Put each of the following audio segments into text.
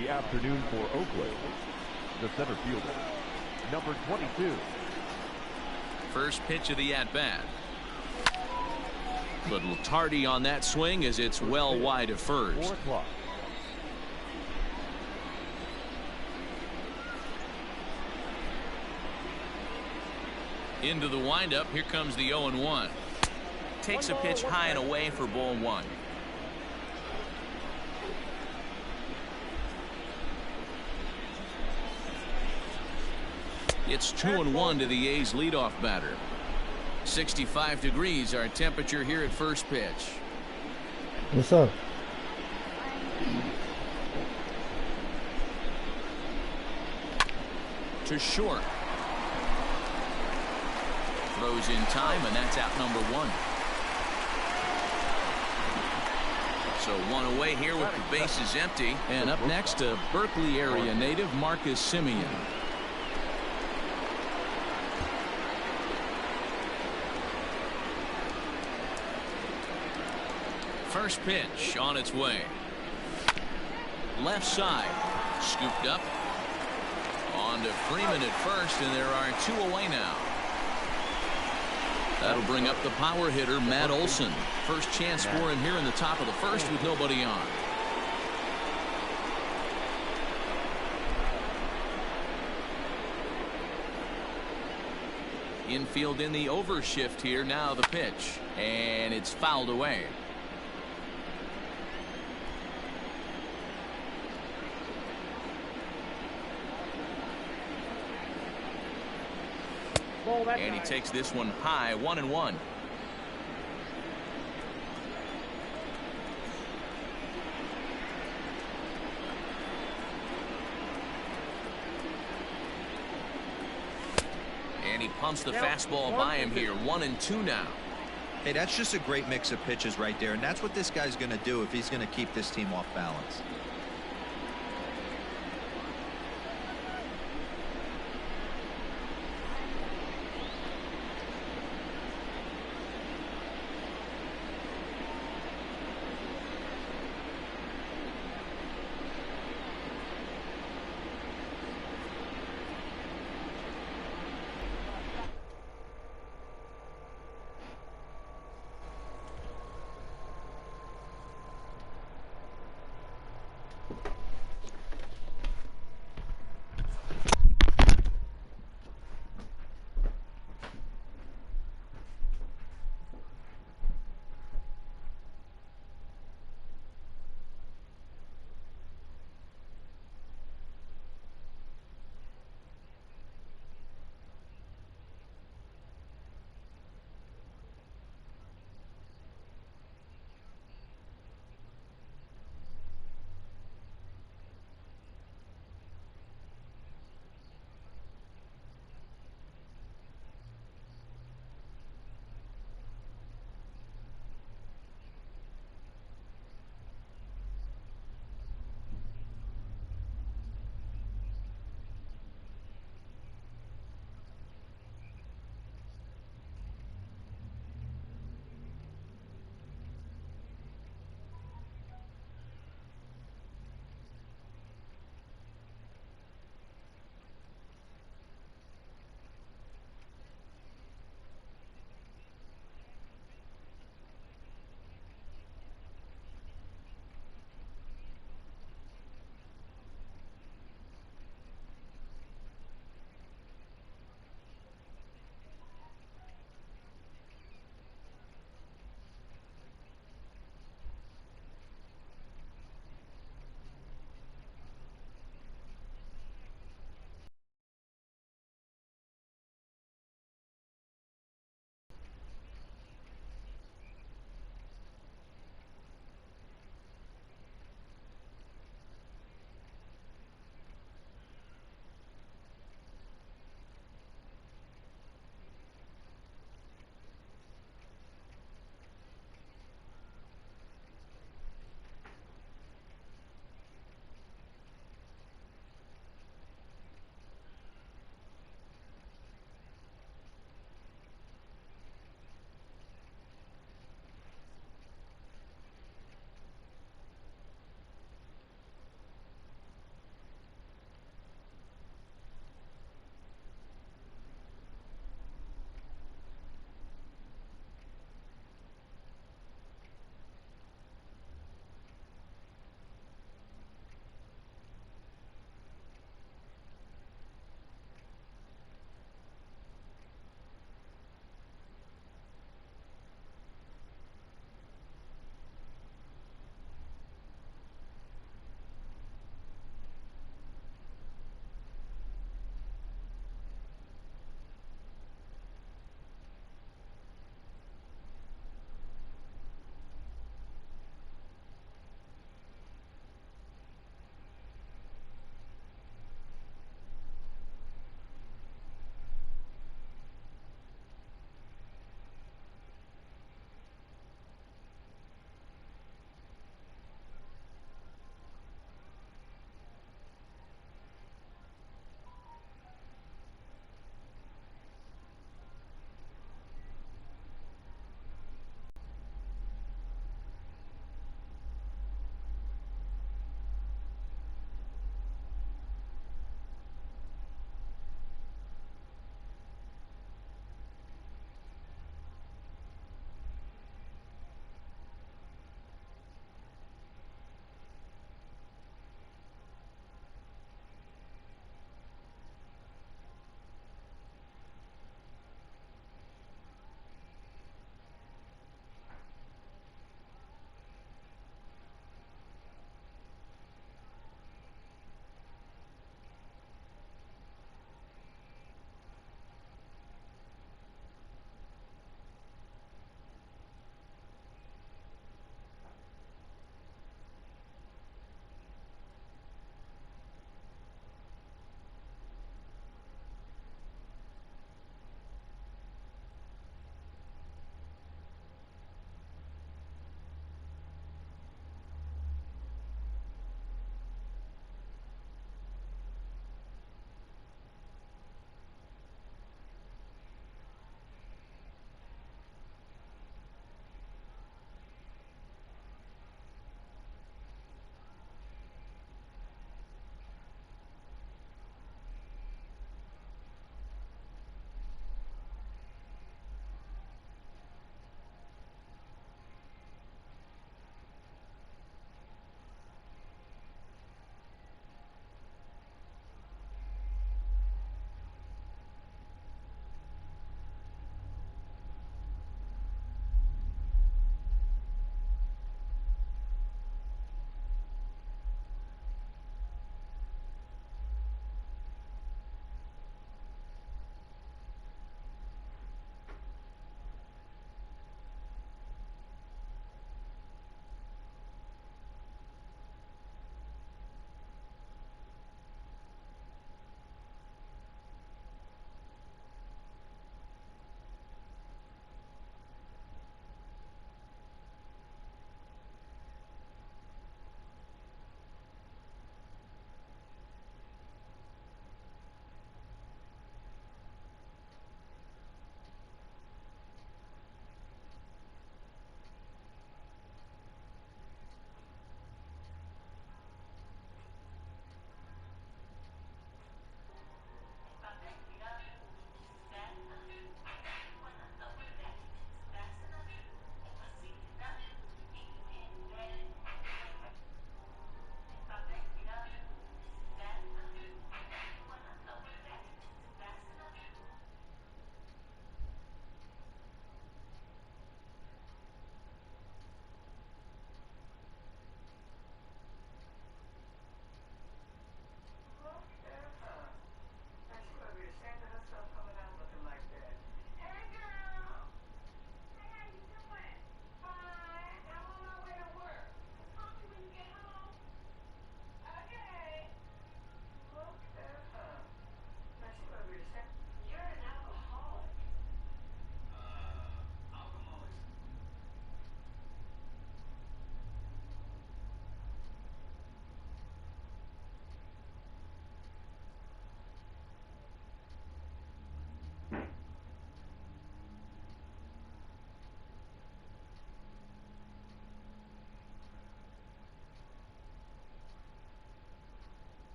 the afternoon for Oakland, the center fielder, number 22. First pitch of the at-bat. Little tardy on that swing as it's well wide of first. 4 o'clock. Into the windup. Here comes the 0-1. Takes a pitch high and away for ball 1. It's 2-1 to the A's leadoff batter. 65 degrees our temperature here at first pitch. What's up? To short. Throws in time, and that's out number 1. So 1 away here with the bases empty. And up next, a Berkeley area native, Marcus Semien. First pitch on its way. Left side. Scooped up. On to Freeman at first, and there are 2 away now. That'll bring up the power hitter, Matt Olson. First chance for him here in the top of the first with nobody on. Infield in the overshift here. Now the pitch. And it's fouled away. And he takes this one high, 1-1. And he pumps the fastball by him here, 1-2 now. Hey, that's just a great mix of pitches right there, and that's what this guy's going to do if he's going to keep this team off balance.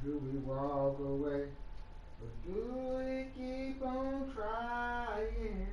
Do we walk away? Or do we keep on trying?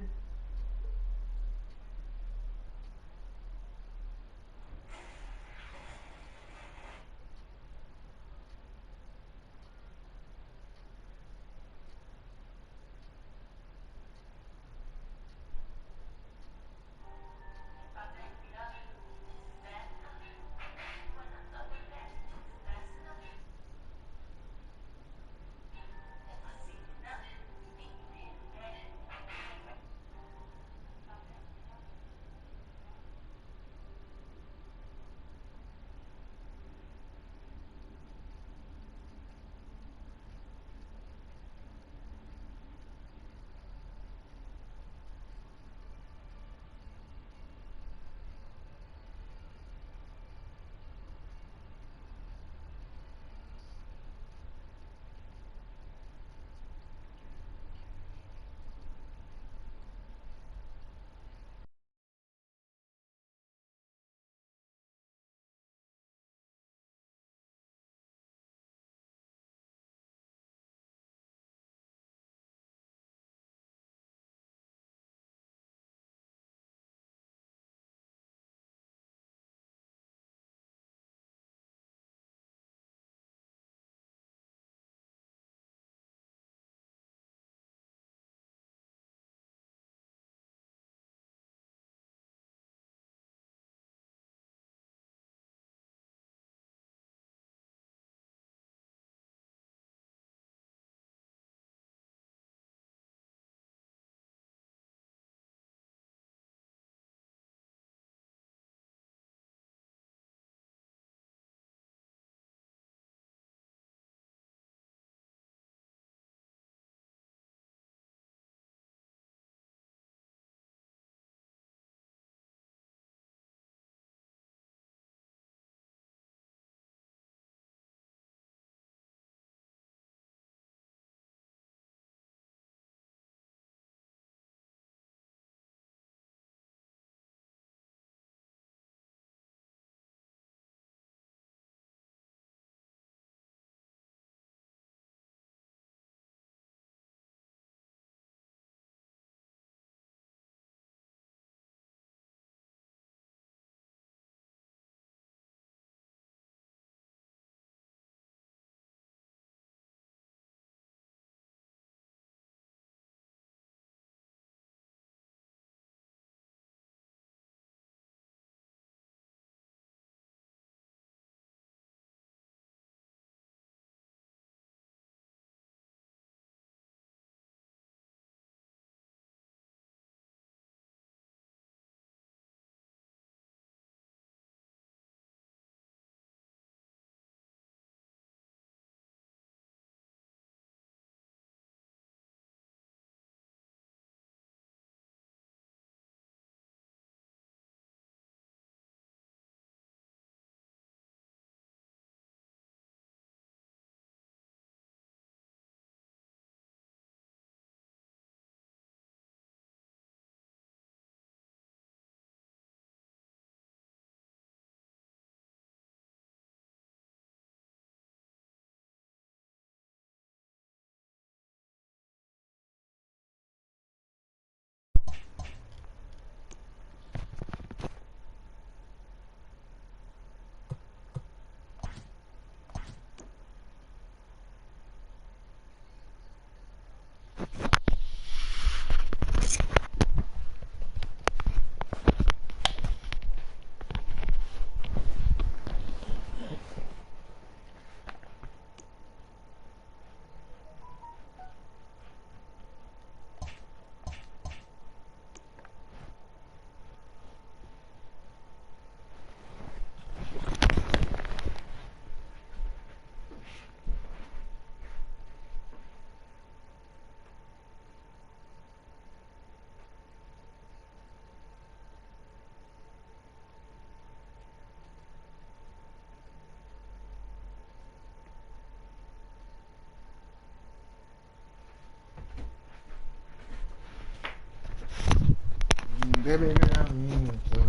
Baby girl,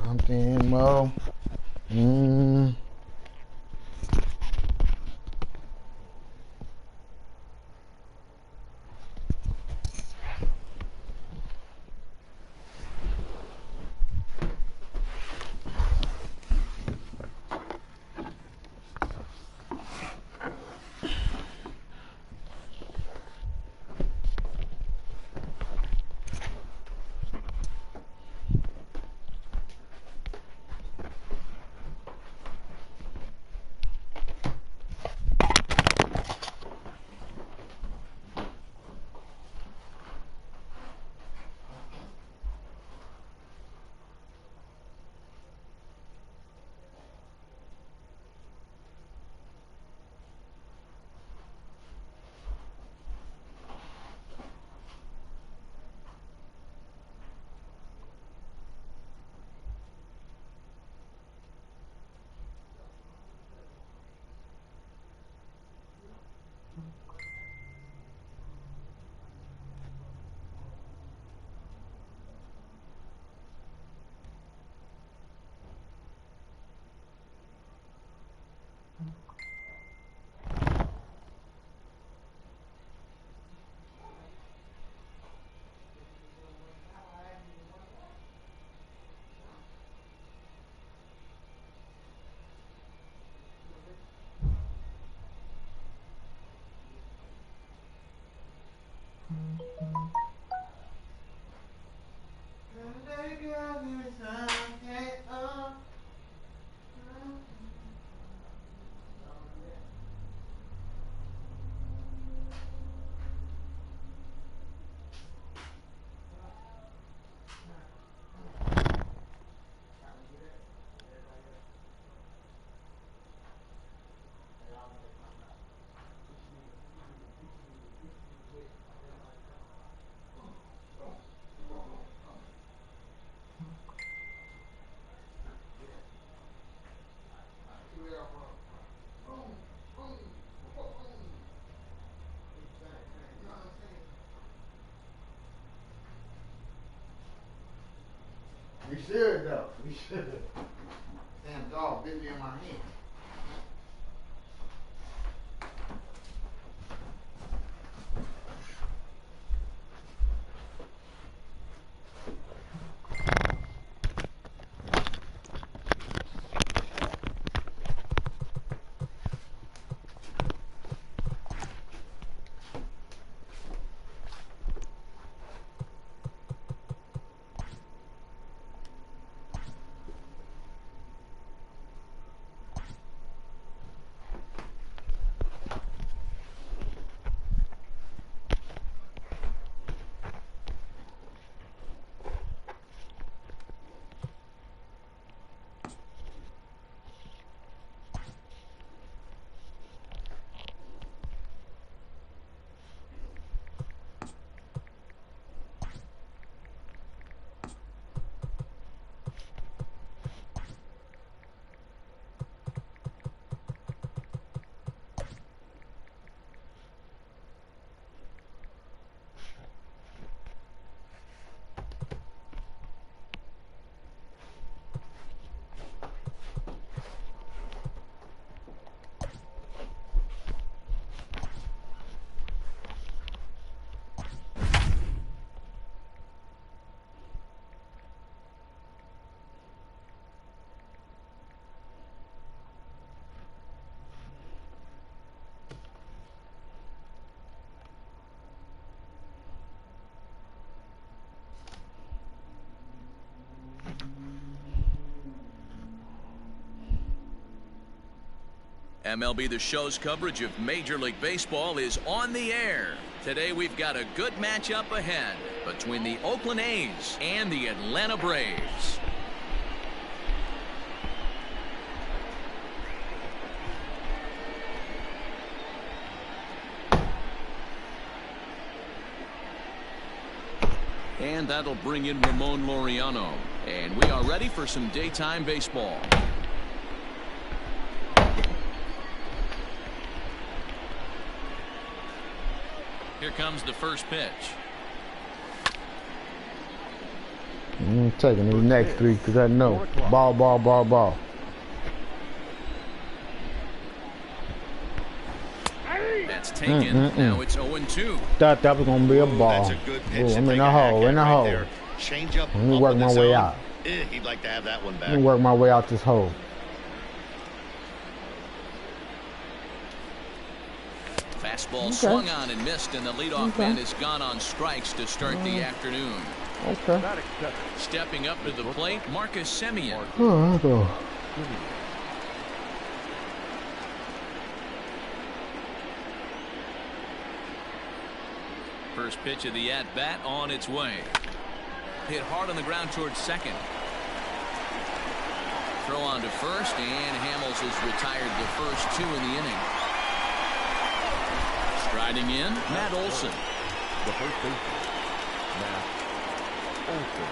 something more. should though. We should. Damn dog bit me in my hand. MLB The Show's coverage of Major League Baseball is on the air. Today we've got a good matchup ahead between the Oakland A's and the Atlanta Braves. And that'll bring in Ramon Laureano. And we are ready for some daytime baseball. Here comes the first pitch. I'm taking these next three because I know. Ball, ball, ball, ball. That's taken. Now it's 0-2. Thought that was going to be a ball. That's a good pitch. I'm in a hole, in a hole. Change up. Let me work my way out. He'd like to have that one back. Let me work my way out this hole. Fastball swung on and missed, and the leadoff man has gone on strikes to start the afternoon. Okay. Stepping up to the plate, Marcus Semien. First pitch of the at-bat on its way. Hit hard on the ground towards second. Throw on to first, and Hamels has retired the first two in the inning. Striding in, Matt Olson. The first baseman, Matt Olson.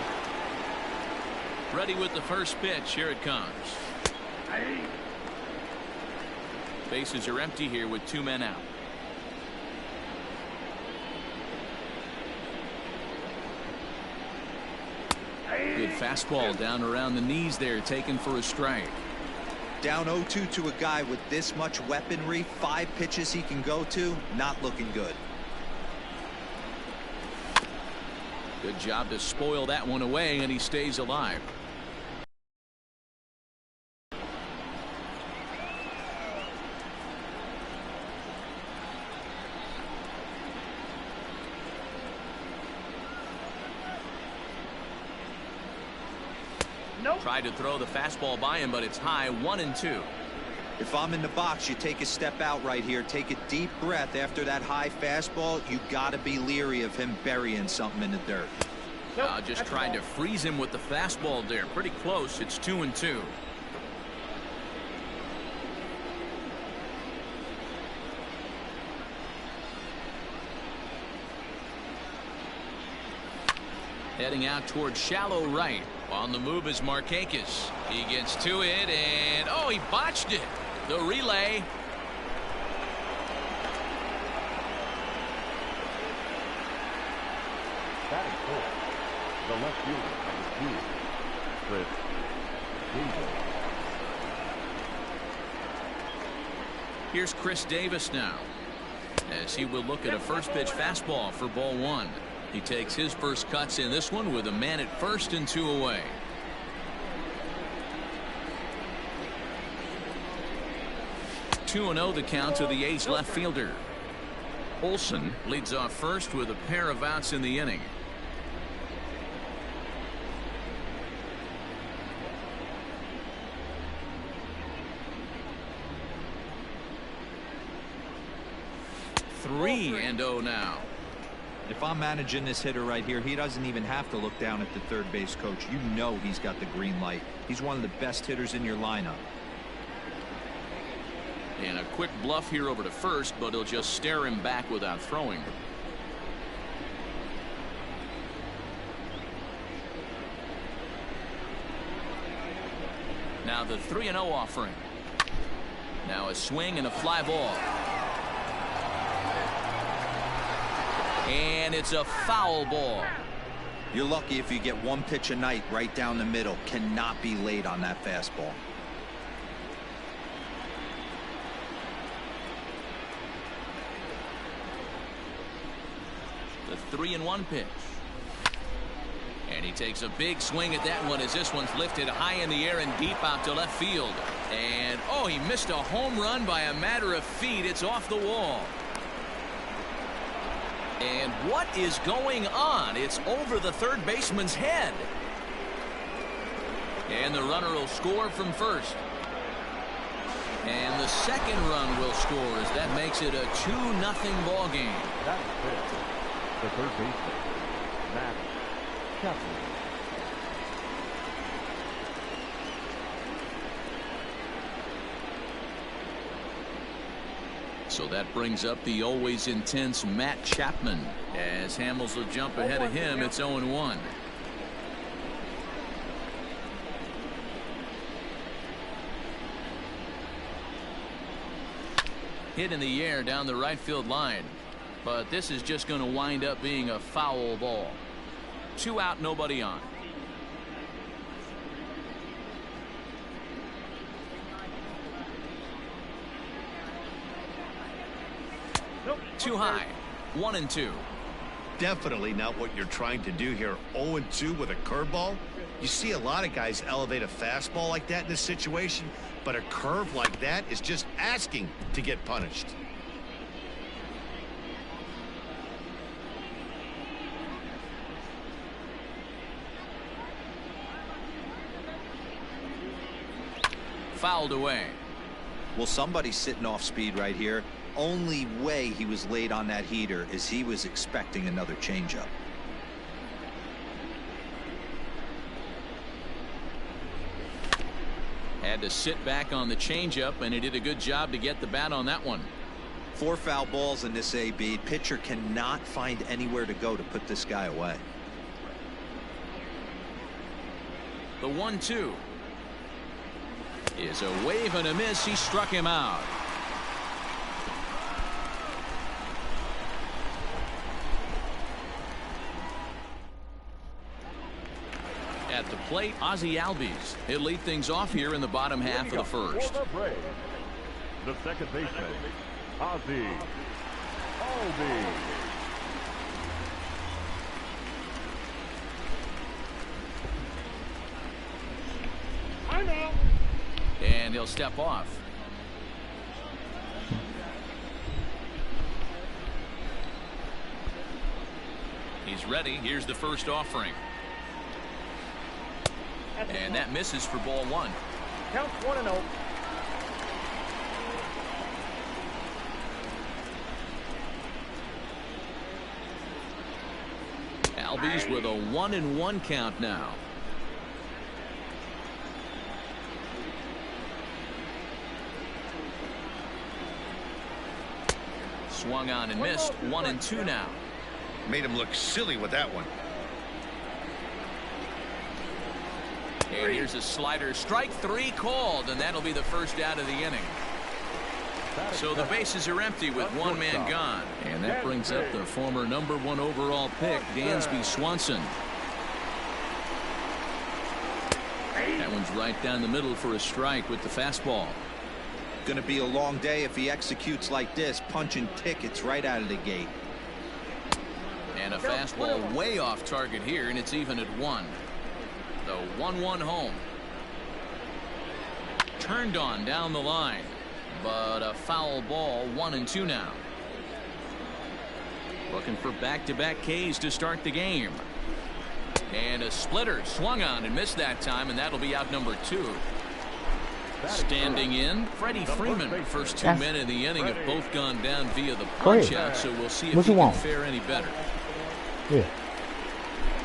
Ready with the first pitch. Here it comes. Bases are empty here with two men out. Good fastball down around the knees there, taken for a strike. Down 0-2 to a guy with this much weaponry, 5 pitches he can go to, not looking good. Good job to spoil that one away, and he stays alive. Tried to throw the fastball by him, but it's high, 1-2. If I'm in the box, you take a step out right here, take a deep breath after that high fastball. You got to be leery of him burying something in the dirt. Just tried to freeze him with the fastball there. Pretty close. It's 2-2. Heading out towards shallow right. On the move is Markakis. He gets to it, and oh, he botched it. The relay. Batting fourth, the left fielder, number 2. Chris Davis. Here's Chris Davis now, as he will look at a first pitch fastball for ball one. He takes his first cuts in this one with a man at first and 2 away. Two and 0 the count to the A's left fielder. Olsen leads off first with a pair of outs in the inning. Three and 0 now. If I'm managing this hitter right here, he doesn't even have to look down at the third base coach. You know he's got the green light. He's one of the best hitters in your lineup. And a quick bluff here over to first, but he'll just stare him back without throwing. Now the 3-0 offering. Now a swing and a fly ball. And it's a foul ball. You're lucky if you get one pitch a night right down the middle. Cannot be late on that fastball. The 3-1 pitch. And he takes a big swing at that one as this one's lifted high in the air and deep out to left field. And oh, he missed a home run by a matter of feet. It's off the wall. And what is going on? It's over the third baseman's head. And the runner will score from first. And the second run will score as that makes it a 2-0 ball game. That's it. The third baseman, Matt Chapman. So that brings up the always intense Matt Chapman. As Hamels will jump ahead of him, it's 0-1. Hit in the air down the right field line. But this is just going to wind up being a foul ball. 2 out, nobody on. Too high. 1-2. Definitely not what you're trying to do here. 0-2 with a curveball. You see a lot of guys elevate a fastball like that in this situation, but a curve like that is just asking to get punished. Fouled away. Well, somebody's sitting off speed right here. Only way he was late on that heater is he was expecting another changeup. Had to sit back on the changeup, and he did a good job to get the bat on that one. 4 foul balls in this AB. Pitcher cannot find anywhere to go to put this guy away. The 1-2 is a wave and a miss. He struck him out. At the plate, Ozzie Albies. He'll lead things off here in the bottom half of the first. The second baseman, Ozzie Albies. And he'll step off. He's ready. Here's the first offering. And that misses for ball 1. Counts 1-0. Albies with a 1-1 count now. Swung on and missed. 1-2 now. Made him look silly with that one. And here's a slider. Strike 3 called, and that'll be the first out of the inning. So the bases are empty with 1 man gone. And that brings up the former #1 overall pick, Dansby Swanson. Runs right down the middle for a strike with the fastball. Going to be a long day if he executes like this, punching tickets right out of the gate. And a fastball way off target here, and it's even at 1. The 1-1 home. Turned on down the line, but a foul ball. 1-2 now. Looking for back-to-back Ks to start the game. And a splitter swung on and missed that time, and that'll be out number 2. Standing in, Freddie Freeman. First 2 men in the inning have both gone down via the punch out, so we'll see if he can fare any better. Yeah.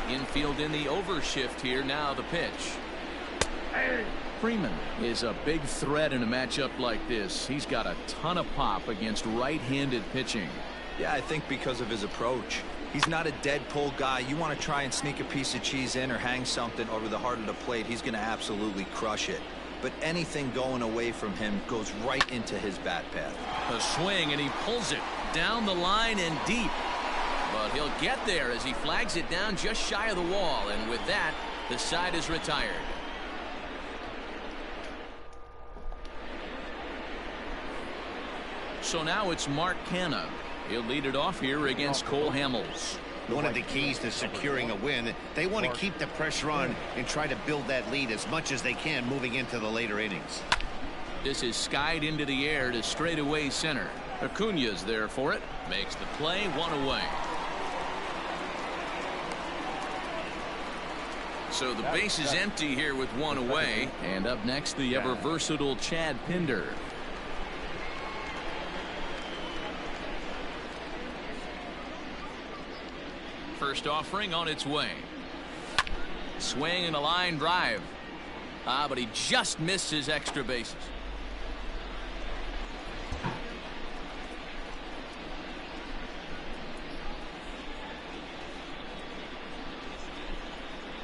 Infield in the overshift here. Now the pitch. Freeman is a big threat in a matchup like this. He's got a ton of pop against right-handed pitching. Yeah, I think because of his approach. He's not a dead pull guy. You want to try and sneak a piece of cheese in or hang something over the heart of the plate, he's going to absolutely crush it. But anything going away from him goes right into his bat path. A swing, and he pulls it down the line and deep. But he'll get there as he flags it down just shy of the wall. And with that, the side is retired. So now it's Mark Canha. He'll lead it off here against Cole Hamels. One of the keys to securing a win, they want to keep the pressure on and try to build that lead as much as they can moving into the later innings. This is skied into the air to straightaway center. Acuna's there for it. Makes the play. 1 away. So the base is empty here with 1 away. And up next, the ever versatile Chad Pinder. First offering on its way. Swing and a line drive. But he just missed his extra bases.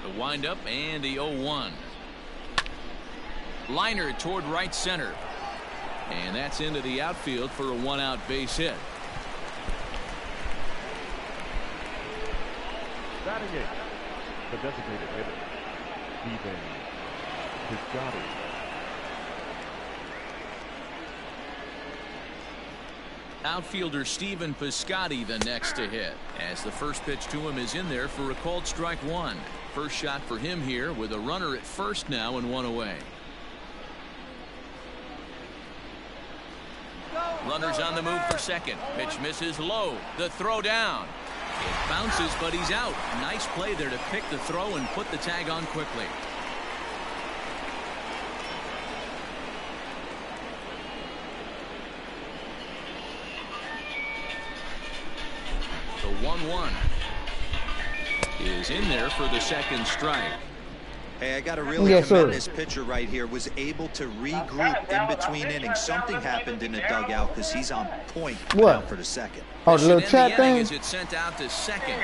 The windup and the 0-1. Liner toward right center. And that's into the outfield for a 1-out base hit. Batting eighth, the designated hitter, Steven Piscotty. Outfielder Steven Piscotty the next to hit, as the first pitch to him is in there for a called strike 1. First shot for him here with a runner at first now and 1 away. Runners on the move for second. Pitch misses low. The throw down. It bounces, but he's out. Nice play there to pick the throw and put the tag on quickly. The 1-1 is in there for the second strike. Hey, I got to really commend this pitcher right here. Was able to regroup in between innings. Something happened in the dugout because he's on point now for the second. Oh, the little chat thing? Is it sent out to second.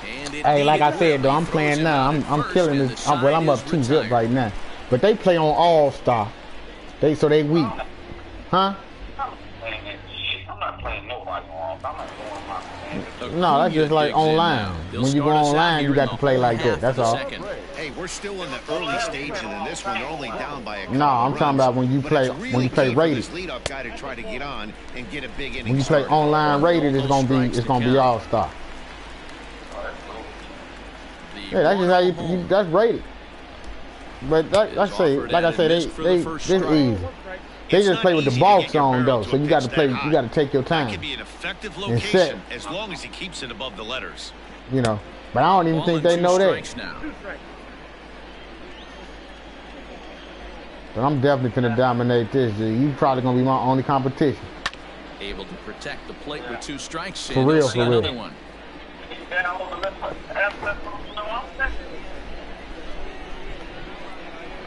And hey, like I said, though, I'm playing now. I'm killing this. Well, I'm up 2-0 right now. But they play on All-Star. So they weak. Huh? I'm not playing nobody on. I'm not doing my no, that's just like online. When you go online, you got to play like that. That's all. Hey, we're still in the early stages in this one. They're only down by a couple. No, I'm talking about when you play rated. Leadoff guy to try to get on and get a big inning. When you play online rated, it's gonna be All-Star. Yeah, that's just how you that's rated. But like I say, this easy. They just play with the box on though, so you got to play. You got to take your time. Could be an effective location as long as he keeps it above the letters. You know, but I don't even think they know that. But I'm definitely gonna dominate this. You probably gonna be my only competition. Able to protect the plate with 2 strikes. For real, for real. One.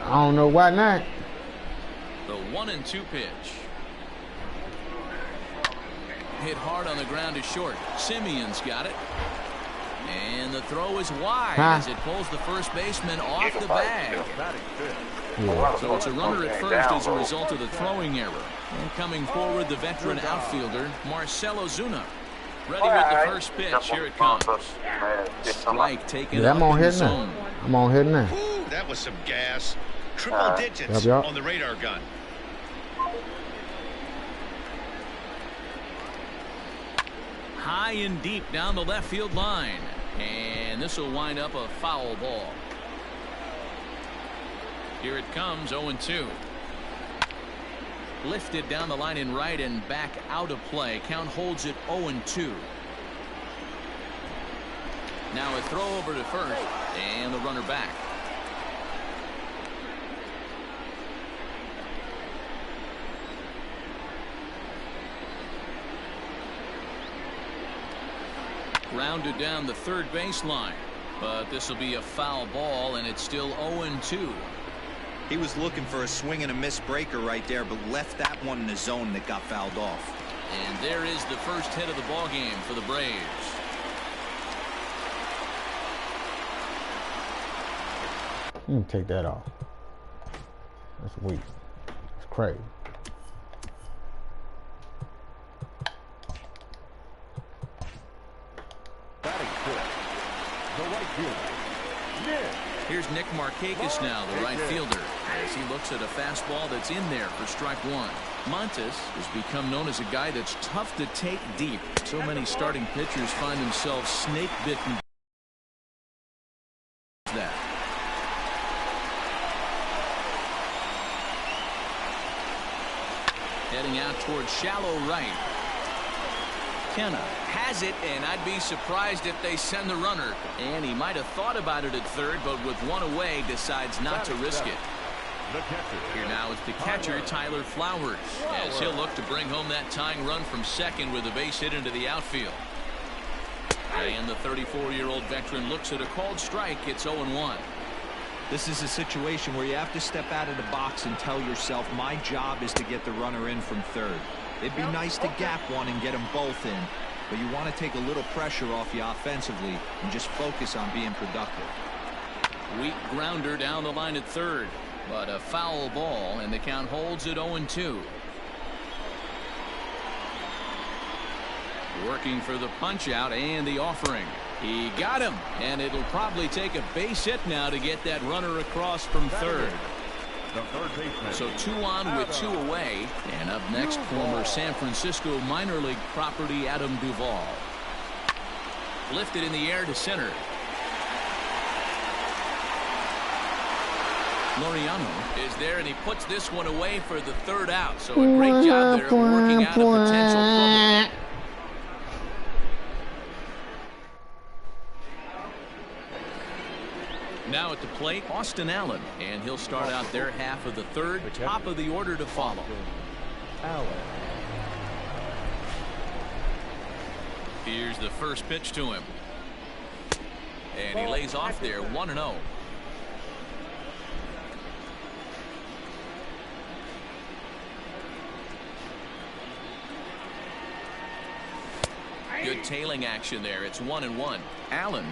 I don't know why not. The 1-2 pitch. Hit hard on the ground to short. Simeon's got it. And the throw is wide as it pulls the first baseman off the bag. Yeah. So it's a runner at first as a result of the throwing error. And coming forward, the veteran outfielder, Marcelo Zuna. Ready with the first pitch. Here it comes. Strike taken. Yeah, I'm on here now. I'm on here now. Ooh, that was some gas. triple digits on the radar gun. High and deep down the left field line. And this will wind up a foul ball. Here it comes, 0-2. Lifted down the line in right and back out of play. Count holds it 0-2. Now a throw over to first and the runner back. Grounded down the third baseline, but this will be a foul ball and it's still 0-2. He was looking for a swing and a miss breaker right there, but left that one in the zone that got fouled off. And there is the first hit of the ball game for the Braves. You can take that off. That's weak. It's crazy. Batting fifth, the right fielder, Nick. Here's Nick Markakis now, the right fielder, as he looks at a fastball that's in there for strike one. Montes has become known as a guy that's tough to take deep. So many starting pitchers find themselves snake-bitten. That. Heading out towards shallow right. Kenna has it, and I'd be surprised if they send the runner. And he might have thought about it at third, but with one away, decides not to risk it. Here now it's the catcher, Tyler Flowers, as he'll look to bring home that tying run from second with a base hit into the outfield. And the 34-year-old veteran looks at a called strike. It's 0-1. This is a situation where you have to step out of the box and tell yourself, my job is to get the runner in from third. It'd be nice to gap one and get them both in, but you want to take a little pressure off you offensively and just focus on being productive. Weak grounder down the line at third, but a foul ball, and the count holds at 0-2. Working for the punch out and the offering. He got him, and it'll probably take a base hit now to get that runner across from third. So 2 on with 2 away. And up next, former San Francisco minor league property Adam Duvall. Lifted in the air to center. Laureano is there, and he puts this one away for the third out. So a great job there of working out a potential trouble. Now at the plate, Austin Allen, and he'll start out their half of the third, top of the order to follow. Here's the first pitch to him. And he lays off there, 1-0. Good tailing action there. It's 1-1. Allen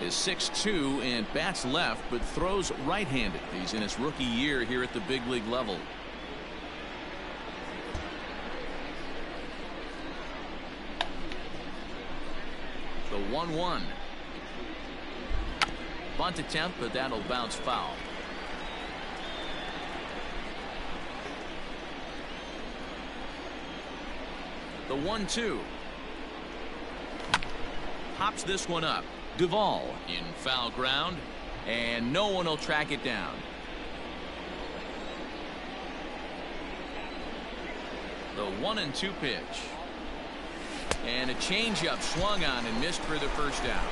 is 6'2" and bats left, but throws right-handed. He's in his rookie year here at the big league level. The 1-1. Bunt attempt, but that'll bounce foul. The 1-2. Hops this one up. Duvall in foul ground, and no one will track it down. The 1-2 pitch. And a changeup swung on and missed for the first out.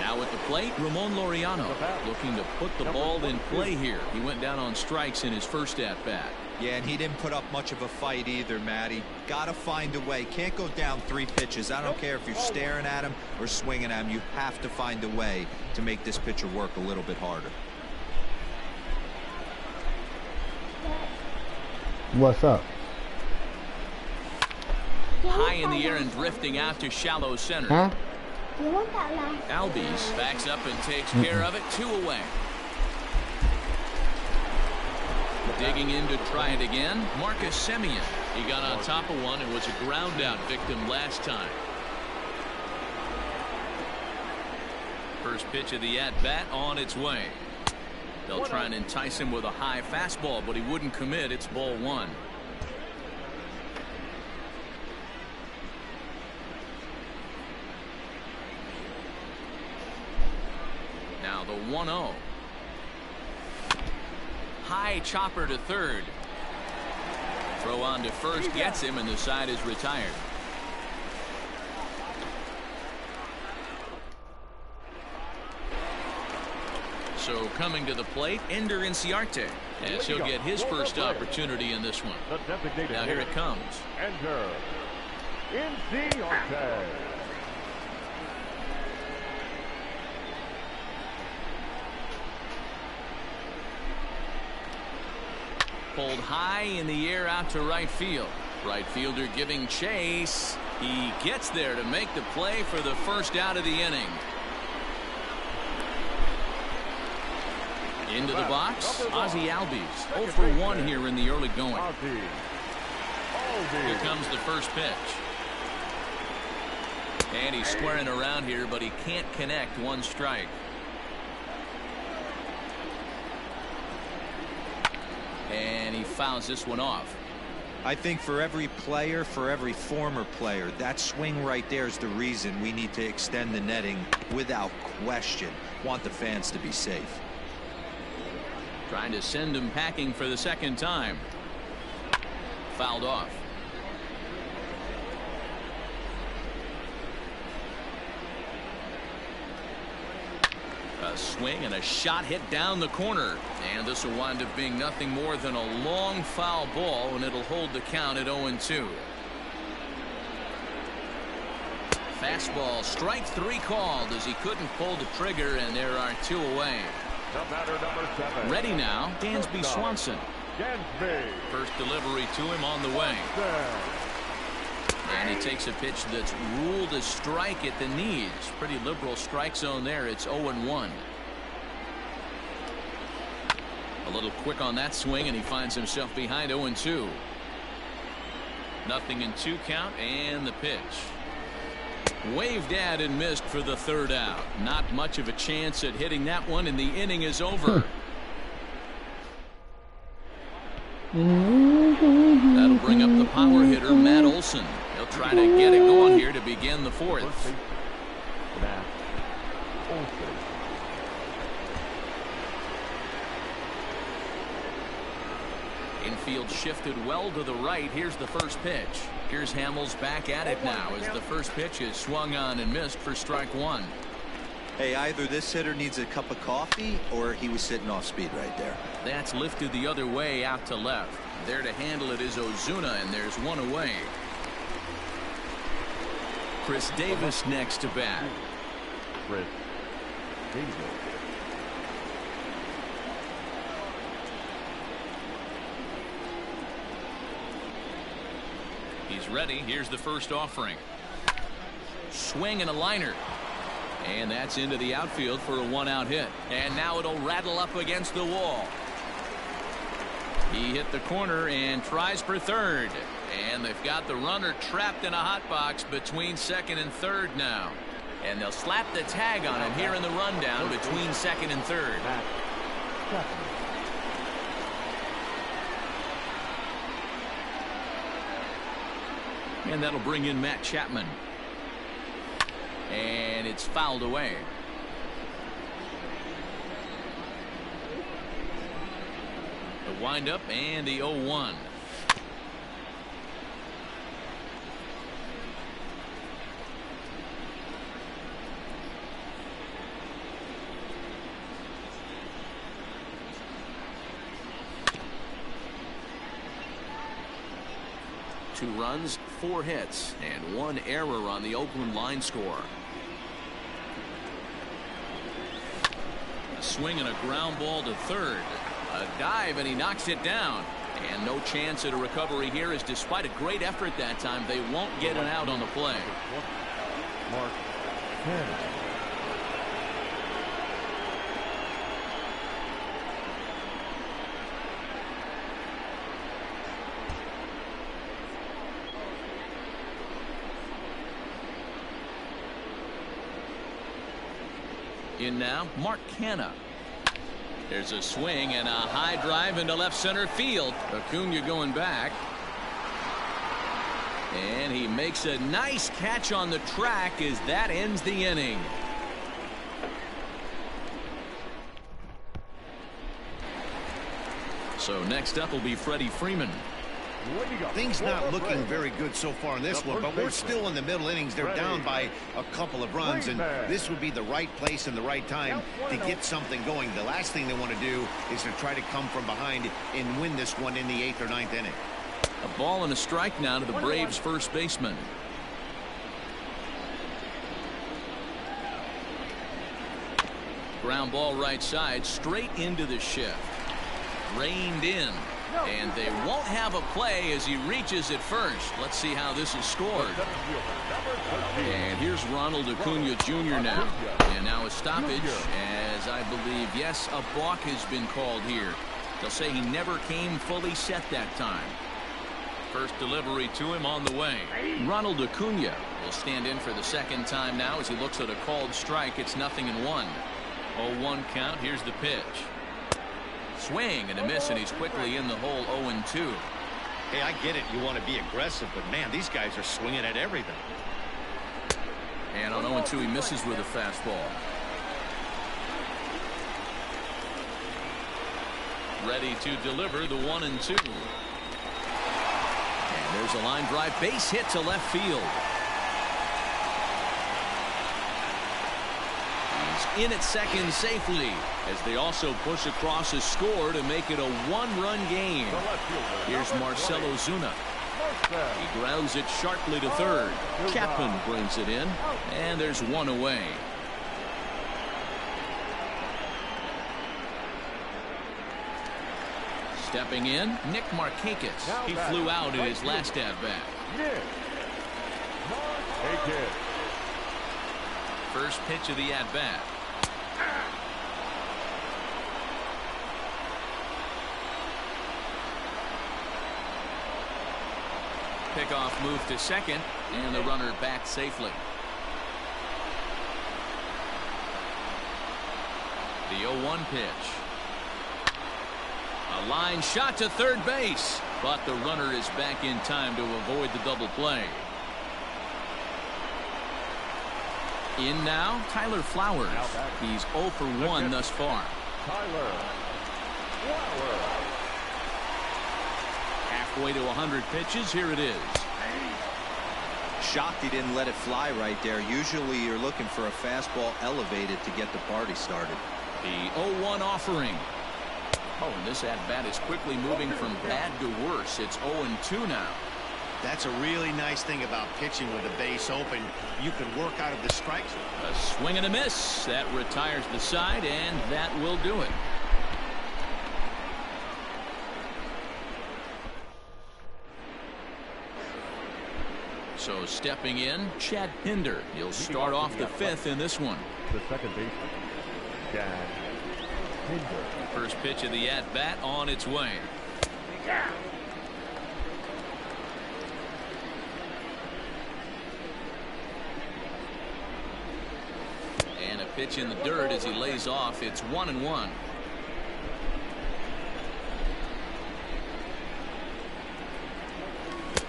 Now at the plate, Ramon Laureano looking to put the ball in play here. He went down on strikes in his first at-bat. Yeah, and he didn't put up much of a fight either, Matty. Gotta find a way. Can't go down 3 pitches. I don't care if you're staring at him or swinging at him. You have to find a way to make this pitcher work a little bit harder. What's up? High in the air and drifting out to shallow center. Huh? Albies backs up and takes care of it. 2 away. Digging in to try it again, Marcus Semien. He got on top of one and was a ground out victim last time. First pitch of the at-bat on its way. They'll try and entice him with a high fastball, but he wouldn't commit. It's ball one. Now the 1-0. High chopper to third. Throw on to first gets him, and the side is retired. So coming to the plate, Ender Inciarte, as he'll get his first opportunity in this one. Now here it comes. Ender Inciarte. Pulled high in the air out to right field. Right fielder giving chase. He gets there to make the play for the first out of the inning. Into the box, Ozzie Albies. 0 for 1 here in the early going. Here comes the first pitch. And he's squaring around here, but he can't connect. One strike. And he fouls this one off. I think for every player, for every former player, that swing right there is the reason we need to extend the netting without question. Want the fans to be safe. Trying to send him packing for the second time. Fouled off. A swing and a shot hit down the corner. And this will wind up being nothing more than a long foul ball, and it'll hold the count at 0-2. Fastball, strike 3 called as he couldn't pull the trigger, and there are 2 away. Number 7. Ready now, Dansby Swanson. First delivery to him on the way. And he takes a pitch that's ruled a strike at the knees. Pretty liberal strike zone there. It's 0-1. A little quick on that swing, and he finds himself behind 0-2. Nothing in 2 count, and the pitch. Waved at and missed for the third out. Not much of a chance at hitting that one, and the inning is over. That'll bring up the power hitter, Matt Olson. He'll try to get it going here to begin the fourth. Matt Olson. Infield shifted well to the right. Here's the first pitch. Here's Hamels back at it now as the first pitch is swung on and missed for strike 1. Hey, either this hitter needs a cup of coffee or he was sitting off speed right there. That's lifted the other way out to left. There to handle it is Ozuna, and there's 1 away. Chris Davis next to bat. Chris Davis. He's ready. Here's the first offering. Swing and a liner. And that's into the outfield for a 1-out hit. And now it'll rattle up against the wall. He hit the corner and tries for third. And they've got the runner trapped in a hot box between second and third now. And they'll slap the tag on him here in the rundown between second and third. And that'll bring in Matt Chapman. And it's fouled away. The windup and the 0-1. Two runs, 4 hits, and 1 error on the Oakland line score. A swing and a ground ball to third. A dive, and he knocks it down. And no chance at a recovery here, as despite a great effort that time, they won't get an out on the play. Mark Cannon. In now, Mark Canna. There's a swing and a high drive into left center field. Acuna going back. And he makes a nice catch on the track as that ends the inning. So next up will be Freddie Freeman. Things not looking very good so far in this one, but we're still in the middle innings. They're down by a couple of runs, and this would be the right place and the right time to get something going. The last thing they want to do is to try to come from behind and win this one in the 8th or 9th inning. A ball and a strike now to the Braves first baseman. Ground ball right side, straight into the shift. Reined in. And they won't have a play as he reaches at first. Let's see how this is scored. And here's Ronald Acuna Jr. now. And now a stoppage as I believe, yes, a balk has been called here. They'll say he never came fully set that time. First delivery to him on the way. Ronald Acuna will stand in for the second time now as he looks at a called strike. It's 0-1. 0-1 count. Here's the pitch. Swing and a miss, and he's quickly in the hole. 0-2. Hey, I get it. You want to be aggressive, but man, these guys are swinging at everything. And on 0-2, he misses with a fastball. Ready to deliver the 1-2. And there's a line drive, base hit to left field. He's in at second safely as they also push across a score to make it a one-run game. Here's Marcell Ozuna. He grounds it sharply to third. Chapman brings it in, and there's one away. Stepping in, Nick Markakis. He flew out in his last at-bat. First pitch of the at-bat. Pickoff move to second, and the runner back safely. The 0-1 pitch. A line shot to third base, but the runner is back in time to avoid the double play. In now, Tyler Flowers. He's 0 for 1 thus far. Tyler Flowers. Halfway to 100 pitches. Here it is. Shocked he didn't let it fly right there. Usually you're looking for a fastball elevated to get the party started. The 0-1 offering. Oh, and this at-bat is quickly moving from bad to worse. It's 0-2 now. That's a really nice thing about pitching with the base open. You can work out of the strike zone. A swing and a miss. That retires the side, and that will do it. So stepping in, Chad Pinder. He'll start off the 5th in this one. The second baseman, Chad Pinder. First pitch of the at-bat on its way. And a pitch in the dirt as he lays off. It's 1-1.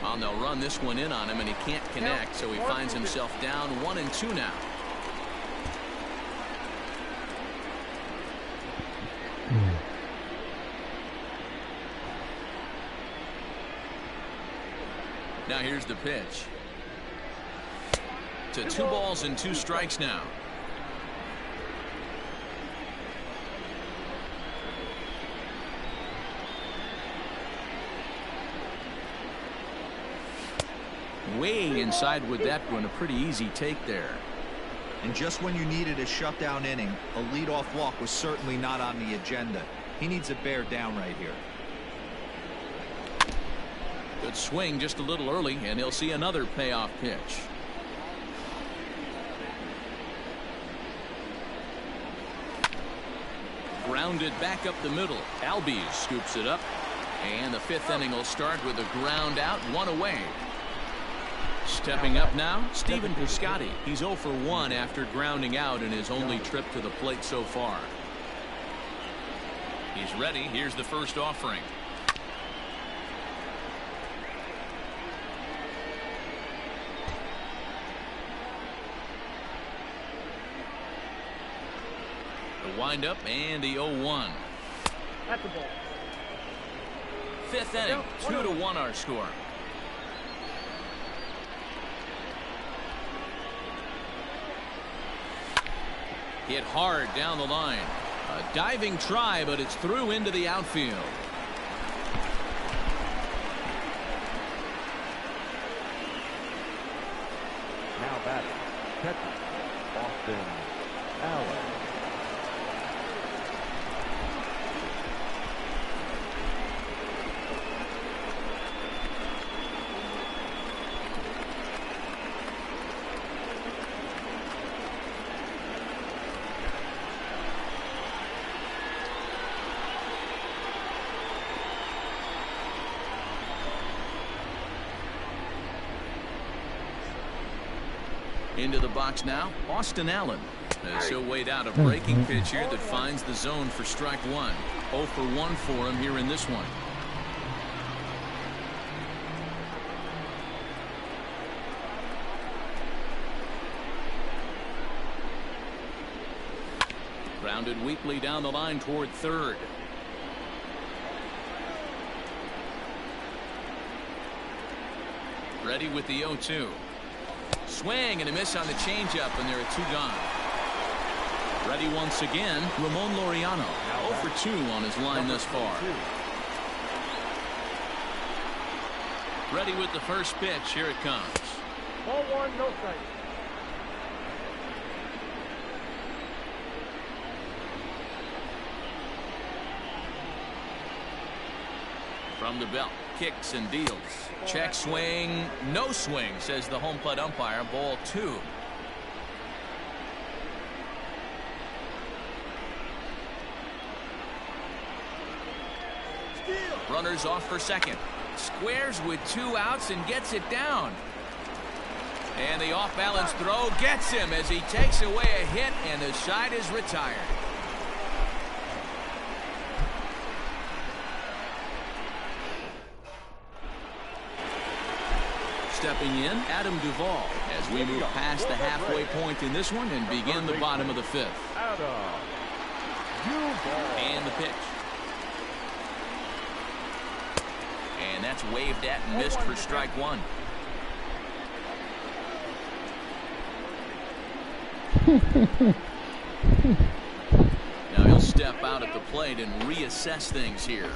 Well, they'll run this one in on him, and he can't connect, so he finds himself down 1-2 now. Now here's the pitch. To 2 balls and 2 strikes now. Way inside with that one. A pretty easy take there. And just when you needed a shutdown inning, a leadoff walk was certainly not on the agenda. He needs a bear down right here. Good swing just a little early, and he'll see another payoff pitch. Grounded back up the middle. Albies scoops it up, and the 5th inning will start with a ground out, 1 away. Stepping up now, Stephen Piscotty. He's 0 for 1 after grounding out in his only trip to the plate so far. He's ready. Here's the first offering. The windup and the 0-1. That's the ball. Fifth inning, 2-1 our score. Hit hard down the line. A diving try, but it's through into the outfield. Now batting, catcher, Austin Allen. Into the box now, Austin Allen. As he'll wait out a breaking pitch here that finds the zone for strike one. 0 for 1 for him here in this one. Grounded weakly down the line toward third. Ready with the 0-2. Swing and a miss on the changeup, and there are 2 gone. Ready once again, Ramon Laureano. 0 for 2 on his line thus far. Ready with the first pitch. Here it comes. Ball 1, no strike. From the belt, kicks and deals. Check swing, no swing, says the home plate umpire. Ball 2. Runners off for second. Squares with 2 outs and gets it down. And the off-balance throw gets him as he takes away a hit, and the side is retired. Stepping in, Adam Duvall, as we move past the halfway point in this one and begin the bottom of the 5th. And the pitch. And that's waved at and missed for strike 1. Now he'll step out at the plate and reassess things here.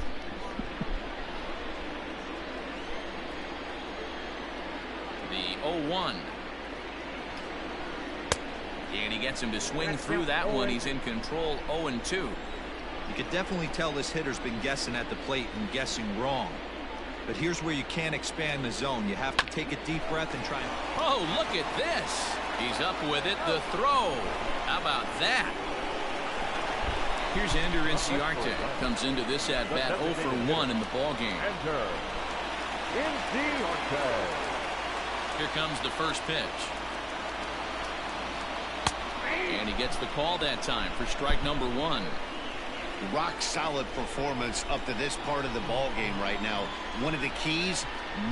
The 0-1. And he gets him to swing through that one. He's in control. 0-2. You could definitely tell this hitter's been guessing at the plate and guessing wrong. But here's where you can't expand the zone. You have to take a deep breath and try and... Oh, look at this. He's up with it. The throw. How about that? Here's Ender Inciarte. Comes into this at-bat 0 for 1 in the ballgame. Here comes the first pitch. And he gets the call that time for strike number 1. Rock solid performance up to this part of the ball game right now. One of the keys,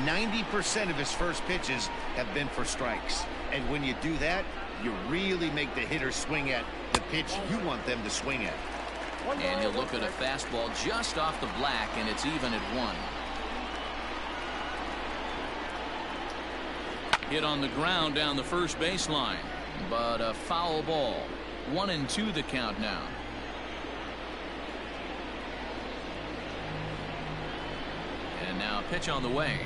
90% of his first pitches have been for strikes. And when you do that, you really make the hitter swing at the pitch you want them to swing at. And he'll look at a fastball just off the black, and it's even at 1. Hit on the ground down the first baseline, but a foul ball. 1-2 the count now. And now a pitch on the way.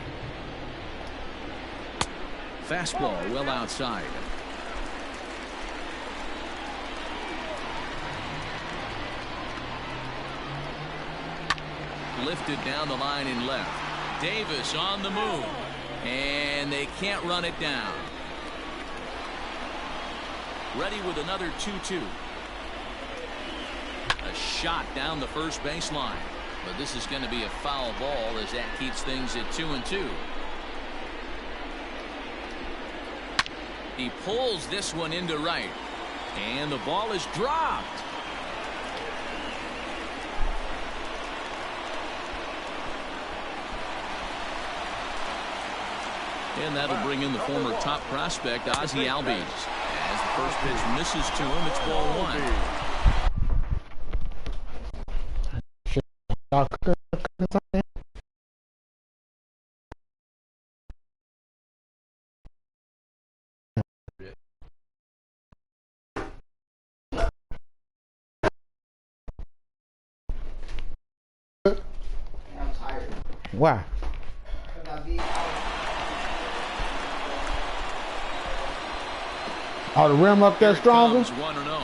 Fastball well outside. Lifted down the line in left. Davis on the move. And they can't run it down. Ready with another 2-2. A shot down the first baseline. But this is going to be a foul ball as that keeps things at 2-2. He pulls this one into right. And the ball is dropped. And that'll bring in the former top prospect, Ozzie Albies. As the first pitch misses to him, it's ball one. I'm tired. Why? Oh, the rim up there stronger? 1-0.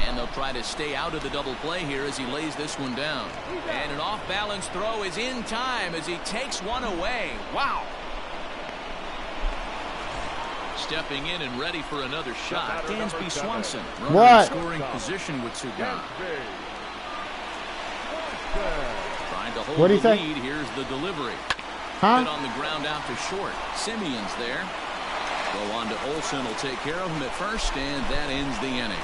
And they'll try to stay out of the double play here as he lays this one down. And an off-balance throw is in time as he takes one away. Wow. Stepping in and ready for another shot, Dansby Swanson. Runner in scoring position with 2 gone. Trying to hold the lead. Here's the delivery. Hit on the ground out to short. Simeon's there. Go on to Olsen. Will take care of him at first, and that ends the inning.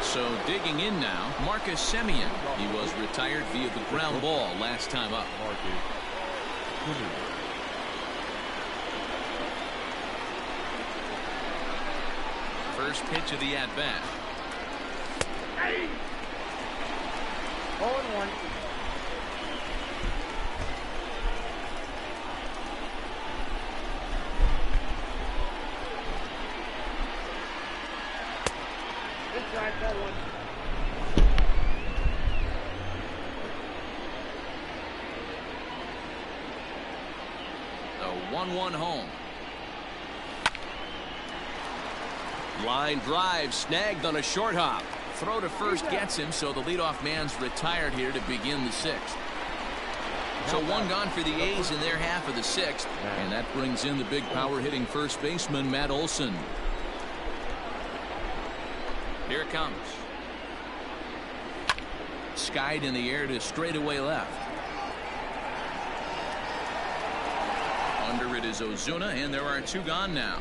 So digging in now, Marcus Semien. He was retired via the ground ball last time up. First pitch of the at-bat. 0-1. Inside, ball one. The 1-1 home. Line drive snagged on a short hop. Throw to first gets him, so the leadoff man's retired here to begin the 6th. So 1 gone for the A's in their half of the 6th, and that brings in the big power hitting first baseman Matt Olson. Here it comes. Skied in the air to straightaway left. Under it is Ozuna, and there are 2 gone now.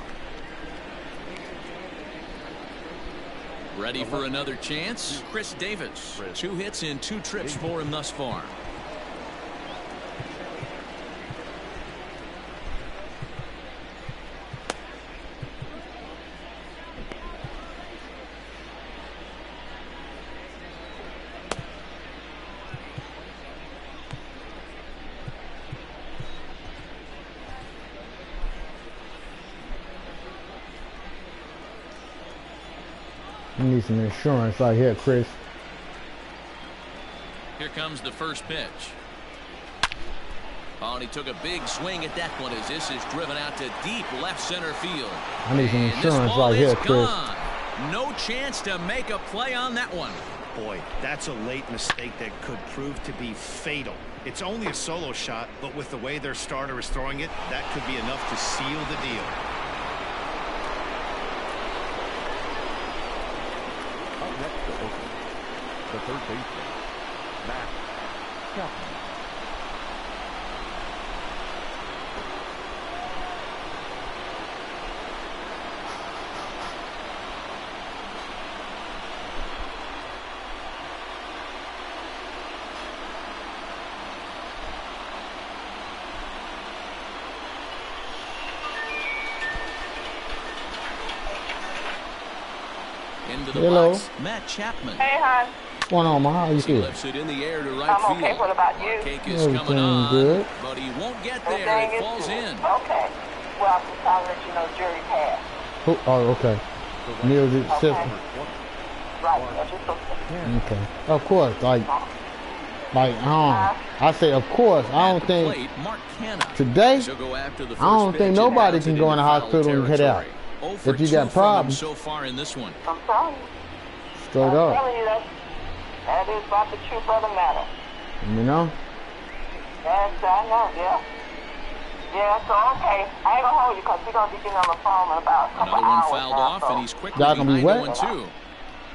Ready for another chance, Chris Davis. 2 hits in 2 trips for him thus far. You need some insurance right here, Chris. Here comes the first pitch. Oh, and he took a big swing at that one as this is driven out to deep left center field. I need some insurance right here, Chris. No chance to make a play on that one. Boy, that's a late mistake that could prove to be fatal. It's only a solo shot, but with the way their starter is throwing it, that could be enough to seal the deal. Up next to Oakland, the third baseman, Matt Chapman. Into the Hello. box, Matt Chapman. Hey, hon. What's going on, Ma? How you He feel? lifts it in the air to right I'm field. okay. What about you? Cake is Everything coming on, good. but he won't get Everything there. It is falls good. in. Okay. Well, I'm just trying to let you know jury passed. Oh, okay. Music Okay. system. Right. That's just okay. Okay. Of course, I say of course. I don't think Plate, Mark Canna. today. She'll go after the I don't first think pitch nobody and can bounce go it in the into hospital foul and hit out. territory. 0 for If you 2 got from him problems. so far in this one. I'm telling you. Straight I'm up. telling you that is about the truth of the matter. You know? Yes, I know, yeah. Yeah, so okay. I ain't gonna hold you because we're gonna be getting on the phone in about a couple Another one hours fouled now, off, so and he's quickly Y'all gonna be behind what? 0-2.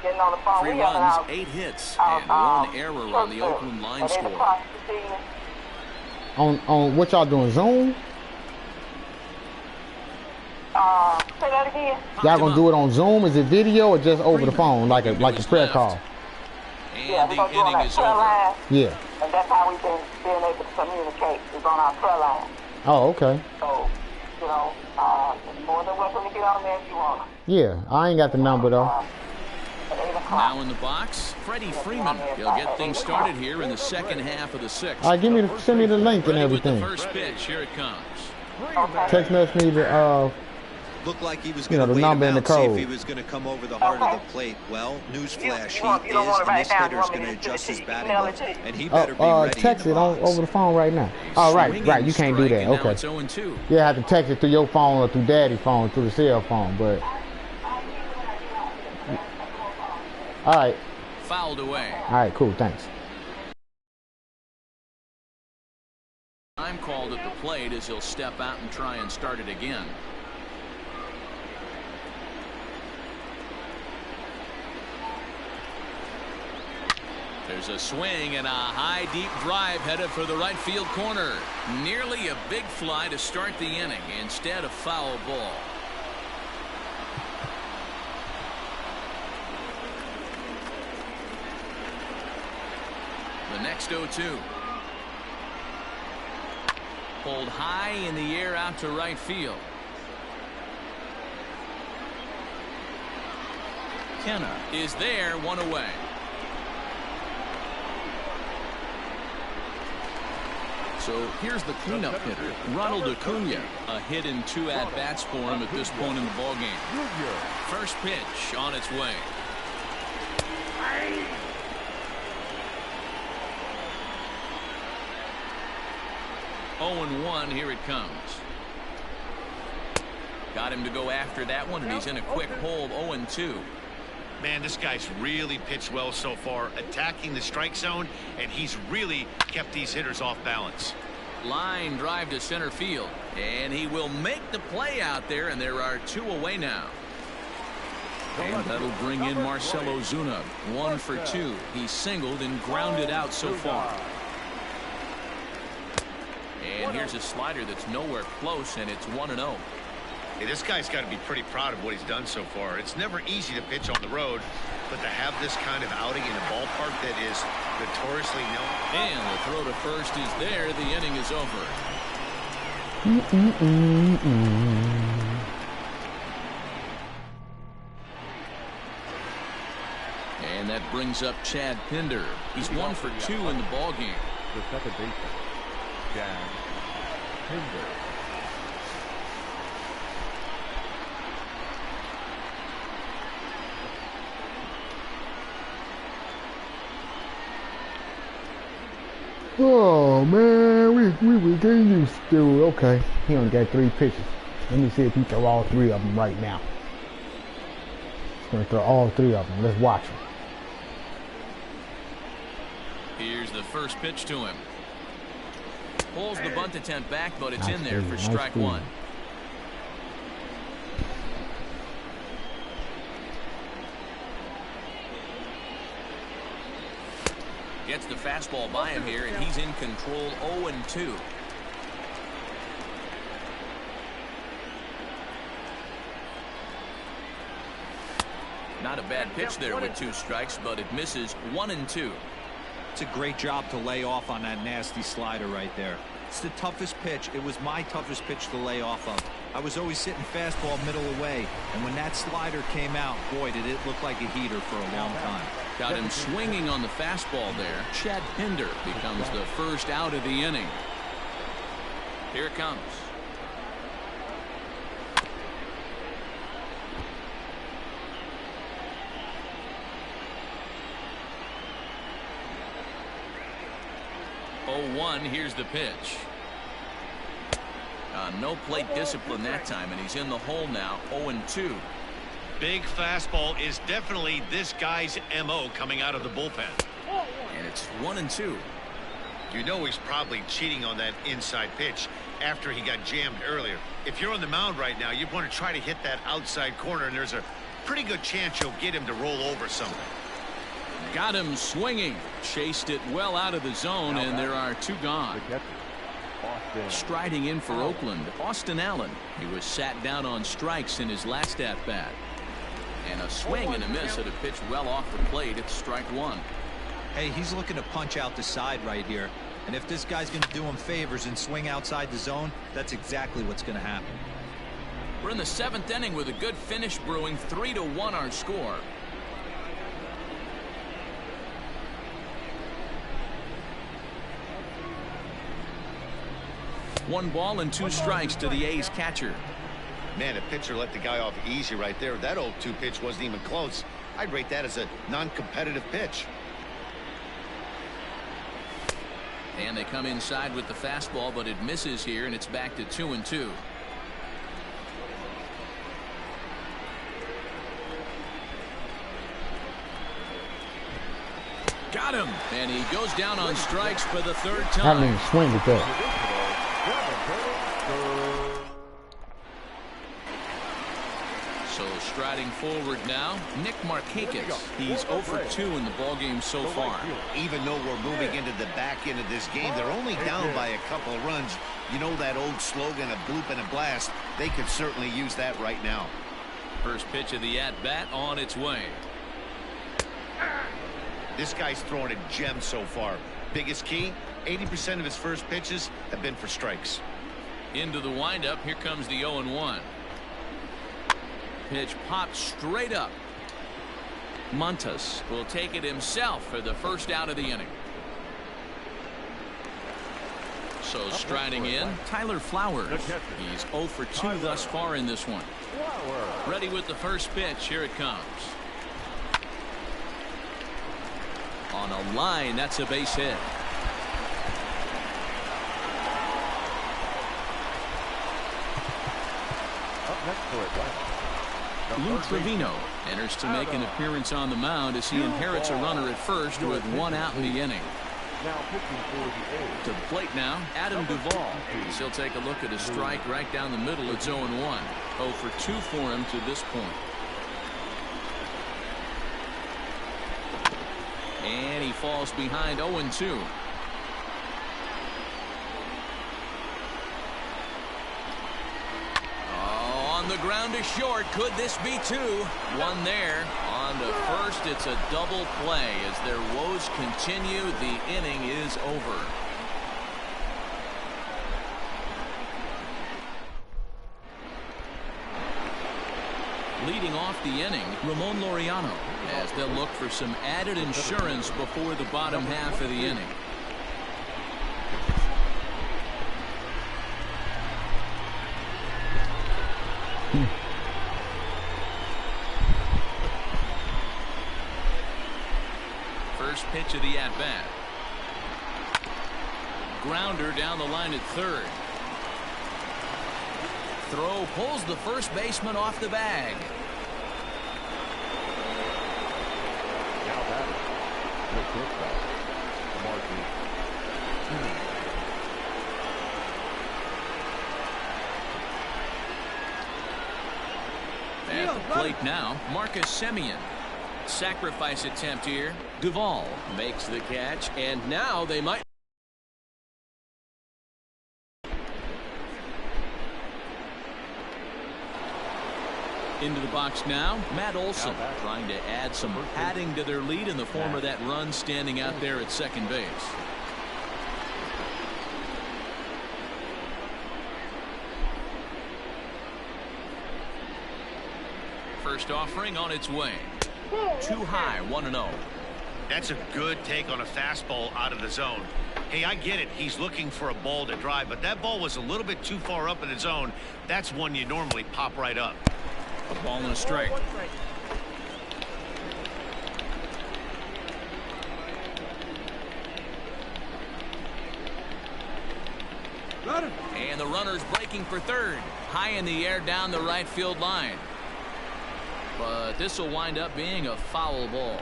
getting on the phone. 3 We having runs, our 8 hits, and 1 error on the Oakland line and then the score. clock this evening. On what y'all doing? Zoom? Say that again. Y'all gonna do it on Zoom? Is it video or just over the phone, like a prayer call? Yeah, And we're the gonna do on inning that is trail over. line. Yeah. And that's how we've been able to communicate, is on our trail line. Oh, okay. So, you know, you're more than welcome to get on there if you want. Yeah, I ain't got the number though. At 8 o'clock. Now in the box, Freddie Freeman. He'll get things started here in the second half of the sixth. All right, send me the link and Ready with the everything. first pitch. Here it comes. Okay. Text message me the Looked like he was You know, going to the wait number him and out, the see code. if he was going to come over the heart of the plate. Well, newsflash, You don't he is, wanna and write this down, hitter's you want going me to to adjust his email batting it look, to you? and he better be ready text in it the box. over the phone right now. Oh, right, you can't do that. Okay. It's 0-2. Yeah, I have to text it through your phone or through daddy's phone, through the cell phone, but. All right. Fouled away. All right, cool, thanks. Time called at the plate as he'll step out and try and start it again. There's a swing and a high deep drive headed for the right field corner. Nearly a big fly to start the inning. Instead, a foul ball. The next 0-2. Pulled high in the air out to right field. Kenna is there, one away. So here's the cleanup hitter, Ronald Acuna. A hit in 2 at-bats for him at this point in the ballgame. First pitch on its way. Oh, and 1, here it comes. Got him to go after that one, and he's in a quick hold. 0-2. Man, this guy's really pitched well so far, attacking the strike zone, and he's really kept these hitters off balance. Line drive to center field, and he will make the play out there, and there are 2 away now. And that'll bring in Marcell Ozuna. 1 for 2. He's singled and grounded out so far. And here's a slider that's nowhere close, and it's 1-0. Hey, this guy's got to be pretty proud of what he's done so far. It's never easy to pitch on the road, but to have this kind of outing in a ballpark that is notoriously known. And the throw to first is there. The inning is over. And that brings up Chad Pinder. He's 1 for 2 in the ballgame. The second baseman, Chad Pinder. Oh man, we getting used to. Okay, he only got 3 pitches. Let me see if he throw all 3 of them right now. He's gonna throw all 3 of them. Let's watch him. Here's the first pitch to him. Pulls the bunt attempt back, but it's Nice in there speed, for nice strike speed. 1. Gets the fastball by him here, and he's in control. 0-2. Not a bad pitch there with 2 strikes, but it misses. 1-2. It's a great job to lay off on that nasty slider right there. It's the toughest pitch. It was my toughest pitch to lay off of. I was always sitting fastball middle away, and when that slider came out, boy, did it look like a heater for a long time. Got him swinging on the fastball there. Chad Pinder becomes the first out of the inning. Here it comes. Here's the pitch. No plate discipline that time, and he's in the hole now. 0-2. Big fastball is definitely this guy's MO coming out of the bullpen. And it's 1-2. You know he's probably cheating on that inside pitch after he got jammed earlier. If you're on the mound right now, you want to try to hit that outside corner, and there's a pretty good chance you'll get him to roll over something. Got him swinging. Chased it well out of the zone, and there are 2 gone. Striding in for Oakland, Austin Allen. He was sat down on strikes in his last at-bat. And a swing and a miss at a pitch well off the plate. It's strike 1. Hey, he's looking to punch out the side right here. And if this guy's going to do him favors and swing outside the zone, that's exactly what's going to happen. We're in the 7th inning with a good finish brewing. 3-1 our score. One ball and 2 strikes to the A's catcher. Man, a pitcher let the guy off easy right there. That 0-2 pitch wasn't even close. I'd rate that as a non-competitive pitch. And they come inside with the fastball, but it misses here, and it's back to 2-2. Got him, and he goes down on strikes for the 3rd time. I mean, swing with that. So striding forward now, Nick Markakis. He's 0 for 2 in the ballgame so far. Even though we're moving into the back end of this game, they're only down by a couple of runs. You know that old slogan, a bloop and a blast. They could certainly use that right now. First pitch of the at-bat on its way. This guy's throwing a gem so far. Biggest key, 80% of his first pitches have been for strikes. Into the windup, here comes the 0-1. Pitch popped straight up. Montas will take it himself for the first out of the inning. So striding in, Tyler Flowers. He's 0 for 2 thus far in this one. Ready with the first pitch. Here it comes. On a line, that's a base hit. Up next for it, right? Lou Trevino enters to make an appearance on the mound as he inherits a runner at first with 1 out in the inning. Now pitching for the A's. To the plate now, Adam Duvall. He'll take a look at a strike right down the middle. It's 0-1. 0 for 2 for him to this point. And he falls behind 0-2. On the ground to short. Could this be 2? 1 there. On to first. It's a double play. As their woes continue, the inning is over. Leading off the inning, Ramon Laureano, as they'll look for some added insurance before the bottom half of the inning. First pitch of the at-bat. Grounder down the line at third. Throw pulls the first baseman off the bag. Now that is the pitch back. Markey. At the plate now, Marcus Semien. Sacrifice attempt here. Duvall makes the catch, and now they might. Into the box now, Matt Olson trying to add some padding to their lead in the form of that run standing out there at second base. First offering on its way. Too high, 1-0. That's a good take on a fastball out of the zone. Hey, I get it. He's looking for a ball to drive, but that ball was a little bit too far up in the zone. That's one you normally pop right up. A ball and a strike. And the runner's breaking for third. High in the air down the right field line. But this will wind up being a foul ball.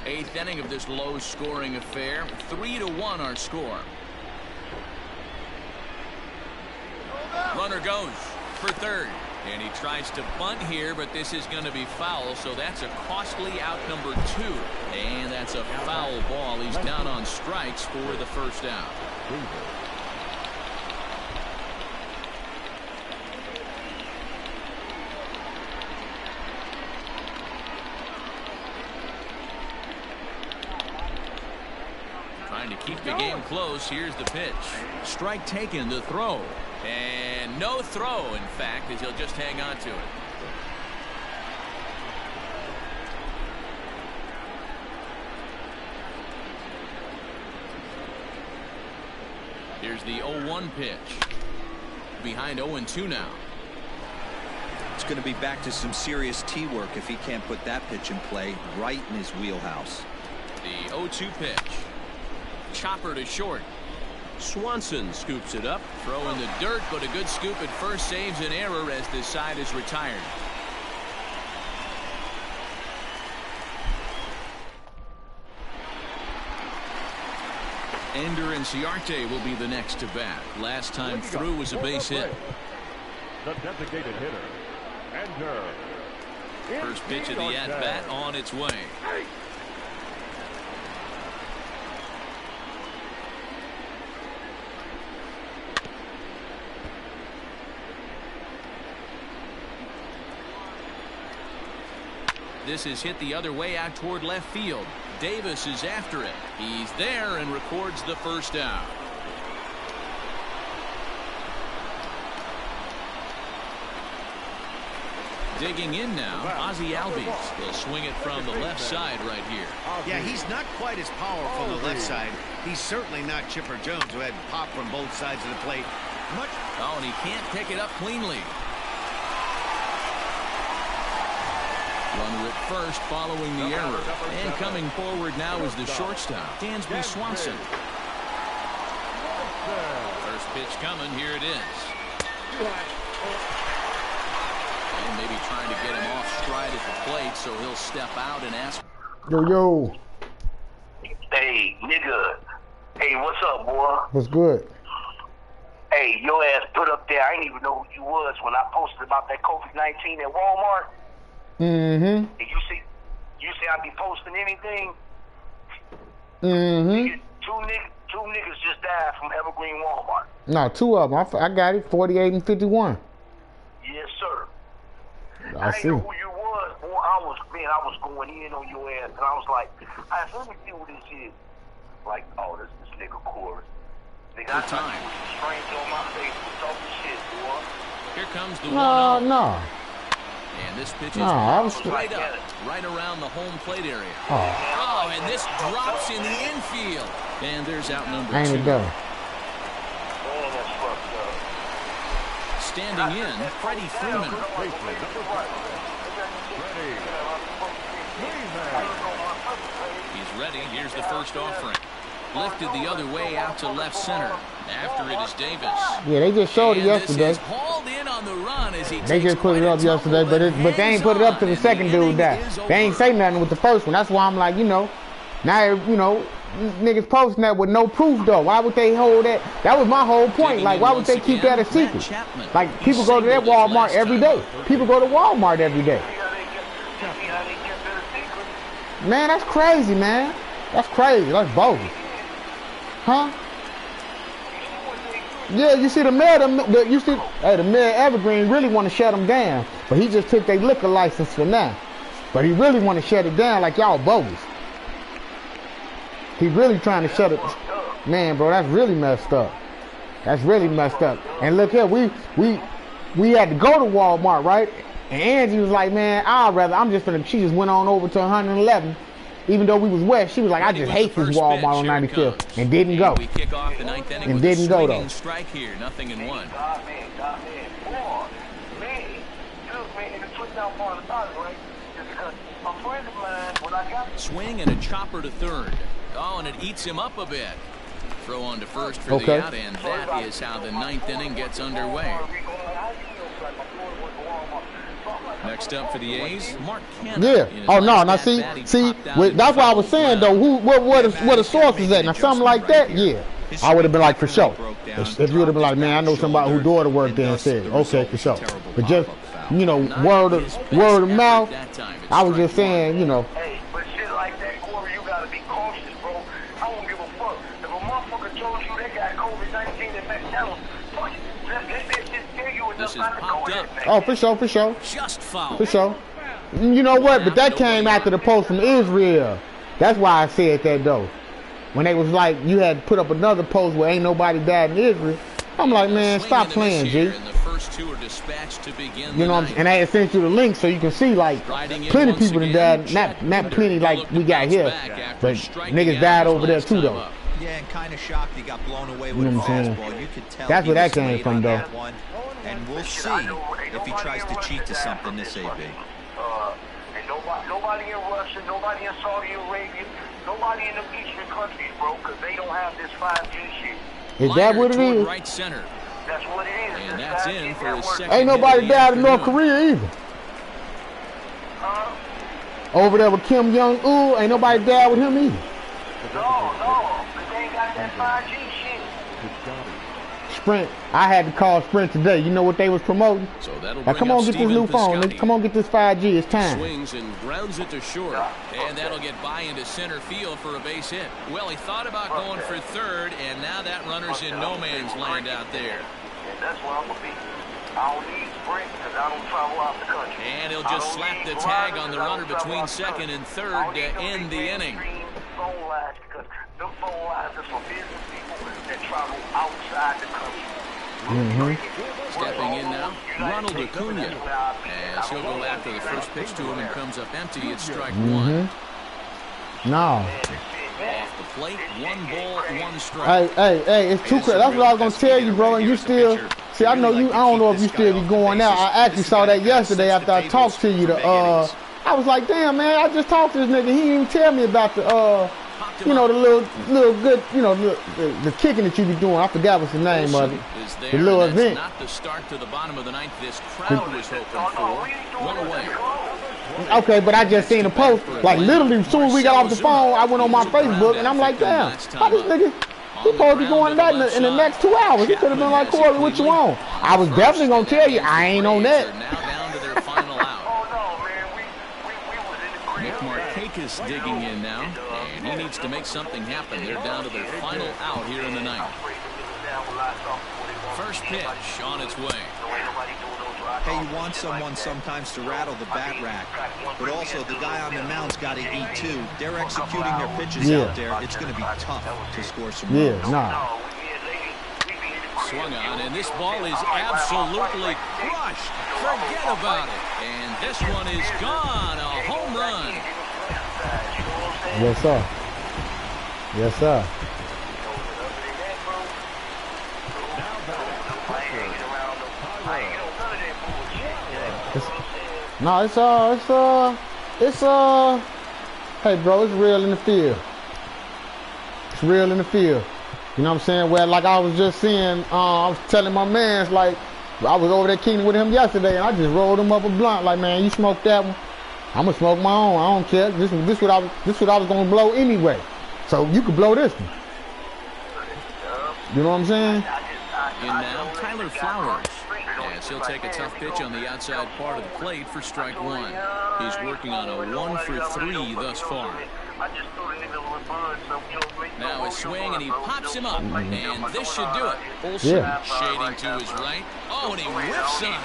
8th inning of this low-scoring affair. 3-1 our score. Runner goes for third. And he tries to bunt here, but this is going to be foul, so that's a costly out number 2. And that's a foul ball. He's down on strikes for the first out. Trying to keep the game close. Here's the pitch. Strike taken, the throw. And no throw, in fact, as he'll just hang on to it. Here's the 0-1 pitch. Behind 0-2 now. It's going to be back to some serious tee work if he can't put that pitch in play right in his wheelhouse. The 0-2 pitch. Chopper to short. Swanson scoops it up. Throw in the dirt, but a good scoop at first saves an error as this side is retired. Ender and Ciarte will be the next to bat. Last time through was a base hit. The designated hitter, Ender. First pitch of the at-bat on its way. This is hit the other way out toward left field. Davis is after it. He's there and records the first out. Digging in now, Ozzie Albies. He'll swing it from the left side right here. Yeah, he's not quite as powerful on the left side. He's certainly not Chipper Jones, who had pop from both sides of the plate. Oh, and he can't pick it up cleanly. Runner at first following the error. And coming forward now is the shortstop, Dansby Swanson. First pitch coming. Here it is. And maybe trying to get him off stride at the plate, so he'll step out and ask. Yo. Hey, nigga. Hey, what's up, boy? What's good? Hey, your ass put up there. I didn't even know who you was when I posted about that COVID-19 at Walmart. Mm-hmm. And you see I be posting anything? Mm-hmm. Two niggas just died from Evergreen Walmart. No, two of them. I got it. 48 and 51. Yes, sir. I see. Didn't know who you was, boy. I was going in on your ass, and I was like, let me see who this is. Like, oh, this nigga Corey. Nigga, I thought you was a stranger on my face talking shit, boy. Here comes the 1-0. No. And this pitch is straight up, right around the home plate area. Oh, and this drops in the infield. And there's out number 2. Ain't it done? Standing in, Freddie Freeman. He's ready. Here's the first offering. Lifted the other way out to left center. After it is Davis. Yeah, they just showed it yesterday. This is hauled in on the run as he they just put it up yesterday, but they ain't put it up to the second dude that. They ain't say nothing with the first one. That's why I'm like, now, niggas posting that with no proof though. Why would they hold that? That was my whole point. Like, why would they keep that a secret? Like, people go to that Walmart every day. People go to Walmart every day. Man, that's crazy, man. That's crazy. That's bogus. Huh? Yeah, you see the mayor, the mayor Evergreen really want to shut them down, but he just took their liquor license for now. But he really want to shut it down like y'all bogus. He really trying to shut it. Man, bro, that's really messed up. That's really messed up. And look here, we had to go to Walmart, right? And Angie was like, man, she just went on over to 111. Even though we was west, she was like, I just hate this Walmart on 95th, and didn't go. We kick off the ninth inning and with didn't go though. Strike here, 0-1. Swing and a chopper to third. Oh, and it eats him up a bit. Throw on to first for the out, and that is how the ninth inning gets underway. Next up for the A's, Mark Cannon. Yeah. Oh no. Now see, that's why I was saying though. Where the source is at? Now something like that, yeah, I would have been like for sure. If you would have been like, man, I know somebody who daughter worked there and said, okay, for sure. But just word of mouth. I was just saying, Hey, but shit like that, Corey, you gotta be cautious, bro. I don't give a fuck. If a motherfucker told you they got COVID-19 and McDonald's, fuck it. This is popped up. Oh, for sure. Just foul. For sure. You know what? But that came after the post from Israel. That's why I said that though. when they was like, you had to put up another post where ain't nobody died in Israel. I'm like, man, stop playing, G. And the first two are dispatched to begin you know, and I had sent you the link so you can see, like, plenty of people that died. Not plenty like we got here, but niggas died over there too, though. Yeah, and kind of shocked he got blown away with a fastball. You could tell. That's where that came from, though. And we'll see if he tries to cheat to something this AB. And nobody in Russia, nobody in Saudi Arabia, nobody in the Eastern countries, bro, because they don't have this 5G shit. Is that what it is? Right center. That's what it is. And that's in for his second. Ain't nobody died in North Korea either. Over there with Kim Jong-un, ain't nobody died with him either. No, because they ain't got that 5G shit. Sprint, I had to call Sprint today. You know what they was promoting? So that'll now, come on, get this new phone. Come on, get this 5G. It's time. Swings and grounds it to short. And that'll get by into center field for a base hit. Well, he thought about going for third, and now that runner's in no man's land out there. And that's where I'm going to be. I don't need Sprint because I don't travel out the country. And he'll just slap the tag on the runner between second and third to end the inning. Phone lines because the phone lines is for business people that travel outside the country. Stepping in now, Ronald Acuna, as he'll go after the first pitch to him and comes up empty at strike one. No. Off the plate, 1 ball, 1 strike. Hey, it's too crazy. That's what I was gonna tell you, bro. And you still see. I know you. I don't know if you still be going out. I actually saw that yesterday after I talked to you. I was like, damn, man, I just talked to this nigga. He didn't even tell me about the you know, the little good, you know, the kicking that you be doing. I forgot what's the name of it. The little event. Not the start to the bottom of the ninth. This crowd was hoping for. 1 away. Okay, but I just seen a post. Like literally, as soon as we got off the phone, I went on my Facebook and I'm like, damn, how this nigga? He supposed to be going that in the next 2 hours. He could have been like, Corey, what you on? I was definitely gonna tell you, I ain't on that. Now down to their final out. Is digging in now, and he needs to make something happen. They're down to their final out here in the ninth. First pitch on its way. Hey, you want someone sometimes to rattle the bat rack, but also the guy on the mound's got to eat too. They're executing their pitches out there. It's going to be tough to score some runs. Swung on, and this ball is absolutely crushed. Forget about it. And this one is gone. A home run. Yes, sir. Yes, sir. Hey, bro, it's real in the field. It's real in the field. You know what I'm saying? Well, like I was just saying, I was telling my mans, like, I was over there kicking with him yesterday, and I just rolled him up a blunt. Like, man, you smoke that one? I'm gonna smoke my own. I don't care. This what I was gonna blow anyway. So you could blow this one. You know what I'm saying? In now, Tyler Flowers. As he'll take a tough pitch on the outside part of the plate for strike one. He's working on a 1 for 3 thus far. Now a swing, and he pops him up, and this should do it. Olsen shading to his right. Oh, and he whiffs on it.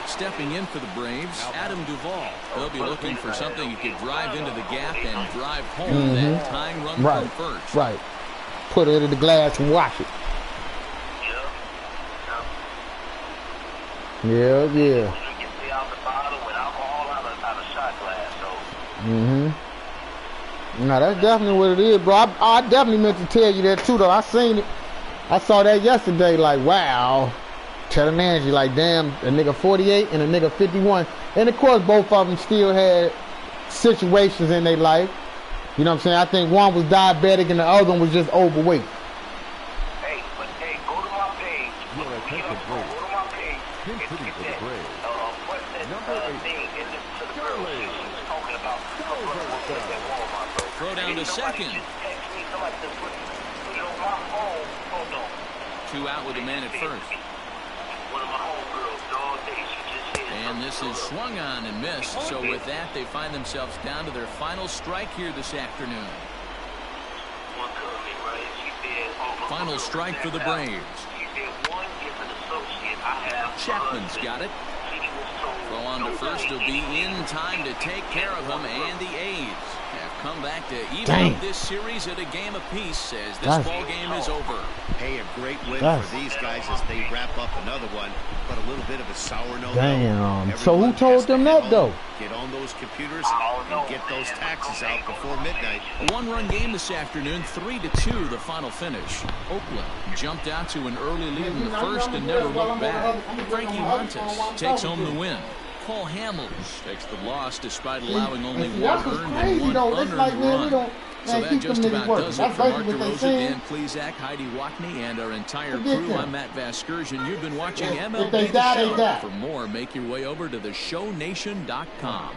Stepping in for the Braves, Adam Duvall. They'll be looking for something he could drive into the gap and drive home that tying run from first. Right. Put it into the glass and wash it. Yeah. No, that's definitely what it is, bro. I definitely meant to tell you that too, though. I seen it. I saw that yesterday. Like, wow. Telling Angie, like, damn, a nigga 48 and a nigga 51. And, of course, both of them still had situations in their life. You know what I'm saying? I think one was diabetic and the other one was just overweight. Hey, go to my page. Go to my page. What's that thing in the girl she was talking about? Throw down to second. 2 out with a man at first. And this is swung on and missed. So with that, they find themselves down to their final strike here this afternoon. Final strike for the Braves. Chapman's got it. Throw on to first will be in time to take care of him, and the A's have come back to even up this series at a game apiece as this ball game is over. Hey, a great win for these guys as they wrap up another one, but a little bit of a sour note. Damn. So who told them that, though? Get on those computers and get those taxes out before midnight. A one-run game this afternoon, 3-2 the final finish. Oakland jumped out to an early lead in the first and never looked back. Frankie Montes takes home the win. Paul Hamels takes the loss despite allowing only one earned and one unearned run. So that just about does it for Mark DeRosa, Dan Plezak, Heidi Wackney, and our entire crew. I'm Matt Vasgersian. You've been watching MLB The Show. For more, make your way over to theshownation.com.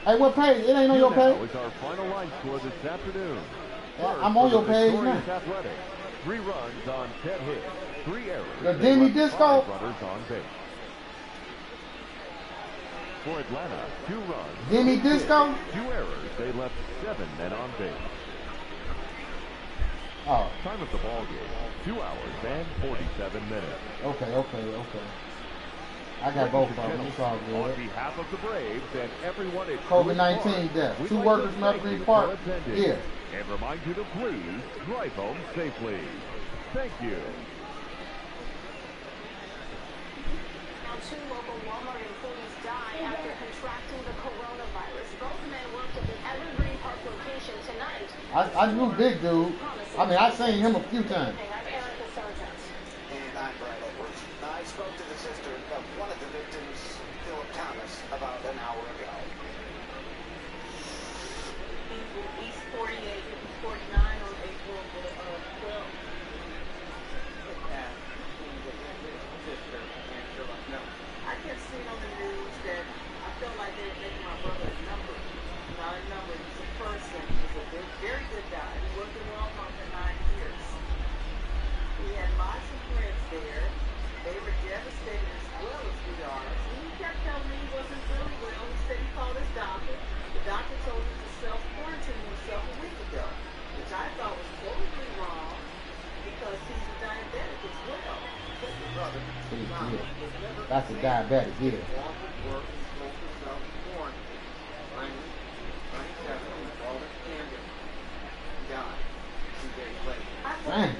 Hey, what page? It ain't on your page. It's our final line score this afternoon. I'm on your page now. Athletic. 3 runs on 10 hits, 3 errors. The Denny Disco. 5 runners on base. For Atlanta, 2 runs. Denny Disco. 2 errors. They left 7 men on base. Oh. Time of the ball game, 2 hours and 47 minutes. Okay. I got both of them. It's all good. On behalf of the Braves and everyone at COVID-19 death. 2 workers from Evergreen Park here. And remind you to please drive home safely. Thank you. Now, 2 local Walmart employees die after contracting the coronavirus. Both men worked at the Evergreen Park location tonight. I knew Big Dude. I mean, I seen him a few times. And I'm Brad Edwards. I spoke to the sister of one of the victims, Philip Thomas, about an hour ago. East 48, 49 on April 12th. I kept seeing on the news that I felt like they were making my brother a number. Not a number, he's a person. He's a very good guy. He worked in Walmart for 9 years. He had lots of friends there. They were devastated as well as we are. He kept telling me he wasn't feeling well. He said he called his doctor. The doctor told him to self-quarantine himself a week ago, which I thought was totally wrong because he's a diabetic as well. That's a diabetic, yeah. Man.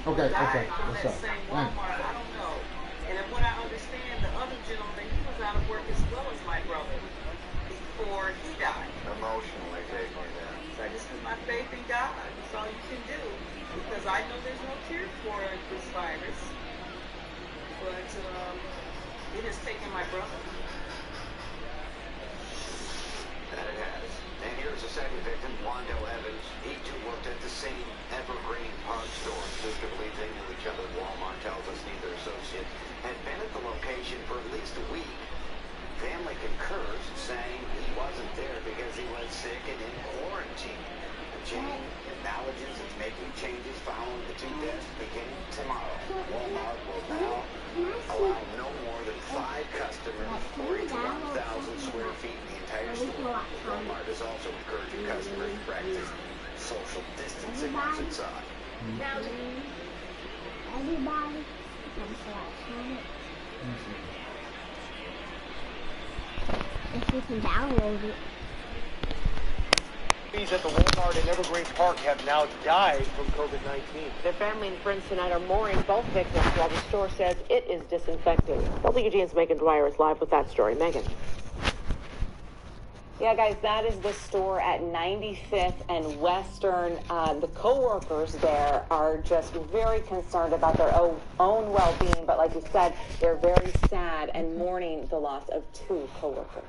Okay, what's up? I don't know. And what I understand, the other gentleman, he was out of work as well as my brother before he died. Emotionally taking that. Just put my faith in God. That's all you can do. Because I know there's no cure for this virus. But it has taken my brother. That it has. And here's the second victim, Wando Evans. He too worked at the same Evergreen Park store. Just to believe they knew each other. Walmart tells us neither associate had been at the location for at least a week. Family concurs, saying he wasn't there because he was sick and in quarantine. The chain acknowledges it's making changes following the 2 deaths beginning tomorrow. Walmart will now allow no more than 5 customers or each 1,000 square feet in the entire store. Walmart is also encouraging customers to practice social distancing once inside. Everybody, if you can download it. At the Walmart in Evergreen Park have now died from COVID-19. Their family and friends tonight are mourning both victims while the store says it is disinfected. WGN's Megan Dwyer is live with that story. Megan. Yeah, guys, that is the store at 95th and Western. The co-workers there are just very concerned about their own well-being, but like you said, they're very sad and mourning the loss of 2 co-workers.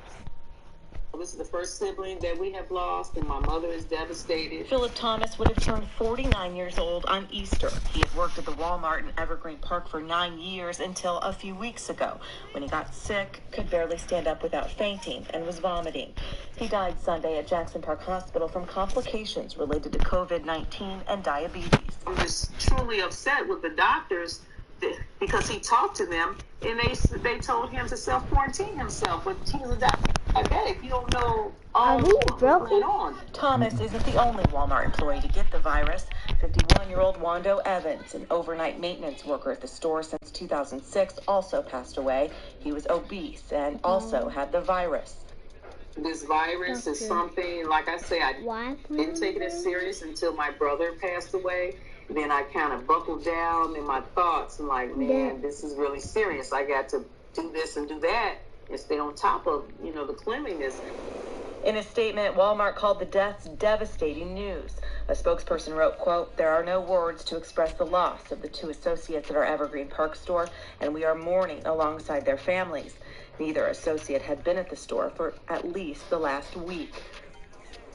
This is the first sibling that we have lost, and my mother is devastated. Philip Thomas would have turned 49 years old on Easter. He had worked at the Walmart in Evergreen Park for 9 years until a few weeks ago, when he got sick, could barely stand up without fainting, and was vomiting. He died Sunday at Jackson Park Hospital from complications related to COVID-19 and diabetes. I'm just truly upset with the doctors because he talked to them, and they told him to self-quarantine himself, but he was a diabetic. You don't know all what's going on. Thomas isn't the only Walmart employee to get the virus. 51-year-old Wando Evans, an overnight maintenance worker at the store since 2006, also passed away. He was obese and also had the virus. This virus is something, like I say, I didn't take it as serious until my brother passed away. Then I kind of buckled down in my thoughts and like, man, this is really serious. I got to do this and do that and stay on top of, the cleanliness. In a statement, Walmart called the deaths devastating news. A spokesperson wrote, quote, "There are no words to express the loss of the two associates at our Evergreen Park store, and we are mourning alongside their families." Neither associate had been at the store for at least the last week.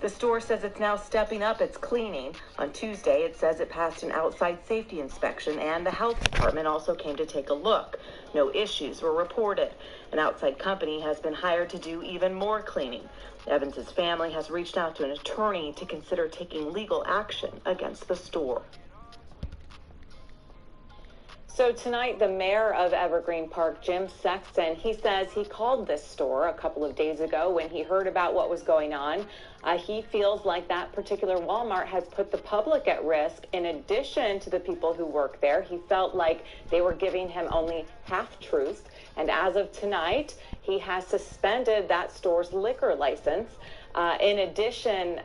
The store says it's now stepping up its cleaning. On Tuesday, it says it passed an outside safety inspection, and the health department also came to take a look. No issues were reported. An outside company has been hired to do even more cleaning. Evans's family has reached out to an attorney to consider taking legal action against the store. So tonight, the mayor of Evergreen Park, Jim Sexton, he says he called this store a couple of days ago when he heard about what was going on. He feels like that particular Walmart has put the public at risk. In addition to the people who work there, he felt like they were giving him only half-truths. And as of tonight, he has suspended that store's liquor license. In addition,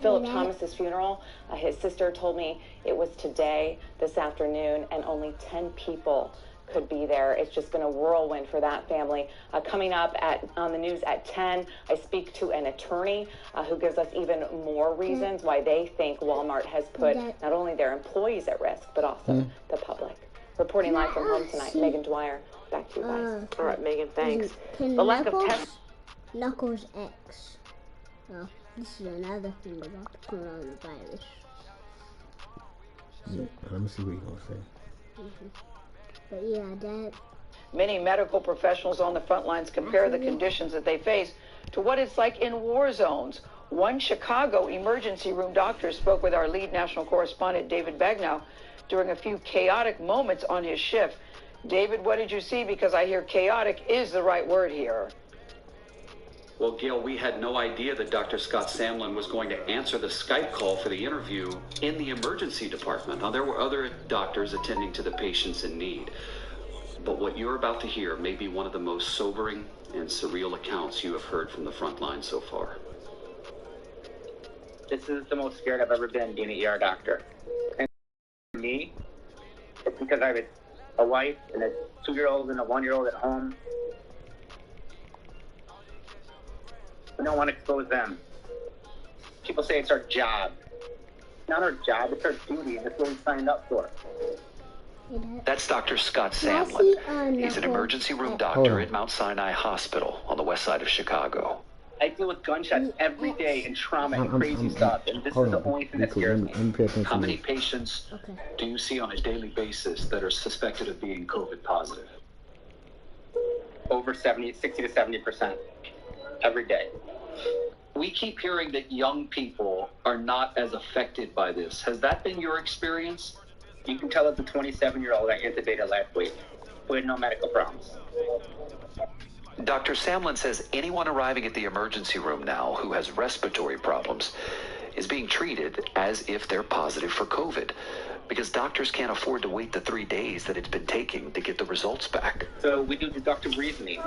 Philip Thomas's funeral, his sister told me it was today, this afternoon, and only 10 people could be there. It's just been a whirlwind for that family. Coming up on the news at 10, I speak to an attorney who gives us even more reasons why they think Walmart has put not only their employees at risk, but also the public. Reporting live from home tonight, Megan Dwyer. Back to you guys. All right, Megan, thanks. Can The lack of Knuckles X. Oh, this is another thing about the coronavirus. Let me see what you're going to say. But yeah, that... Many medical professionals on the front lines compare the conditions that they face to what it's like in war zones. One Chicago emergency room doctor spoke with our lead national correspondent, David Bagnow, during a few chaotic moments on his shift. David, what did you see? Because I hear chaotic is the right word here. Well, Gail, we had no idea that Dr. Scott Samlin was going to answer the Skype call for the interview in the emergency department. Now, there were other doctors attending to the patients in need. But what you're about to hear may be one of the most sobering and surreal accounts you have heard from the front line so far. This is the most scared I've ever been being an ER doctor. And for me, it's because I have a wife and a 2-year-old and a 1-year-old at home. We don't want to expose them. People say it's our job. It's not our job, it's our duty. That's what we signed up for. That's Dr. Scott Samlin. He's an emergency room doctor at Mount Sinai Hospital on the west side of Chicago. I deal with gunshots every day and trauma and crazy stuff, and this is the only thing that scares me. How many patients do you see on a daily basis that are suspected of being COVID positive? Over 60 to 70%. Every day. We keep hearing that young people are not as affected by this. Has that been your experience? You can tell that the 27-year-old I intubated last week with no medical problems. Dr. Samlin says anyone arriving at the emergency room now who has respiratory problems is being treated as if they're positive for COVID, because doctors can't afford to wait the 3 days that it's been taking to get the results back. So we do deductive reasoning.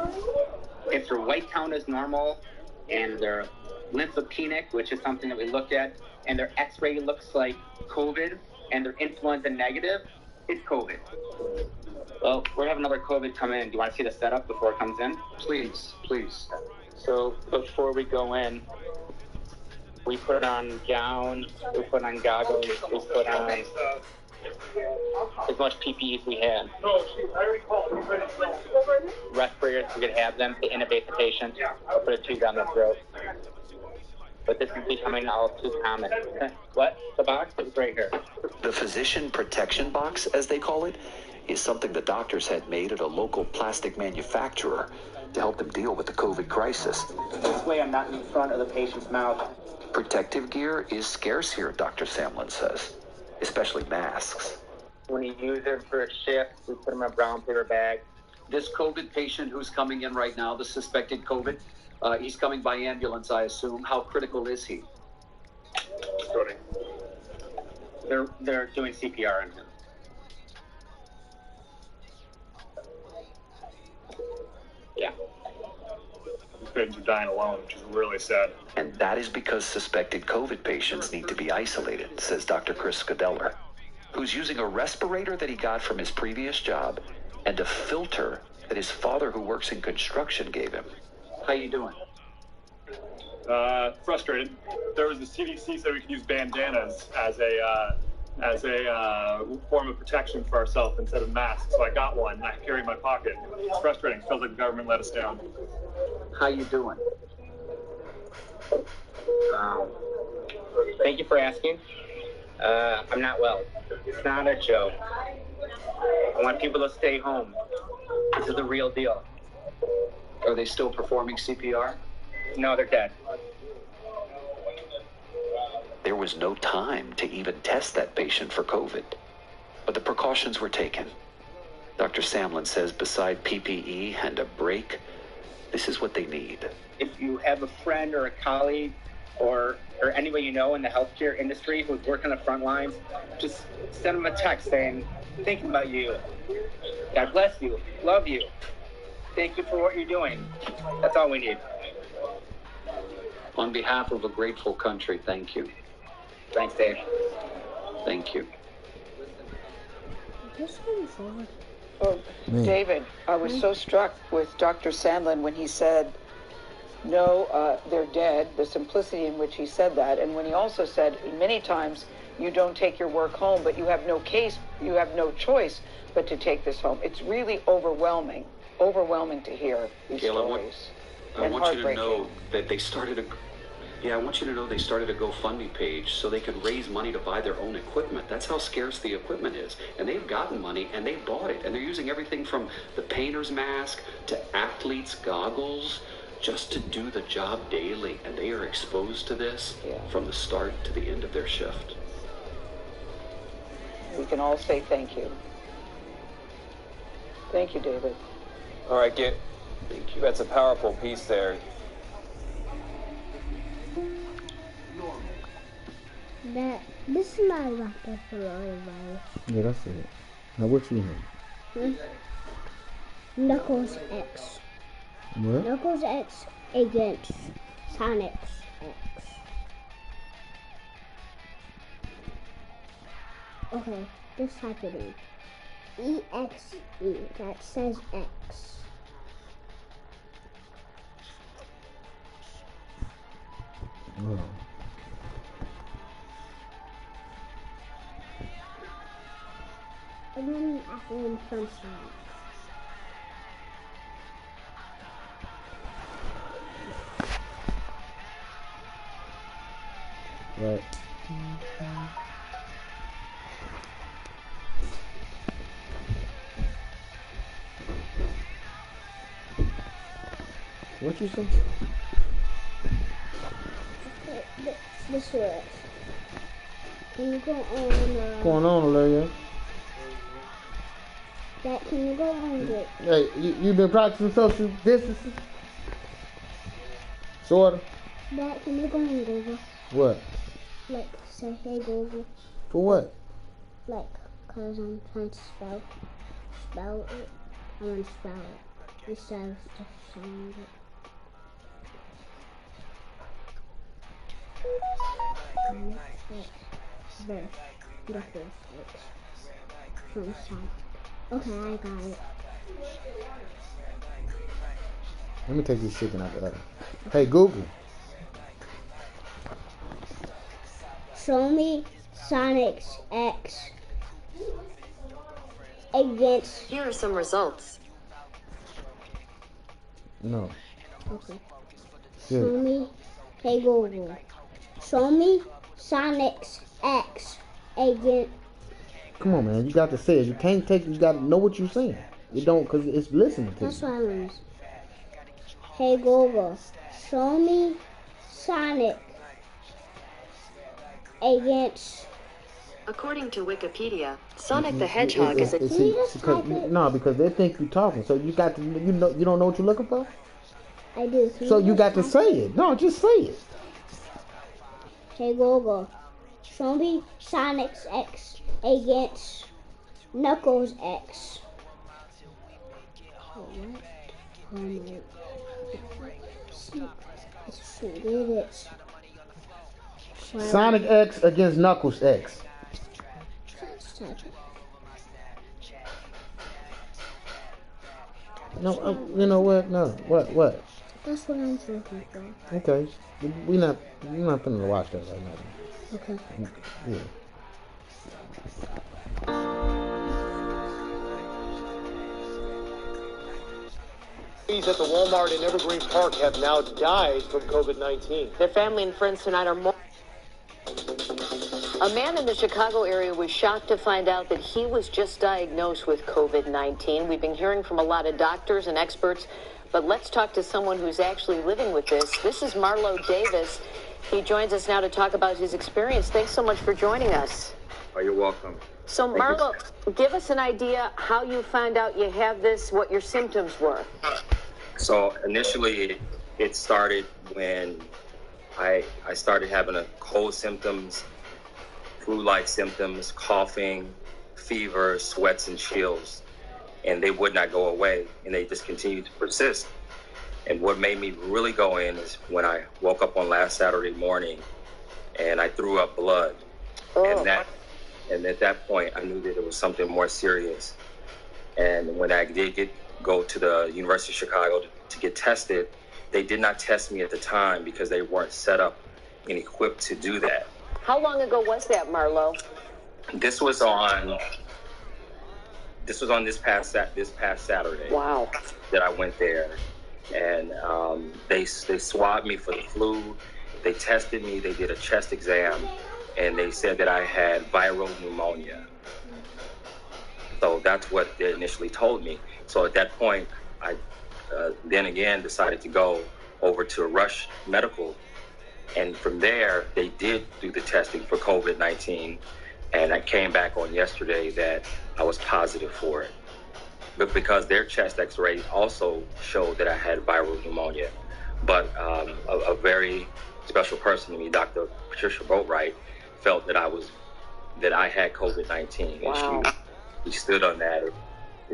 If their white count is normal and their lymphopenic, which is something that we look at, and their x-ray looks like COVID and they're influenza negative, it's COVID. Well, we're having another COVID come in. Do you want to see the setup before it comes in? Please, please. So before we go in, we put on gowns, we put on goggles, we put on as much PPE as we had. Respirators, we could have them to intubate the patient or put a tube down their throat. But this is becoming all too common. What? The box? It's right here. The physician protection box, as they call it, is something the doctors had made at a local plastic manufacturer to help them deal with the COVID crisis. This way I'm not in front of the patient's mouth. Protective gear is scarce here, Dr. Samlin says, especially masks. When you use it for a shift, we put them in a brown paper bag. This COVID patient who's coming in right now, the suspected COVID, he's coming by ambulance, I assume. How critical is he? They're doing CPR on him. Yeah. These patients are dying alone, which is really sad. And that is because suspected COVID patients need to be isolated, says Dr. Chris Scadeller, who's using a respirator that he got from his previous job and a filter that his father, who works in construction, gave him. How you doing? Frustrated. There was the CDC said we could use bandanas as a form of protection for ourselves instead of masks, so I got one and I carry it in my pocket. It's frustrating. Feels like the government let us down. How you doing? Thank you for asking. I'm not well. It's not a joke. I want people to stay home. This is the real deal. Are they still performing CPR? No, they're dead. There was no time to even test that patient for COVID, but the precautions were taken. Dr. Samlin says beside PPE and a break, this is what they need. If you have a friend or a colleague or anybody you know in the healthcare industry who's working on the front lines, just send them a text saying, thinking about you. God bless you. Love you. Thank you for what you're doing. That's all we need. On behalf of a grateful country, thank you. Thanks, Dave. Thank you. Oh, David, I was so struck with Dr. Sandlin when he said, no, they're dead, the simplicity in which he said that. And when he also said, many times, you don't take your work home, but you have no choice but to take this home. It's really overwhelming to hear these stories. I want you to know that they started a GoFundMe page so they could raise money to buy their own equipment. That's how scarce the equipment is. And they've gotten money and they bought it. And they're using everything from the painter's mask to athlete's goggles just to do the job daily. And they are exposed to this from the start to the end of their shift. We can all say thank you. Thank you, David. All right, Thank you. That's a powerful piece there. This is my rapper coronavirus. Yeah, that's it. Now what you have? Knuckles X. What? Knuckles X against Sonic X. Okay, just type it in. EXE, that says X. Oh. And then after him from Sonic. Right. What you say? This was. Can you go on? Going on, Olivia? That can you go on with? Hey, you been practicing social distancing? Sorta. That can you go on Google? What? Like say hey Google. For what? Like, cause I'm trying to spell it. I want to spell it instead of just saying it. From Sonic. Okay, I got it. Let me take this chicken out the oven. Hey Google. Show me Sonic X against. Here are some results. No. Okay. Yeah. Show me. Hey Google. Show me Sonic X against. Come on, man. You got to say it. You can't take. You got to know what you're saying. You don't, cause it's listening to That's you. what I mean. Hey Google. Show me Sonic against. According to Wikipedia, Sonic the Hedgehog is a... because they think you're talking, so you got to, you don't know what you're looking for? I do. So you got to say it. No, just say it. Hey Google, show me Sonic's X against Knuckles X. What? Oh my. Get it. Sonic X against Knuckles X. No, you know what? No, what? That's what I'm looking for. Okay, you're not finna watch that right now. Okay. Yeah. At the Walmart in Evergreen Park have now died from COVID-19. Their family and friends tonight are more. A man in the Chicago area was shocked to find out that he was just diagnosed with COVID-19. We've been hearing from a lot of doctors and experts, but let's talk to someone who's actually living with this. This is Marlo Davis. He joins us now to talk about his experience. Thanks so much for joining us. Oh, you're welcome. So, Marlo, give us an idea how you found out you have this, what your symptoms were. So initially, it started when I started having cold symptoms, flu-like symptoms, coughing, fever, sweats, and chills, and they would not go away, and they just continued to persist. And what made me really go in is when I woke up on last Saturday morning, and I threw up blood, and at that point, I knew that it was something more serious. And when I did go to the University of Chicago to get tested, they did not test me at the time because they weren't set up and equipped to do that. How long ago was that, Marlo? This was on this past Saturday. Wow. That I went there, and they swabbed me for the flu. They tested me. They did a chest exam, and they said that I had viral pneumonia. So that's what they initially told me. So at that point, I then again decided to go over to Rush Medical. And from there, they did do the testing for COVID-19. And I came back on yesterday that I was positive for it. But because their chest x-ray also showed that I had viral pneumonia. But a very special person to me, Dr. Patricia Boatwright, felt that I had COVID-19. Wow. And she stood on that.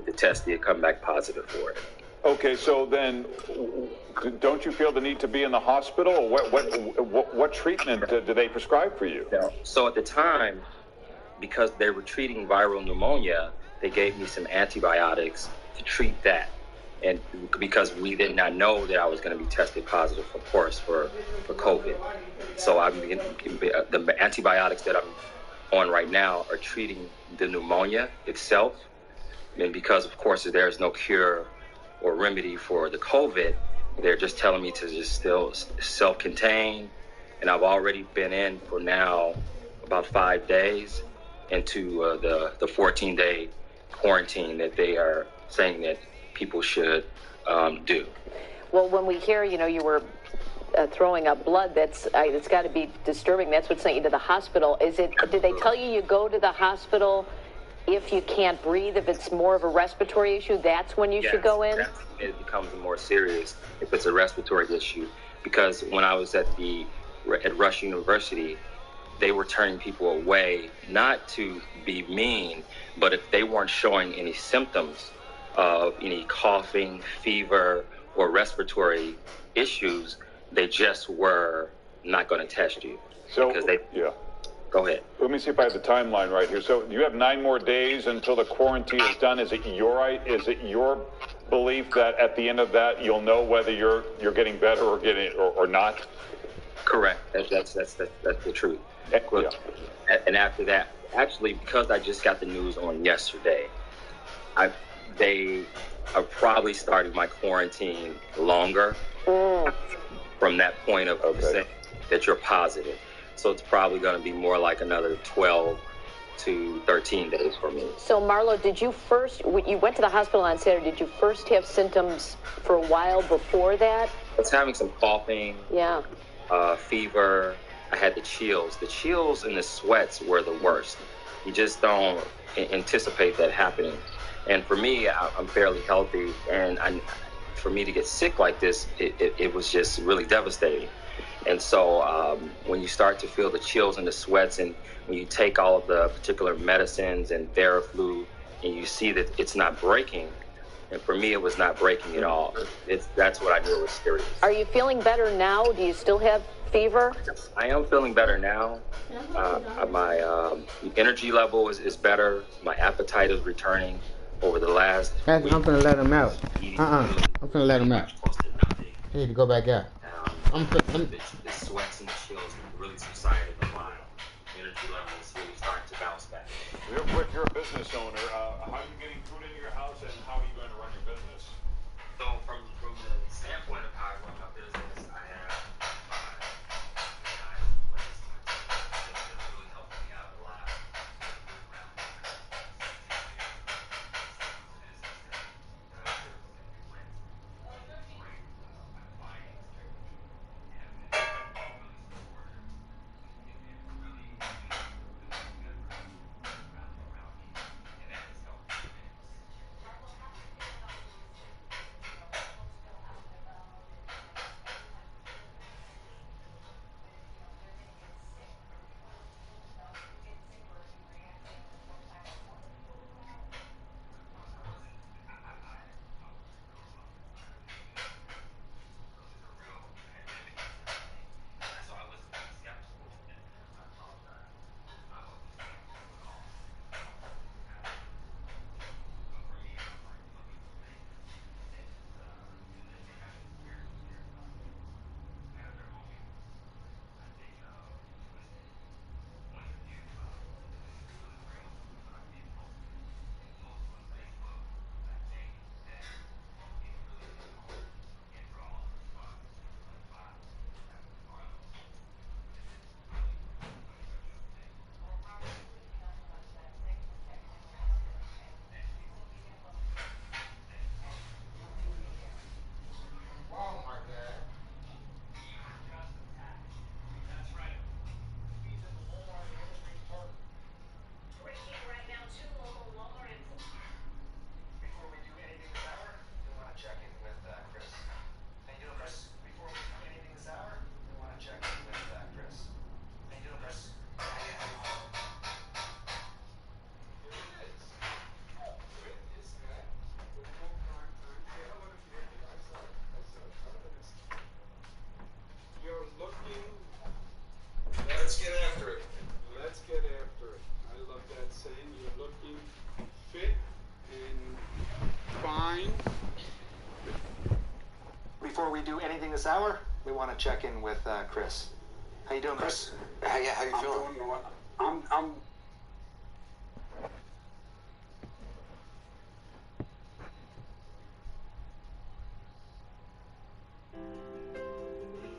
The test did come back positive for it. Okay, so then don't you feel the need to be in the hospital? Or what treatment do they prescribe for you? So at the time, because they were treating viral pneumonia, they gave me some antibiotics to treat that. And because we did not know that I was going to be tested positive, of course, for COVID. So the antibiotics that I'm on right now are treating the pneumonia itself. And because, of course, there's no cure or remedy for the COVID, they're just telling me to just still self-contain. And I've already been in for now about 5 days into the 14-day quarantine that they are saying that people should do. Well, when we hear, you were throwing up blood, it's got to be disturbing. That's what sent you to the hospital. Did they tell you go to the hospital if you can't breathe, if it's more of a respiratory issue, that's when you should go in? It becomes more serious if it's a respiratory issue. Because when I was at Rush University, they were turning people away, not to be mean, but if they weren't showing any symptoms of any coughing, fever, or respiratory issues, they just were not going to test you. So, Go ahead. Let me see if I have the timeline right here. So you have 9 more days until the quarantine is done. Is it your belief that at the end of that you'll know whether you're getting better or not? Correct. That's the truth. And after that, actually, because I just got the news on yesterday, they are probably starting my quarantine longer from that point of saying that you're positive. So it's probably going to be more like another 12 to 13 days for me. So, Marlo, when you went to the hospital on Saturday, did you first have symptoms for a while before that? I was having some coughing, fever. I had the chills. The chills and the sweats were the worst. You just don't anticipate that happening. And for me, I'm fairly healthy, and for me to get sick like this, it was just really devastating. And so when you start to feel the chills and the sweats, and when you take all of the particular medicines and Theraflu, and you see that it's not breaking, and for me, it was not breaking at all. That's what I knew was serious. Are you feeling better now? Do you still have fever? I am feeling better now. My energy level is better. My appetite is returning over the last week. I'm gonna let him out. I'm gonna let him out. He need to go back out. The sweats and the chills really subsided a lot. Energy levels really starting to bounce back. Real quick, you're a business owner. How are you getting food into your house, and how are you going to run your business? So from the standpoint of how I run my business, I have guys in place that really helped me out a lot. Let's get after it. Let's get after it. I love that saying. You're looking fit and fine. Before we do anything this hour, we want to check in with Chris. How you doing, Chris? How you feeling? I'm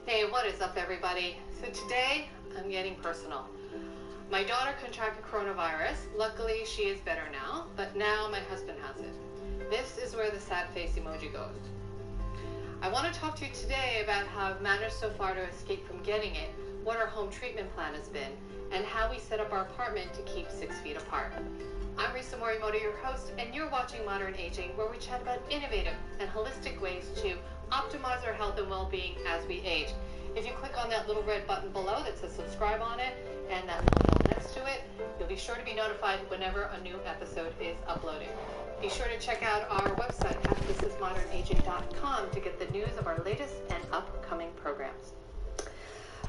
Hey, what is up, everybody? So today, I'm getting personal. My daughter contracted coronavirus. Luckily, she is better now, but now my husband has it. This is where the sad face emoji goes. I want to talk to you today about how I've managed so far to escape from getting it, what our home treatment plan has been, and how we set up our apartment to keep 6 feet apart. I'm Risa Morimoto, your host, and you're watching Modern Aging, where we chat about innovative and holistic ways to optimize our health and well-being as we age. If you click on that little red button below that says subscribe on it, and that little bell next to it, you'll be sure to be notified whenever a new episode is uploaded. Be sure to check out our website at thisismodernaging.com to get the news of our latest and upcoming programs.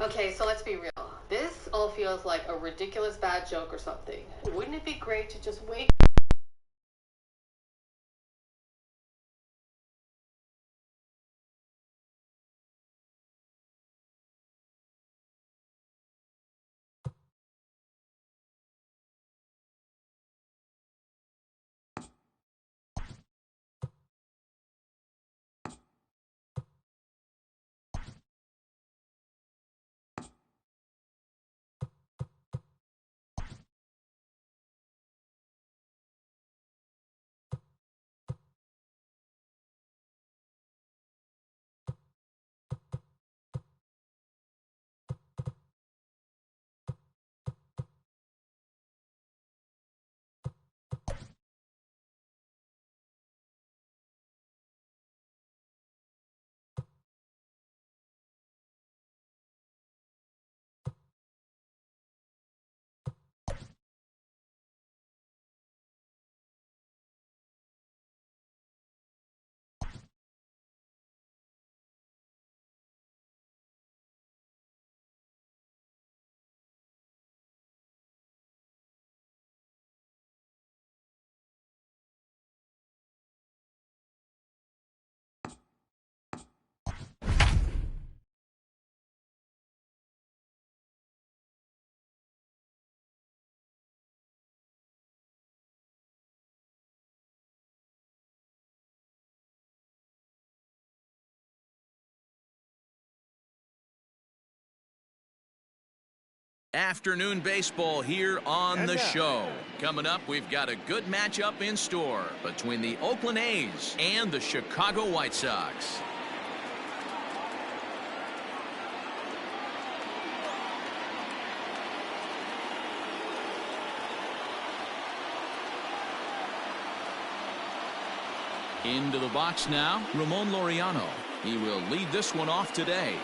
Okay, so let's be real. This all feels like a ridiculous bad joke or something. Wouldn't it be great to just wake Afternoon baseball here on the show. Coming up, we've got a good matchup in store between the Oakland A's and the Chicago White Sox. Into the box now, Ramon Laureano. He will lead this one off today.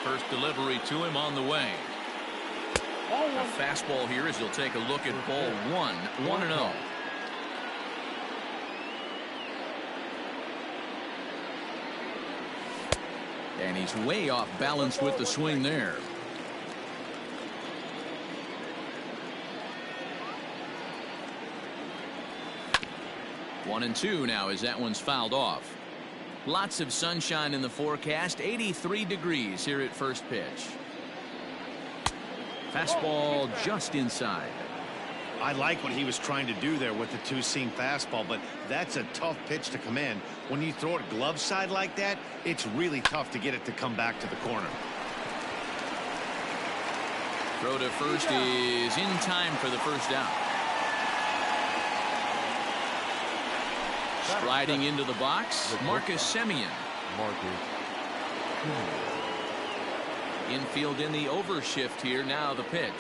First delivery to him on the way. A fastball here as he'll take a look at ball one. 1-0. And he's way off balance with the swing there. One and two now as that one's fouled off. Lots of sunshine in the forecast. 83 degrees here at first pitch. Fastball just inside. I like what he was trying to do there with the two-seam fastball, but that's a tough pitch to command. When you throw it glove side like that, it's really tough to get it to come back to the corner. Throw to first is in time for the first out. Striding into the box, Marcus Semien. Infield in the overshift here. Now the pitch.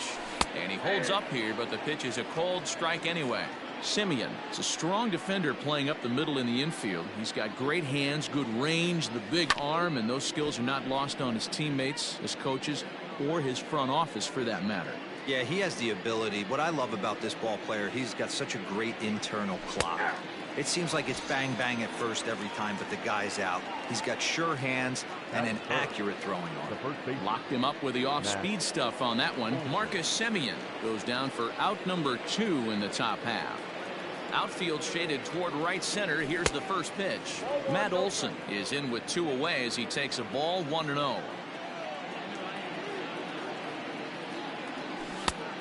And he holds up here, but the pitch is a cold strike anyway. Semien is a strong defender playing up the middle in the infield. He's got great hands, good range, the big arm, and those skills are not lost on his teammates, his coaches, or his front office for that matter. Yeah, he has the ability. What I love about this ball player, he's got such a great internal clock. It seems like it's bang bang at first every time, but the guy's out. He's got sure hands and an accurate throwing arm. Locked him up with the off-speed stuff on that one. Marcus Semien goes down for out number 2 in the top half. Outfield shaded toward right center. Here's the first pitch. Matt Olson is in with 2 away as he takes a ball. 1-0.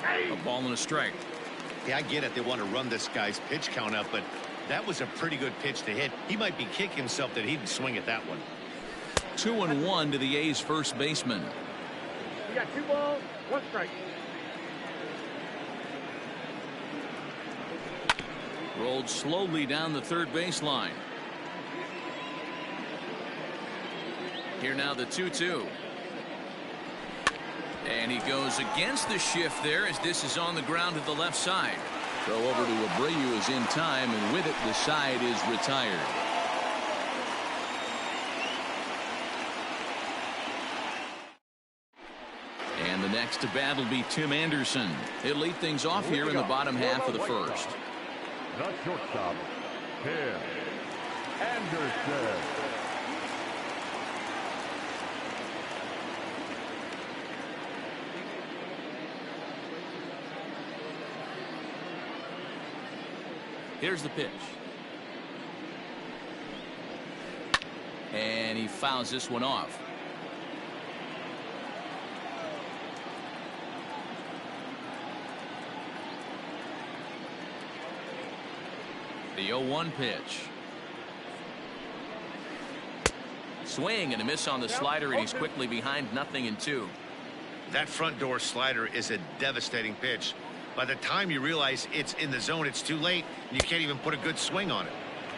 A ball and a strike. Yeah, I get it. They want to run this guy's pitch count up, but that was a pretty good pitch to hit. He might be kicking himself that he didn't swing at that one. 2-1 to the A's first baseman. You got 2 balls, 1 strike. Rolled slowly down the third baseline. Here now the 2-2. And he goes against the shift there as this is on the ground to the left side. Throw over to Abreu is in time, and with it the side is retired. And the next to bat will be Tim Anderson. He'll lead things off here in the bottom half of the first. The shortstop, Tim Anderson. Here's the pitch. And he fouls this one off. The 0-1 pitch. Swing and a miss on the slider, and he's quickly behind 0-2. That front door slider is a devastating pitch. By the time you realize it's in the zone, it's too late. You can't even put a good swing on it.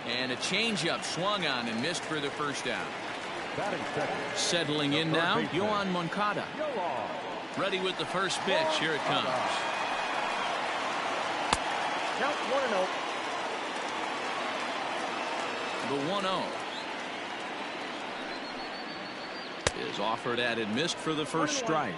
And a changeup swung on and missed for the first down. Settling in now, Yohan Moncada. Ready with the first pitch. Here it comes. Count 1-0. The 1-0 is offered at and missed for the first strike.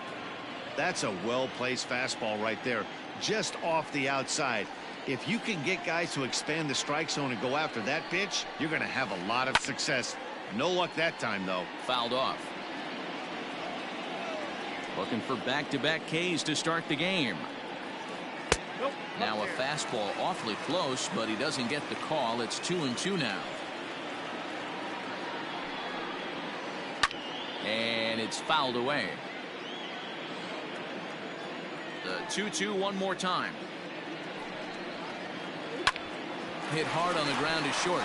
That's a well-placed fastball right there, just off the outside. If you can get guys to expand the strike zone and go after that pitch, you're going to have a lot of success. No luck that time, though. Fouled off. Looking for back-to-back Ks to start the game. Now a fastball awfully close, but he doesn't get the call. It's 2-2 now. And it's fouled away. The 2-2 one more time. hit hard on the ground is short.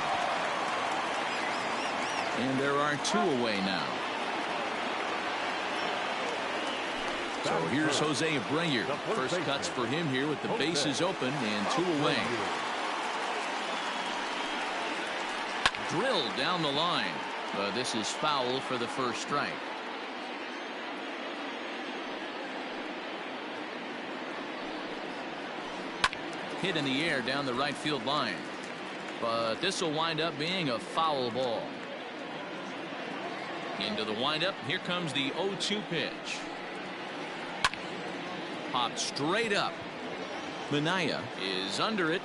And there are 2 away now. So here's Jose Abreu. First cuts for him here with the bases open and 2 away. Drilled down the line. This is foul for the first strike. Hit in the air down the right field line. But this will wind up being a foul ball. Into the windup. Here comes the 0-2 pitch. Popped straight up. Minaya is under it.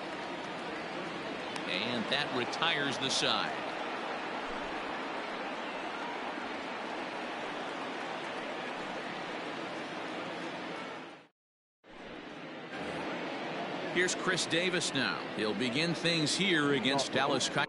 And that retires the side. Here's Chris Davis now. He'll begin things here against Dallas Coyotes.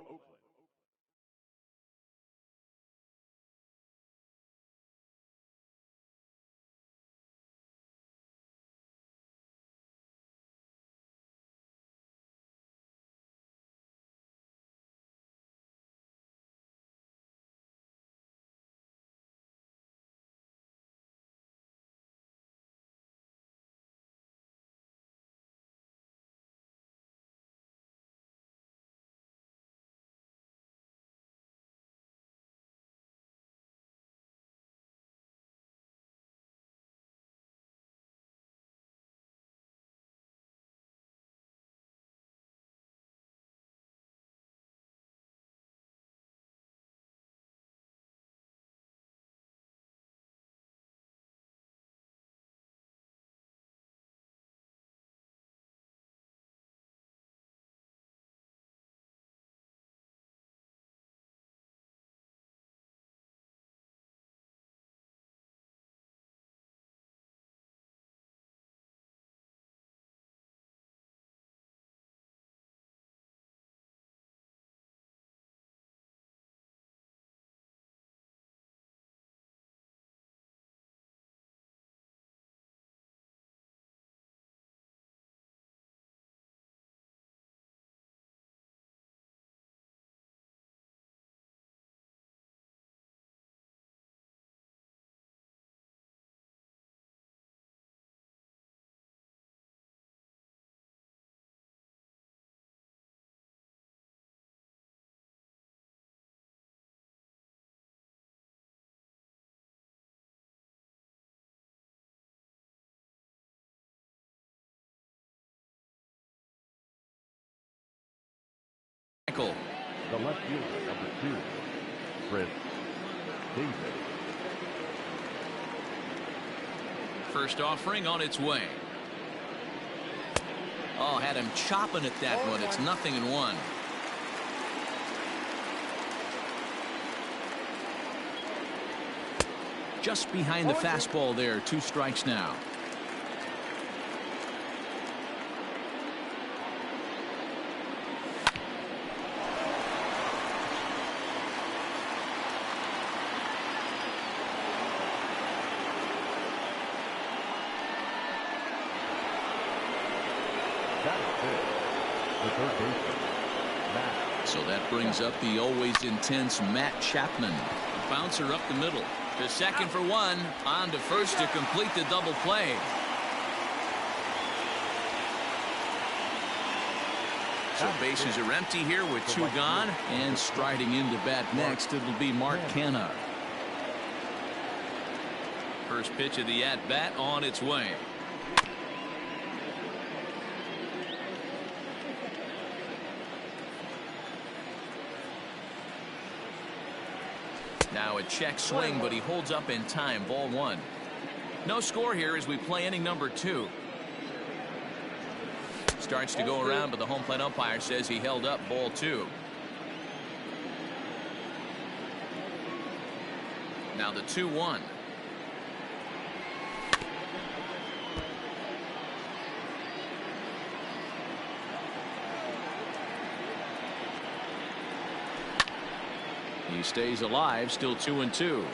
The left fielder, number 2, Chris Davis. First offering on its way. Oh, had him chopping at that one. It's 0-1. Just behind the fastball there. 2 strikes now. So that brings up the always intense Matt Chapman. Bouncer up the middle. To second for 1. On to first to complete the double play. So bases are empty here with 2 gone. And striding into bat next, it'll be Mark Canha. First pitch of the at-bat on its way. Now a check swing, but he holds up in time. Ball 1. No score here as we play inning number 2. Starts to go around, but the home plate umpire says he held up. Ball 2. Now the 2-1. He stays alive, still 2-2.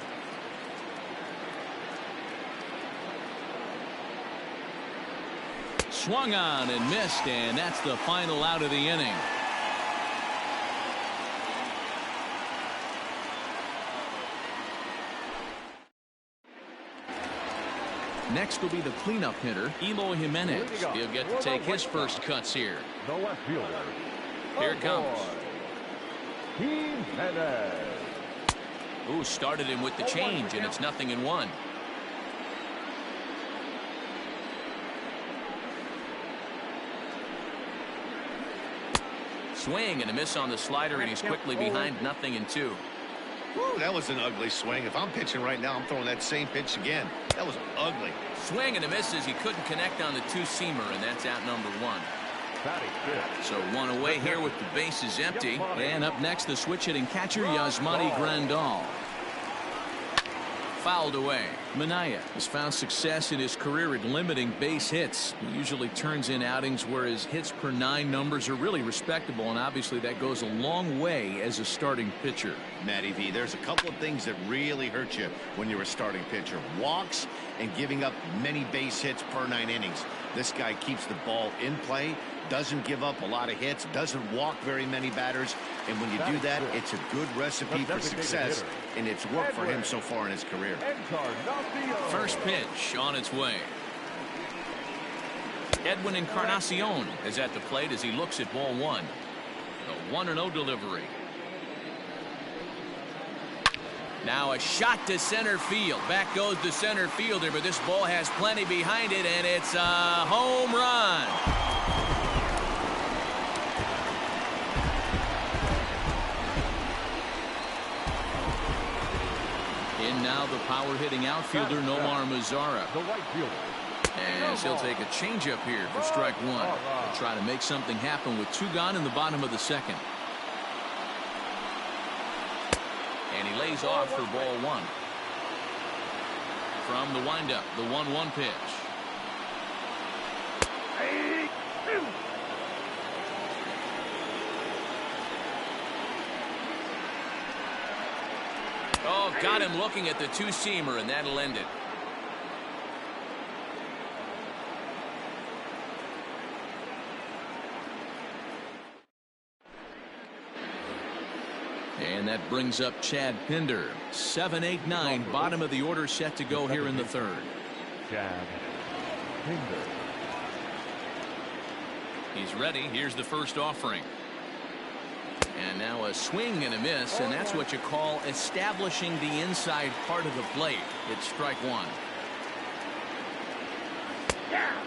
Swung on and missed, and that's the final out of the inning. Next will be the cleanup hitter, Eloy Jimenez. He'll get to take his first cuts here. The left fielder. Here it comes. Jimenez. Ooh, started him with the change, and it's 0-1. Swing and a miss on the slider, and he's quickly behind 0-2. Ooh, that was an ugly swing. If I'm pitching right now, I'm throwing that same pitch again. That was ugly. Swing and a miss as he couldn't connect on the two-seamer, and that's out number 1. So 1 away here with the bases empty. And up next, the switch-hitting catcher, Yasmani Grandal. Fouled away. Minaya has found success in his career at limiting base hits. He usually turns in outings where his hits per 9 numbers are really respectable, and obviously that goes a long way as a starting pitcher. Matty V, there's a couple of things that really hurt you when you're a starting pitcher. Walks and giving up many base hits per 9 innings. This guy keeps the ball in play, doesn't give up a lot of hits, doesn't walk very many batters, and when you do that, it's a good recipe for success, and it's worked for him so far in his career. First pitch on its way. Edwin Encarnacion is at the plate as he looks at ball 1. The 1-0 delivery. Now a shot to center field. Back goes the center fielder, but this ball has plenty behind it, and it's a home run. In now the power-hitting outfielder, Nomar Mazara. The right fielder. As he'll take a changeup here for strike 1. He'll try to make something happen with 2 gone in the bottom of the 2nd. And he lays off for ball 1. From the windup, the 1-1 pitch. Oh, got him looking at the two-seamer, and that'll end it. And that brings up Chad Pinder. 7, 8, 9, bottom of the order set to go here in the 3rd. Chad Pinder. He's ready. Here's the first offering. And now a swing and a miss, and that's what you call establishing the inside part of the plate. It's strike 1.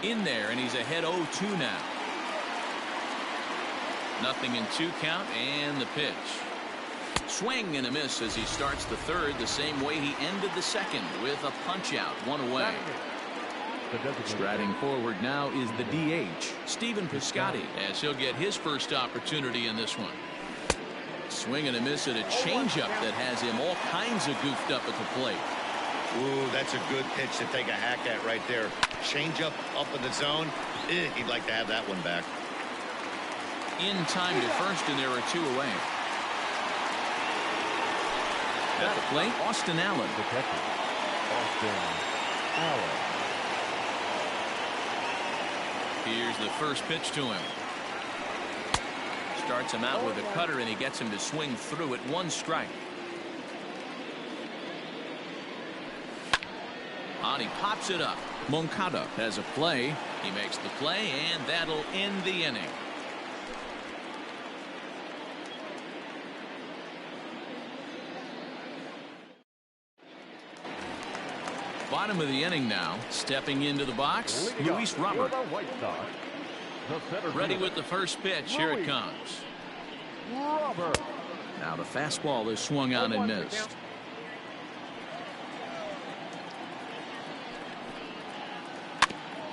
In there, and he's ahead 0-2 now. 0-2 count, and the pitch. Swing and a miss as he starts the 3rd the same way he ended the 2nd with a punch out, 1 away. Striding forward now is the DH, Stephen Piscotty, as he'll get his first opportunity in this one. Swing and a miss at a changeup that has him all kinds of goofed up at the plate. Ooh, that's a good pitch to take a hack at right there. Changeup up in the zone. He'd like to have that one back. In time to first, and there are 2 away. At the plate, Austin Allen. Austin Allen. Here's the first pitch to him. Starts him out with a cutter, and he gets him to swing through it. 1 strike. And he pops it up. Moncada has a play. He makes the play, and that'll end the inning. Bottom of the inning now. Stepping into the box, Luis Robert. Ready with the first pitch. Here it comes. Robert. Now the fastball is swung on and missed.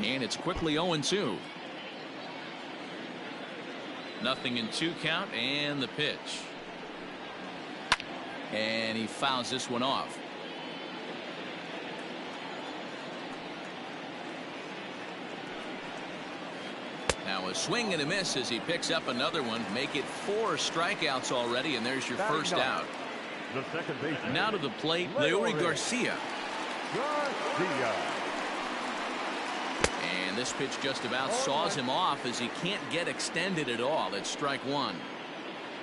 And it's quickly 0-2. 0-2 count, and the pitch. And he fouls this one off. Now a swing and a miss as he picks up another one. Make it 4 strikeouts already, and there's your first out. The second baseman. Now to the plate, Leury Garcia. And this pitch just about saws him off as he can't get extended at all. It's strike 1.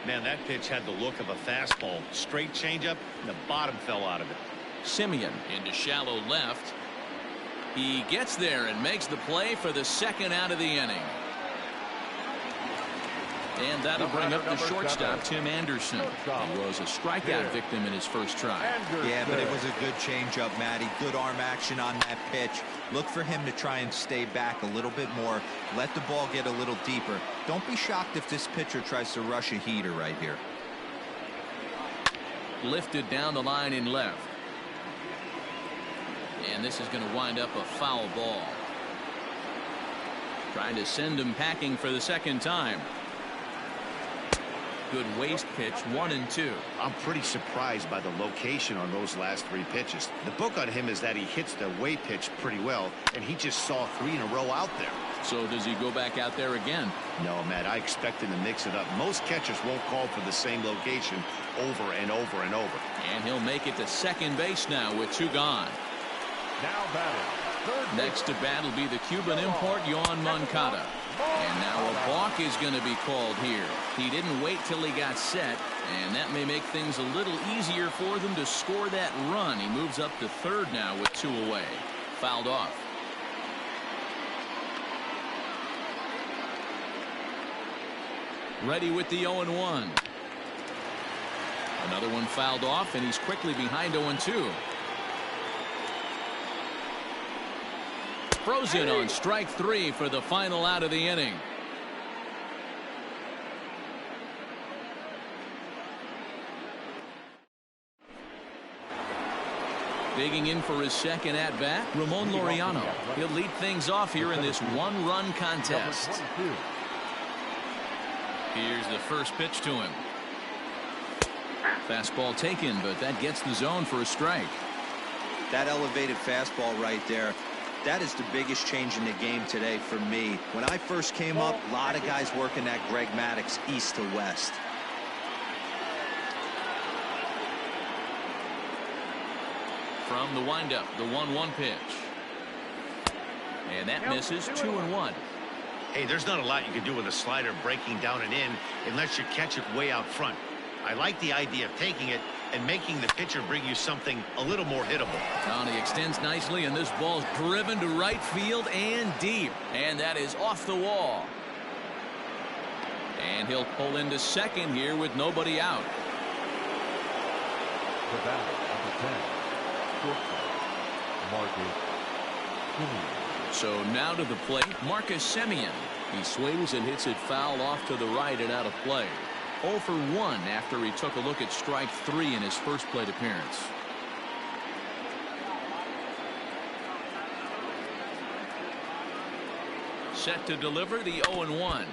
Man, that pitch had the look of a fastball. Straight changeup, and the bottom fell out of it. Simeon into shallow left. He gets there and makes the play for the second out of the inning. And that'll bring up the shortstop, Tim Anderson. He was a strikeout victim in his first try. Yeah, but it was a good changeup, Matty. Good arm action on that pitch. Look for him to try and stay back a little bit more. Let the ball get a little deeper. Don't be shocked if this pitcher tries to rush a heater right here. Lifted down the line in left. And this is going to wind up a foul ball. Trying to send him packing for the second time. Good waist pitch, 1 and 2. I'm pretty surprised by the location on those last 3 pitches. The book on him is that he hits the way pitch pretty well, and he just saw 3 in a row out there. So does he go back out there again? No, Matt, I expect him to mix it up. Most catchers won't call for the same location over and over and over. And he'll make it to second base now with 2 gone. Now batting. Next to bat will be the Cuban import, Yoan Moncada. And now a balk is going to be called here. He didn't wait till he got set, and that may make things a little easier for them to score that run. He moves up to third now with 2 away. Fouled off. Ready with the 0-1. Another one fouled off, and he's quickly behind 0-2. Frozen on strike 3 for the final out of the inning. Digging in for his second at bat, Ramon Laureano. He'll lead things off here in this 1-run contest. Here's the first pitch to him. Fastball taken, but that gets the zone for a strike. That elevated fastball right there. That is the biggest change in the game today for me. When I first came up, a lot of guys working that Greg Maddux east to west. From the windup, the 1-1 pitch. And that misses. 2-1. Hey, there's not a lot you can do with a slider breaking down and in unless you catch it way out front. I like the idea of taking it and making the pitcher bring you something a little more hittable. And he extends nicely, and this ball's driven to right field and deep. And that is off the wall. And he'll pull into second here with nobody out. The batter, number 10, shortstop, Marcus Semien. So now to the plate, Marcus Semien. He swings and hits it foul off to the right and out of play. 0 for 1 after he took a look at strike 3 in his first plate appearance. Set to deliver the 0-1.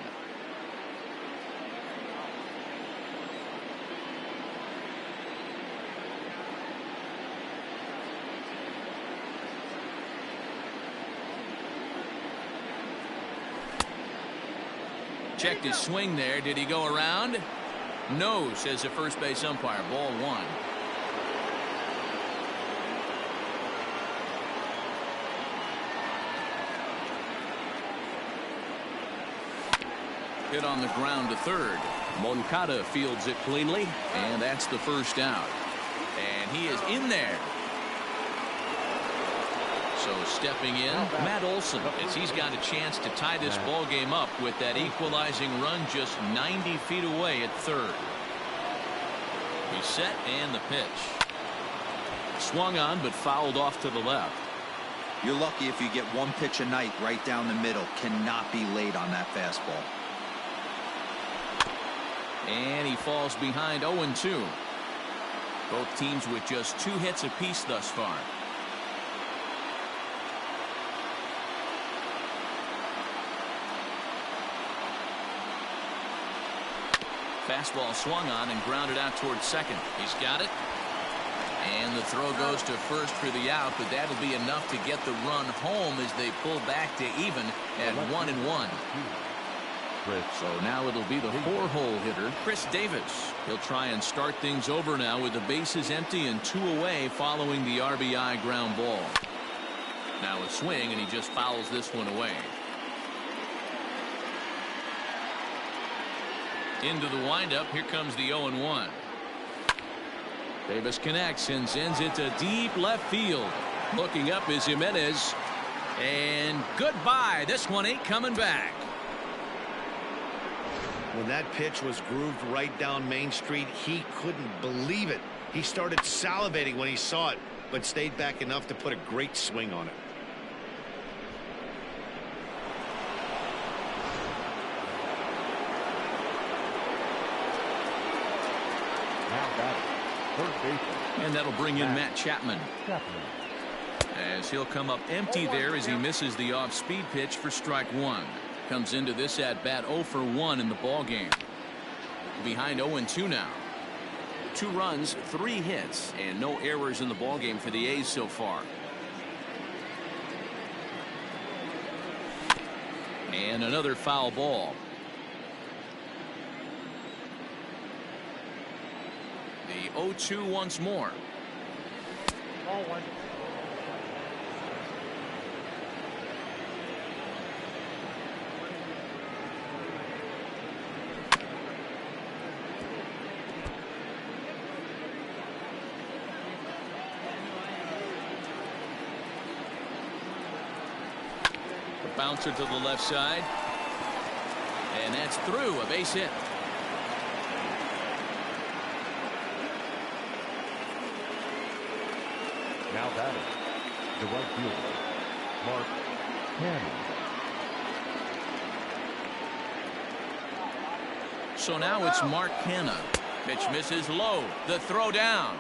Checked his swing there. Did he go around? No, says the first base umpire. Ball 1. Hit on the ground to third. Moncada fields it cleanly, and that's the first out. And he is in there. So stepping in, Matt Olson, as he's got a chance to tie this ball game up with that equalizing run just 90 feet away at third. He's set, and the pitch. Swung on, but fouled off to the left. You're lucky if you get 1 pitch a night right down the middle. Cannot be late on that fastball. And he falls behind 0-2. Both teams with just 2 hits apiece thus far. Fastball swung on and grounded out towards second. He's got it. And the throw goes to first for the out, but that'll be enough to get the run home as they pull back to even at 1-1. So now it'll be the 4-hole hitter, Chris Davis. He'll try and start things over now with the bases empty and 2 away following the RBI ground ball. Now a swing, and he just fouls this one away. Into the windup. Here comes the 0-1. Davis connects and sends it to deep left field. Looking up is Jimenez. And goodbye. This one ain't coming back. When that pitch was grooved right down Main Street, he couldn't believe it. He started salivating when he saw it, but stayed back enough to put a great swing on it. And that'll bring in Matt Chapman. As he'll come up empty there as he misses the off-speed pitch for strike one. Comes into this at-bat 0 for 1 in the ball game. Behind 0-2 now. 2 runs, 3 hits, and no errors in the ball game for the A's so far. And another foul ball. The 0-2 once more. Ball one. Bouncer to the left side. And that's through. A base hit. Now batting, the right fielder, Mark Cannon. So now it's Mark Cannon. Pitch misses low. The throw down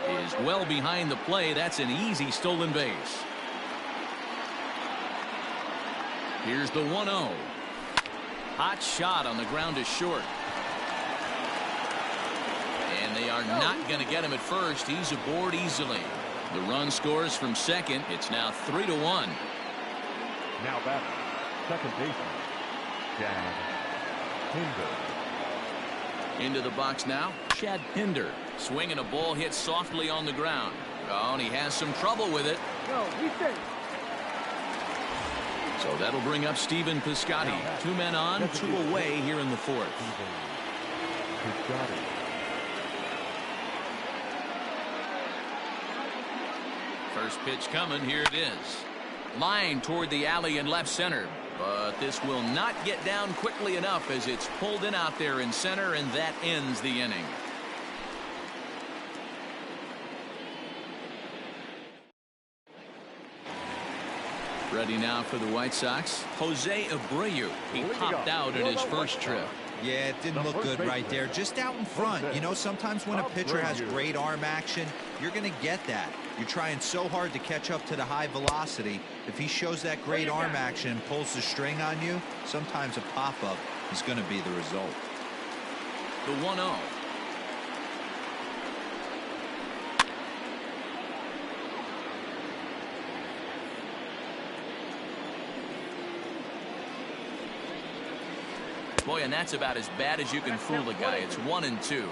is well behind the play. That's an easy stolen base. Here's the 1-0. Hot shot on the ground is short. And they are not going to get him at first. He's aboard easily. The run scores from second. It's now 3-1. Now batting, second baseman, Chad Pinder. Into the box now, Chad Pinder. Swinging a ball hit softly on the ground. Oh, and he has some trouble with it. No, he's safe. So that'll bring up Stephen Piscotty. 2 men on, 2 away here in the 4th. Piscotty. First pitch coming. Here it is. Line toward the alley in left center. But this will not get down quickly enough as it's pulled in out there in center, and that ends the inning. Ready now for the White Sox. Jose Abreu. He popped out in his first trip. Yeah, it didn't look good right there. Just out in front. You know, sometimes when a pitcher has great arm action, you're going to get that. You're trying so hard to catch up to the high velocity. If he shows that great arm action and pulls the string on you, sometimes a pop-up is going to be the result. The 1-0. Boy, and that's about as bad as you can fool the guy. It's 1-2.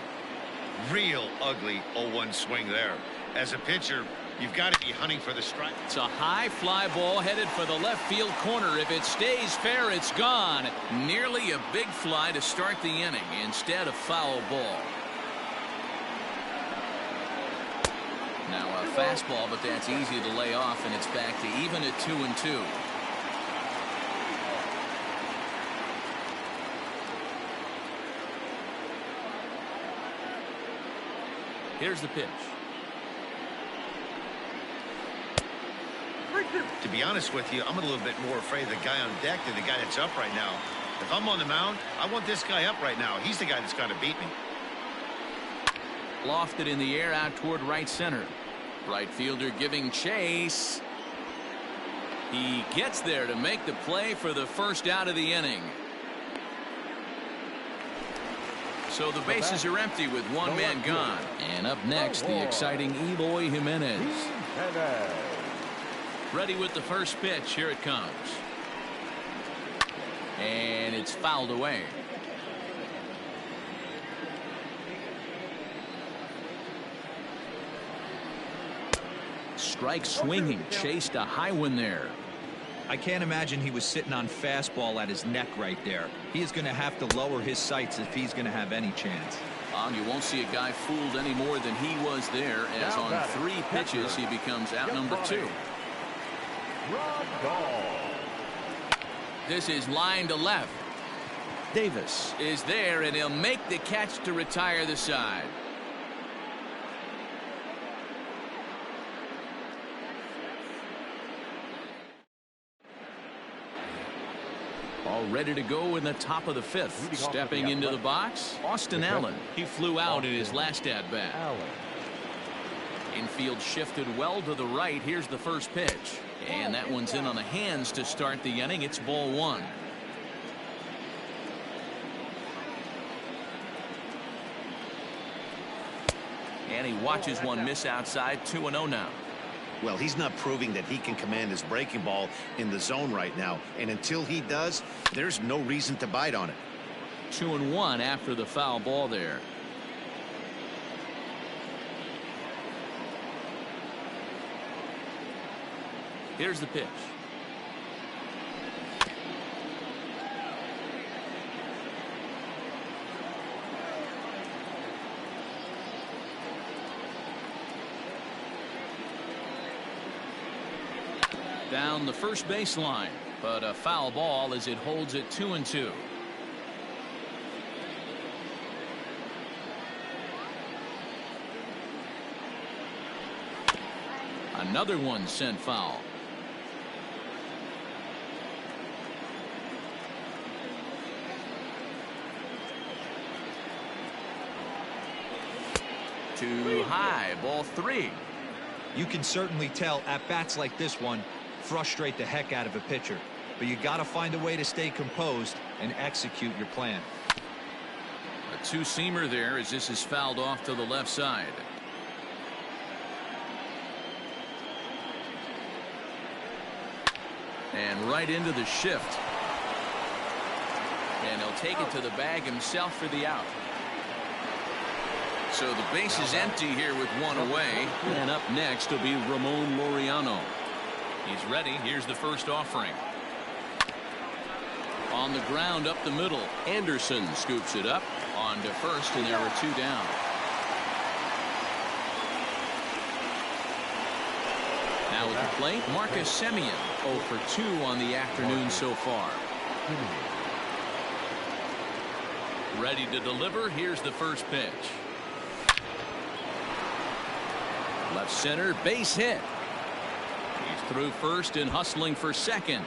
Real ugly 0-1 swing there. As a pitcher, you've got to be hunting for the strike. It's a high fly ball headed for the left field corner. If it stays fair, it's gone. Nearly a big fly to start the inning. Instead, a foul ball. Now a fastball, but that's easy to lay off, and it's back to even at 2-2. Here's the pitch. To be honest with you, I'm a little bit more afraid of the guy on deck than the guy that's up right now. If I'm on the mound, I want this guy up right now. He's the guy that's got to beat me. Lofted in the air out toward right center. Right fielder giving chase. He gets there to make the play for the first out of the inning. So the bases are empty with 1 man gone. And up next, the exciting Eloy Jimenez. Ready with the first pitch. Here it comes. And it's fouled away. Strike swinging. Chased a high one there. I can't imagine he was sitting on fastball at his neck right there. He is going to have to lower his sights if he's going to have any chance. You won't see a guy fooled any more than he was there, as on 3 pitches he becomes out number 2. This is line to left. Davis is there, and he'll make the catch to retire the side. All ready to go in the top of the fifth. Stepping into the box, Austin Allen. He flew out in his last at-bat. Infield shifted well to the right. Here's the first pitch. And that one's in on the hands to start the inning. It's ball one. And he watches one miss outside. 2-0 now. Well, he's not proving that he can command his breaking ball in the zone right now. And until he does, there's no reason to bite on it. 2-1 after the foul ball there. Here's the pitch. Down the first baseline, but a foul ball as it holds it 2-2. Another one sent foul. Too high, ball three. You can certainly tell at bats like this one frustrate the heck out of a pitcher, but you got to find a way to stay composed and execute your plan. A two-seamer there as this is fouled off to the left side. And right into the shift. And he'll take it to the bag himself for the out. So the base is empty here with one away. And up next will be Ramon Laureano. He's ready. Here's the first offering. On the ground up the middle. Anderson scoops it up on to first, and there are two down. Now at the plate, Marcus Semien 0 for 2 on the afternoon so far. Ready to deliver. Here's the first pitch. Left center, base hit. He's through first and hustling for second.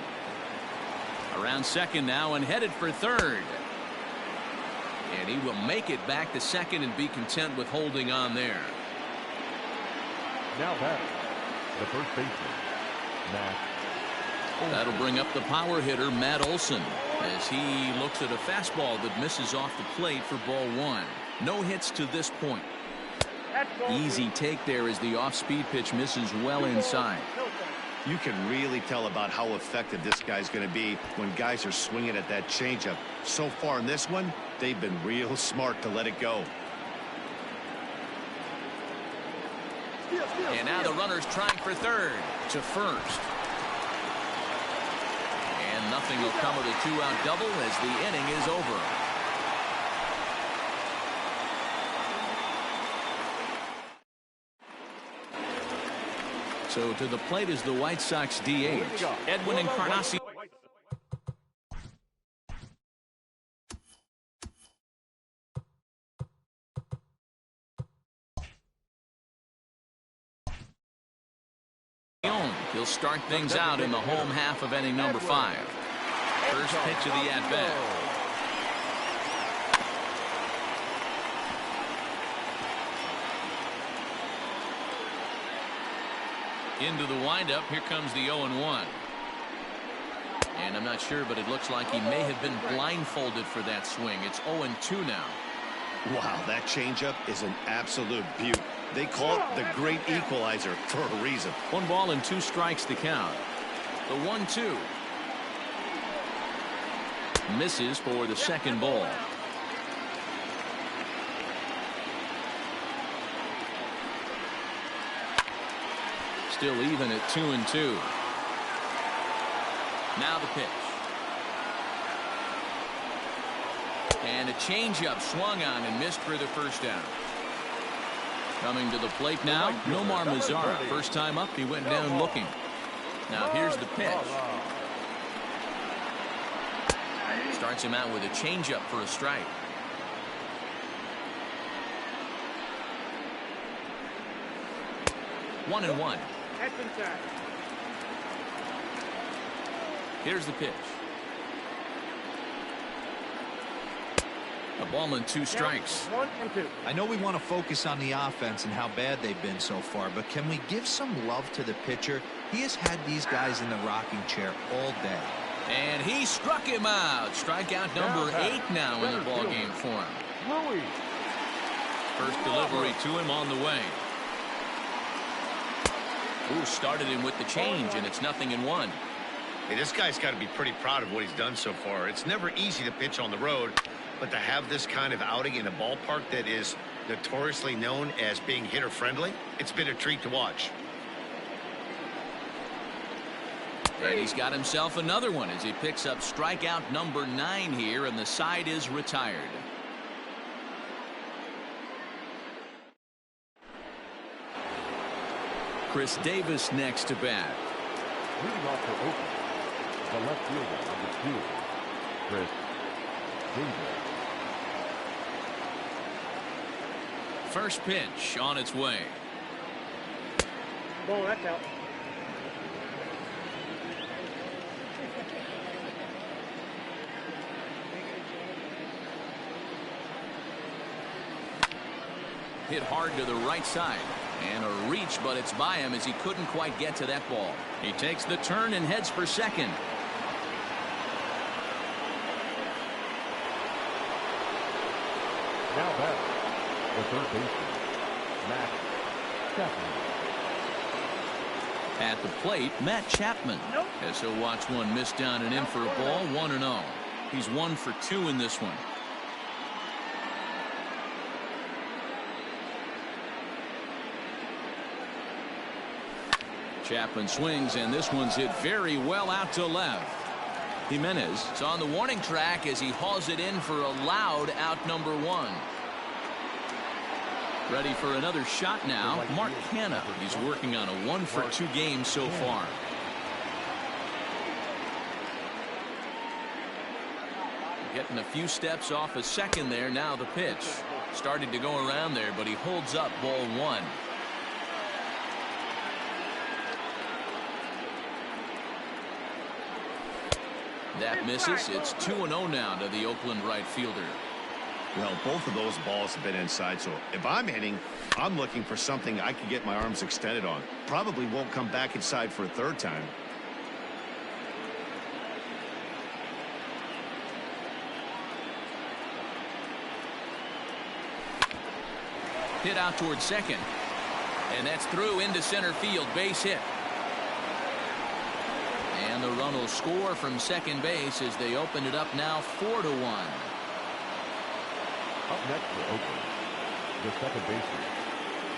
Around second now and headed for third. And he will make it back to second and be content with holding on there. Now batting, the first baseman, Matt. That'll bring up the power hitter, Matt Olson, as he looks at a fastball that misses off the plate for ball one. No hits to this point. Easy take there as the off-speed pitch misses well inside. You can really tell about how effective this guy's going to be when guys are swinging at that changeup. So far in this one, they've been real smart to let it go. And now the runner's trying for third to first. And nothing will come of the two-out double as the inning is over. So to the plate is the White Sox DH, Edwin Encarnacion. He'll start things out in the home half of inning number 5. First pitch of the at-bat. Into the windup. Here comes the 0-1. And I'm not sure, but it looks like he may have been blindfolded for that swing. It's 0-2 now. Wow, that changeup is an absolute beaut. They call it the great equalizer for a reason. 1 ball and 2 strikes to count. The 1-2. Misses for the second ball. Still even at 2-2. Now the pitch. And a changeup swung on and missed for the first down. Coming to the plate now, Nomar Mazara. First time up, he went down looking. Now here's the pitch. Starts him out with a changeup for a strike. One and one. Here's the pitch. A ball and 2 strikes. 1 and 2. I know we want to focus on the offense and how bad they've been so far, but can we give some love to the pitcher? He has had these guys in the rocking chair all day. And he struck him out. Strikeout number 8 now in the ball game for him. First delivery to him on the way. Ooh, started him with the change, and it's 0-1. Hey, this guy's got to be pretty proud of what he's done so far. It's never easy to pitch on the road, but to have this kind of outing in a ballpark that is notoriously known as being hitter-friendly, it's been a treat to watch. And he's got himself another one as he picks up strikeout number 9 here, and the side is retired. Chris Davis next to bat. Leading off for Oakland, the left fielder number 2, Chris Davis. First pitch on its way. Ball, that's out. Hit hard to the right side. And a reach, but it's by him as he couldn't quite get to that ball. He takes the turn and heads for second. Now back, the third baseman, Matt Chapman. At the plate, Matt Chapman. As he'll watch one miss down and in for a ball, 1-0. He's 1 for 2 in this one. Chapman swings, and this one's hit very well out to left. Jimenez is on the warning track as he hauls it in for a loud out number 1. Ready for another shot now, Mark Canha. He's working on a 1 for 2 game so far. Getting a few steps off a second there. Now the pitch. Started to go around there, but he holds up ball 1. That misses. It's 2-0 now to the Oakland right fielder. Well, both of those balls have been inside, so if I'm hitting, I'm looking for something I can get my arms extended on. Probably won't come back inside for a third time. Hit out towards second. And that's through into center field. Base hit. And the run will score from second base as they open it up now 4-1. Up next for Oakland, the second baseman,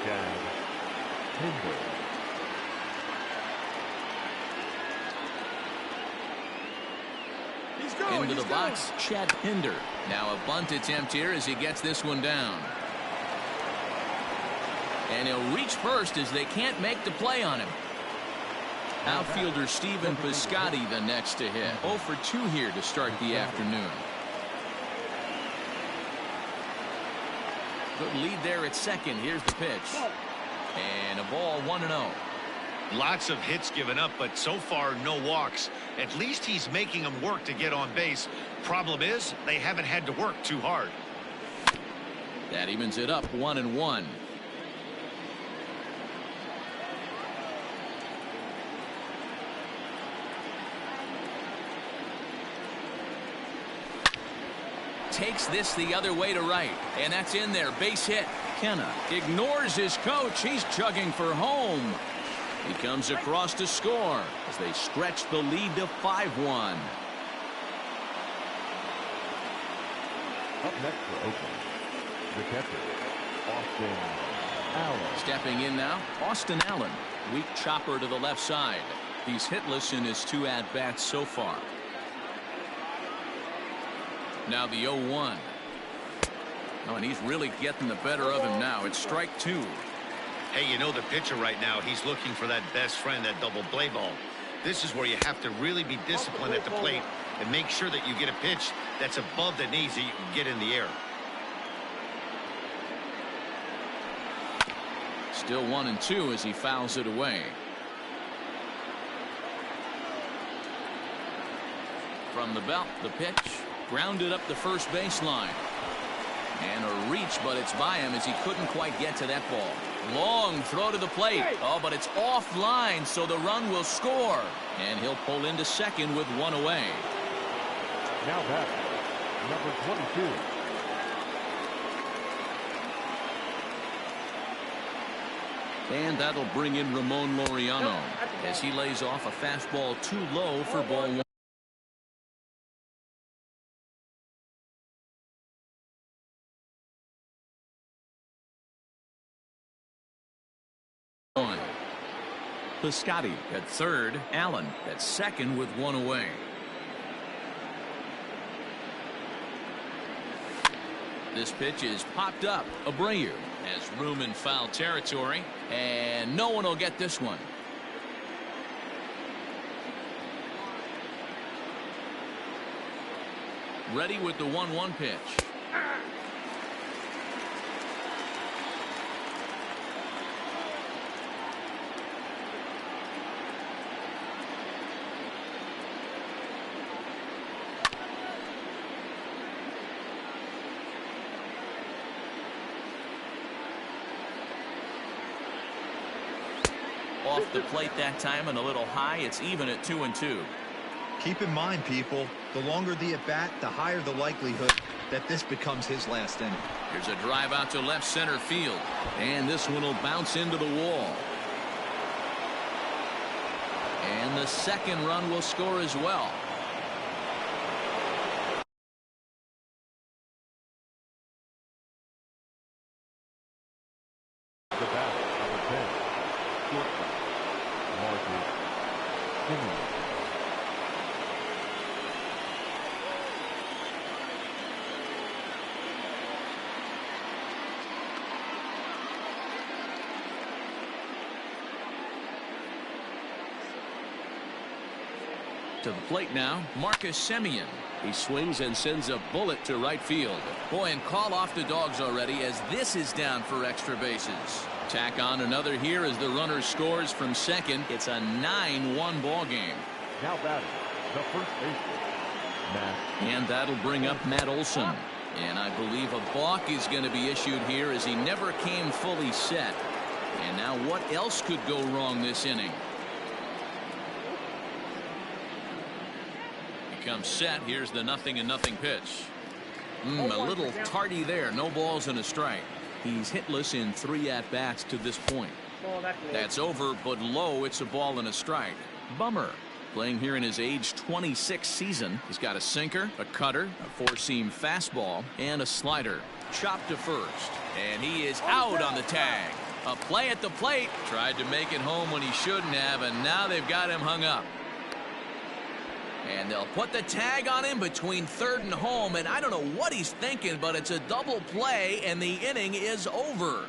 Chad Pinder. Into the box, Chad Pinder. Now a bunt attempt here as he gets this one down. And he'll reach first as they can't make the play on him. Outfielder Stephen Piscotty the next to hit. 0 for 2 here to start the afternoon. Good lead there at second. Here's the pitch. And a ball 1-0. Lots of hits given up, but so far no walks. At least he's making them work to get on base. Problem is, they haven't had to work too hard. That evens it up 1-1. Takes this the other way to right, and that's in there. Base hit. Canha ignores his coach. He's chugging for home. He comes across to score as they stretch the lead to 5-1. Up next for Oakland, the catcher, Austin Allen. Stepping in now, Austin Allen. Weak chopper to the left side. He's hitless in his 2 at-bats so far. Now the 0-1. Oh, and he's really getting the better of him now. It's strike 2. Hey, you know the pitcher right now, he's looking for that best friend, that double play ball. This is where you have to really be disciplined at the plate and make sure that you get a pitch that's above the knees that you can get in the air. Still 1-2 as he fouls it away. From the belt, the pitch grounded up the first baseline. And a reach, but it's by him as he couldn't quite get to that ball. Long throw to the plate. Oh, but it's offline, so the run will score. And he'll pull into second with one away. Now back, number 22. And that'll bring in Ramon Laureano as he lays off a fastball too low for ball one. Piscotti at third, Allen at second with one away. This pitch is popped up. Abreu has room in foul territory, and no one will get this one. Ready with the 1-1 pitch. Off the plate that time and a little high. It's even at 2-2. Keep in mind, people, the longer the at-bat, the higher the likelihood that this becomes his last inning. Here's a drive out to left center field. And this one will bounce into the wall. And the second run will score as well. The bat, number 10. Shortstop, Marcus Simeon. To the plate now, Marcus Simeon. He swings and sends a bullet to right field. Boy, and call off the dogs already as this is down for extra bases. Tack on another here as the runner scores from second. It's a 9-1 ball game. Now batting, the first baseman, Matt. And that'll bring up Matt Olson. And I believe a balk is going to be issued here as he never came fully set. And now what else could go wrong this inning? Comes set. Here's the 0-0 pitch. A little tardy there. No balls and a strike. He's hitless in 3 at-bats to this point. That's over, but low. It's a ball and a strike. Bummer. Playing here in his age 26 season. He's got a sinker, a cutter, a 4-seam fastball, and a slider. Chopped to first. And he is out on the tag. A play at the plate. Tried to make it home when he shouldn't have, and now they've got him hung up. And they'll put the tag on him between third and home, and I don't know what he's thinking, but it's a double play, and the inning is over.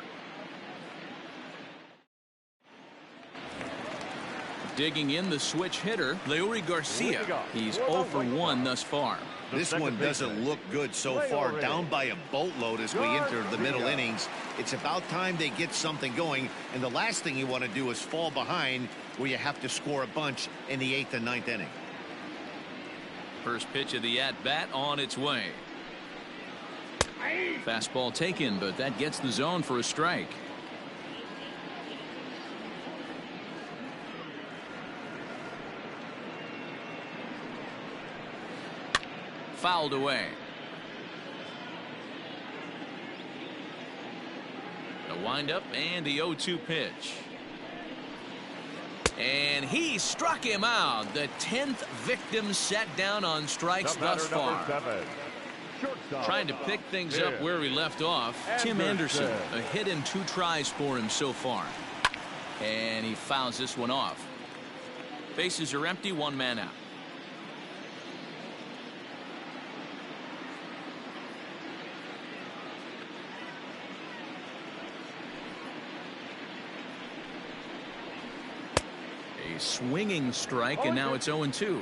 Digging in the switch hitter, Leury Garcia. He's 0 for 1 thus far. This one doesn't look good so far. Down by a boatload as we enter the middle innings. It's about time they get something going, and the last thing you want to do is fall behind where you have to score a bunch in the 8th and 9th inning. First pitch of the at-bat on its way. Fastball taken, but that gets the zone for a strike. Fouled away. A windup and the 0-2 pitch. And he struck him out. The 10th victim set down on strikes thus far. Trying to pick things up where we left off. Tim Anderson, a hit in 2 tries for him so far. And he fouls this one off. Bases are empty, 1 man out. A A swinging strike, and now it's 0-2.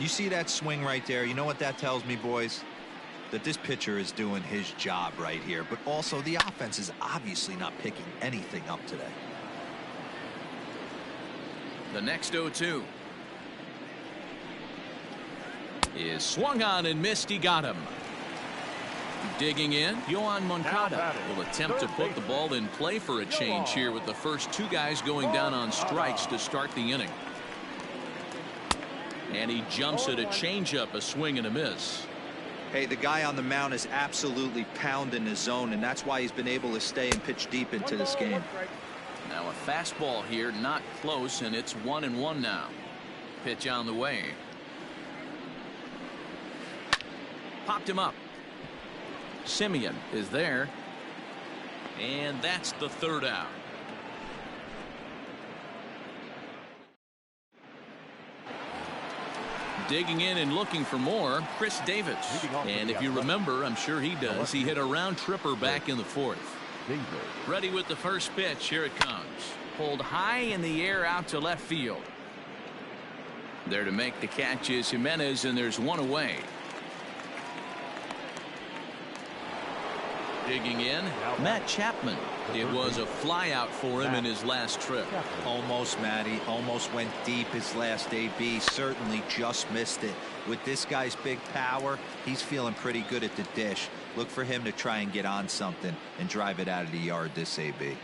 You see that swing right there? You know what that tells me, boys? That this pitcher is doing his job right here, but also the offense is obviously not picking anything up today. The next 0-2 is swung on and missed. He got him. Digging in, Yohan Moncada will attempt to put the ball in play for a change here with the first two guys going down on strikes to start the inning. And he jumps at a changeup, a swing and a miss. Hey, the guy on the mound is absolutely pounding his zone, and that's why he's been able to stay and pitch deep into this game. Now a fastball here, not close, and it's 1-1 now. Pitch on the way. Popped him up. Simeon is there, and that's the third out. Digging in and looking for more, Chris Davis. And if you remember, I'm sure he does, he hit a round tripper back in the fourth. Ready with the first pitch. Here it comes. Pulled high in the air out to left field. There to make the catch is Jimenez, and there's one away. Digging in, Matt Chapman. It was a fly out for him in his last trip. Almost, Matty. Almost went deep his last AB. Certainly just missed it. With this guy's big power, he's feeling pretty good at the dish. Look for him to try and get on something and drive it out of the yard this AB.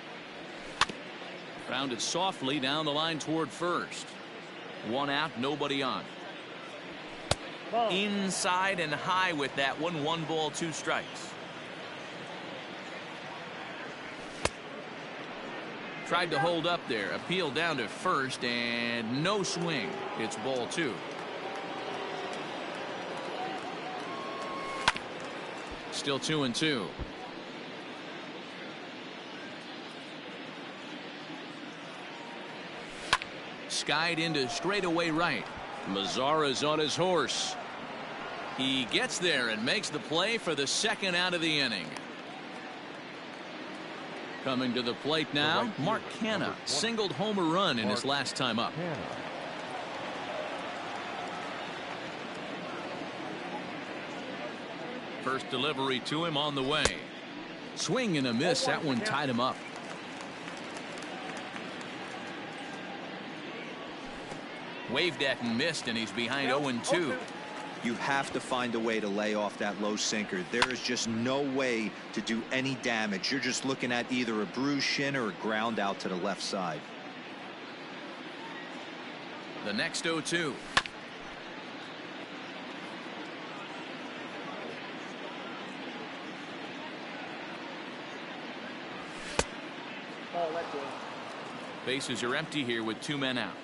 Grounded softly down the line toward first. One out, nobody on. Inside and high with that one. 1 ball, 2 strikes. Tried to hold up there. Appeal down to first, and no swing. It's ball 2. Still 2-2. Skied into straightaway right. Mazara's on his horse. He gets there and makes the play for the second out of the inning. Coming to the plate now, Mark Canha singled home a run in his last time up. First delivery to him on the way. Swing and a miss. That one tied him up. Waved at and missed, and he's behind 0-2. You have to find a way to lay off that low sinker. There is just no way to do any damage. You're just looking at either a bruised shin or a ground out to the left side. The next 0-2. Bases are empty here with 2 men out.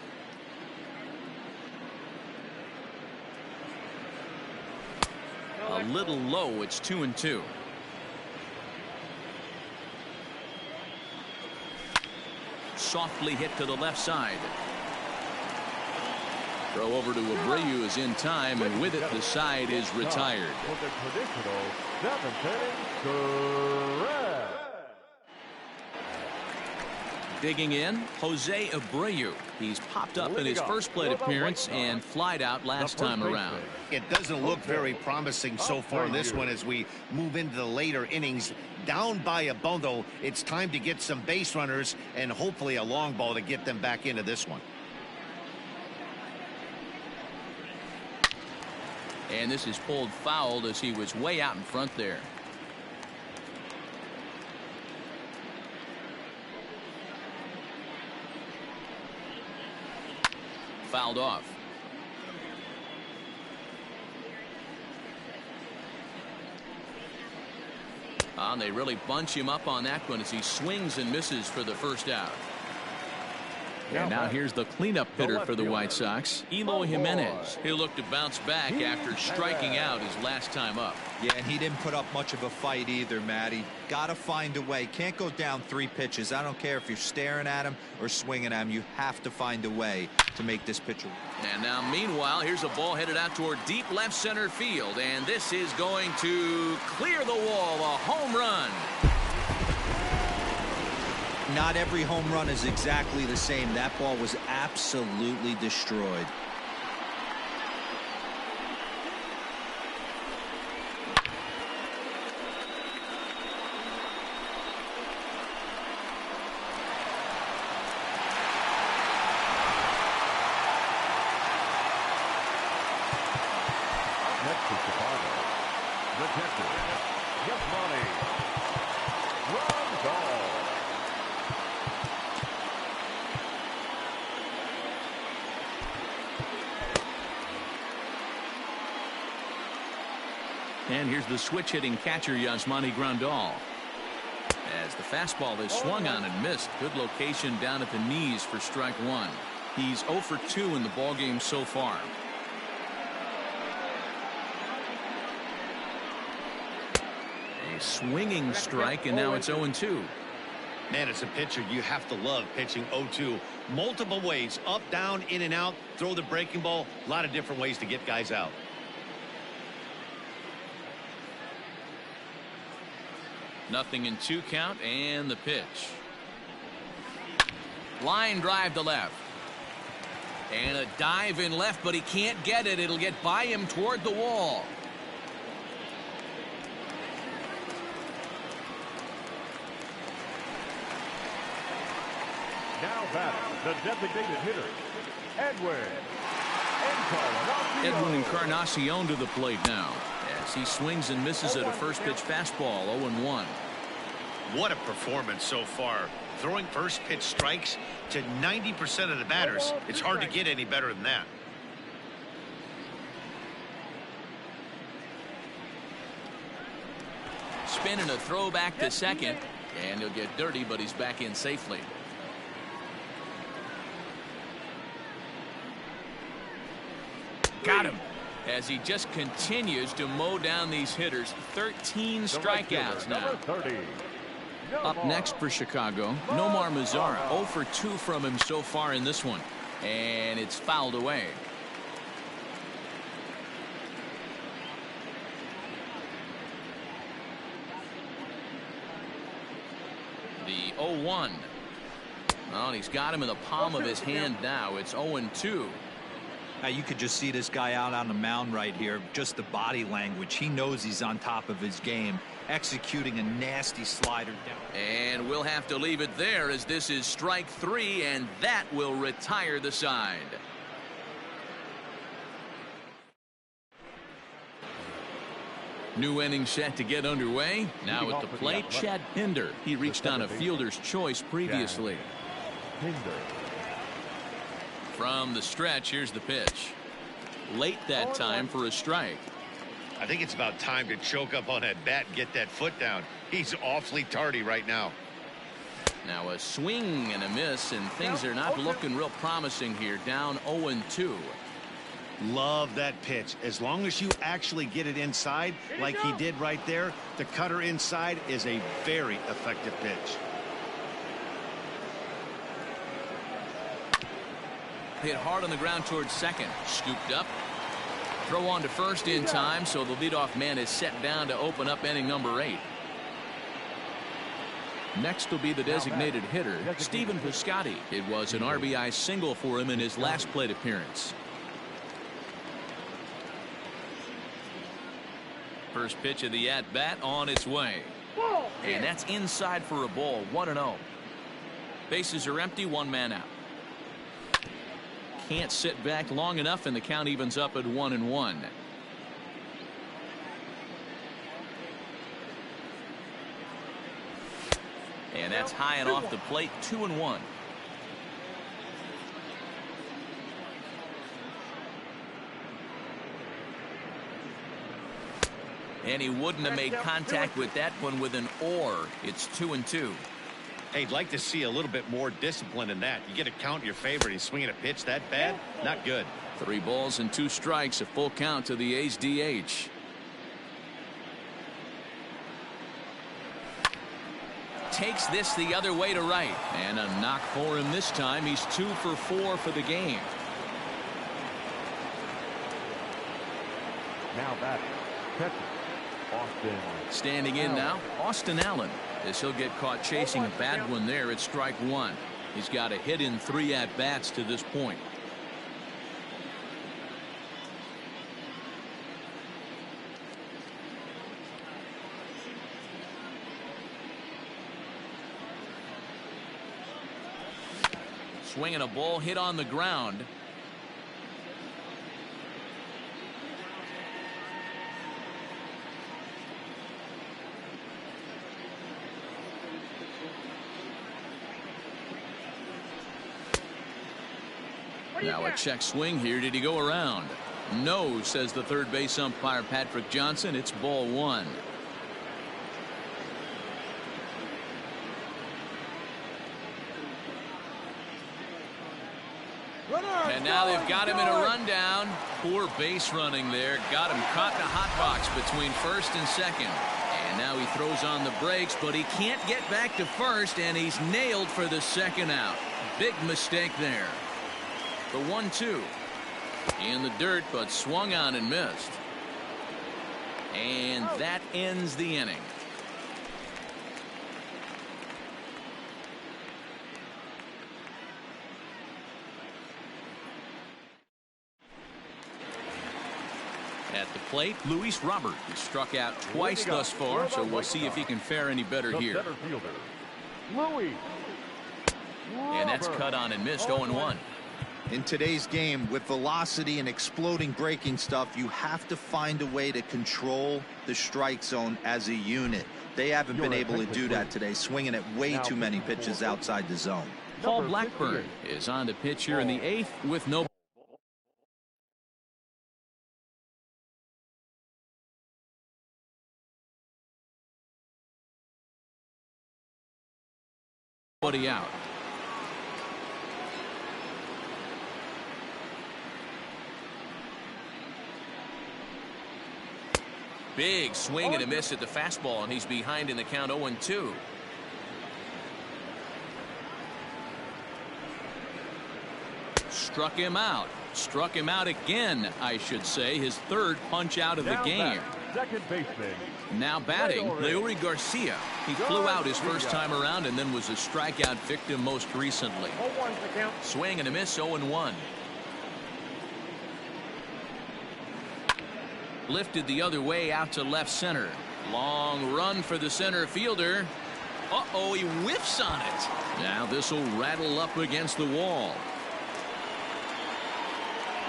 A little low. It's 2-2. Softly hit to the left side. Throw over to Abreu is in time, and with it the side is retired. With the traditional 7th inning, correct. Digging in, Jose Abreu. He's popped up in his first plate appearance and flied out last time around. It doesn't look very promising so far in this one as we move into the later innings. Down by a bundle, it's time to get some base runners and hopefully a long ball to get them back into this one. And this is pulled foul as he was way out in front there. Fouled off. And they really bunch him up on that one as he swings and misses for the first out. And now here's the cleanup hitter for the White Sox, Eloy Jimenez. He'll look to bounce back after striking out his last time up. Yeah, and he didn't put up much of a fight either, Matty. Got to find a way. Can't go down 3 pitches. I don't care if you're staring at him or swinging at him. You have to find a way to make this pitcher. And now, meanwhile, here's a ball headed out toward deep left center field. And this is going to clear the wall. A home run. Not every home run is exactly the same. That ball was absolutely destroyed. Next to Chicago, the catcher, CIVLNRULE. And here's the switch-hitting catcher, Yasmani Grandal. As the fastball is swung on and missed. Good location down at the knees for strike one. He's 0 for 2 in the ballgame so far. A swinging strike, and now it's 0-2. Man, as a pitcher, you have to love pitching 0-2. Multiple ways, up, down, in and out, throw the breaking ball. A lot of different ways to get guys out. Nothing in 2 count, and the pitch. Line drive to left. And a dive in left, but he can't get it. It'll get by him toward the wall. Now batting, the designated hitter, Edwin Encarnacion to the plate now, as he swings and misses at a first pitch fastball. 0-1. What a performance so far. Throwing first pitch strikes to 90% of the batters. It's hard to get any better than that. Spinning a throw back to second, and he'll get dirty, but he's back in safely. Got him. As he just continues to mow down these hitters. 13 strikeouts now. Up next for Chicago, Nomar Mazara. 0 for 2 from him so far in this one. And it's fouled away. The 0-1. Well, and he's got him in the palm of his hand now. It's 0-2. You could just see this guy out on the mound right here. Just the body language. He knows he's on top of his game. Executing a nasty slider down. And we'll have to leave it there, as this is strike 3, and that will retire the side. New inning set to get underway. Now at the plate, Chad Pinder. He reached on a fielder's choice previously. From the stretch, here's the pitch. Late that time for a strike. I think it's about time to choke up on that bat and get that foot down. He's awfully tardy right now. Now a swing and a miss, and things are not looking real promising here. Down 0-2. Love that pitch. As long as you actually get it inside like he did right there, the cutter inside is a very effective pitch. Hit hard on the ground towards second. Scooped up. Throw on to first in time, so the leadoff man is set down to open up inning number 8. Next will be the designated hitter, Stephen Piscotty. It was an RBI single for him in his last plate appearance. First pitch of the at-bat on its way. And that's inside for a ball. 1-0. Bases are empty, 1 man out. Can't sit back long enough, and the count evens up at 1-1. And that's high and off the plate. 2-1. And he wouldn't have made contact with that one with an or. It's 2-2. Hey, I'd like to see a little bit more discipline in that. You get a count in your favor, and he's swinging a pitch that bad? Not good. 3 balls and 2 strikes, a full count to the A's DH. Takes this the other way to right. And a knock for him this time. He's 2 for 4 for the game. Now batting, catcher, Austin. Standing in now, Austin Allen. as he'll get caught chasing a bad one there at strike one. He's got a hit in 3 at-bats to this point. Swinging a ball hit on the ground. Now a check swing here. Did he go around? No, says the third base umpire Patrick Johnson. It's ball one. And now they've got him in a rundown. Poor base running there. Got him caught in a hot box between first and second. And now he throws on the brakes, but he can't get back to first, and he's nailed for the second out. Big mistake there. The 1-2 in the dirt, but swung on and missed. And that ends the inning. At the plate, Luis Robert. He struck out twice thus far, so we'll see if he can fare any better here. And that's cut on and missed. 0-1. In today's game, with velocity and exploding breaking stuff, you have to find a way to control the strike zone as a unit. They haven't been able to do that today, swinging at way too many pitches outside the zone. Paul Blackburn is on to pitch here in the 8th with no. Nobody out. Big swing and a miss at the fastball, and he's behind in the count. 0-2. Struck him out. Struck him out again, I should say. His third punch out of the game. Second baseman. Now batting, Leury Garcia. He flew out his first time around and then was a strikeout victim most recently. Swing and a miss. 0-1. Lifted the other way out to left center. Long run for the center fielder. Uh-oh, he whiffs on it. Now this will rattle up against the wall.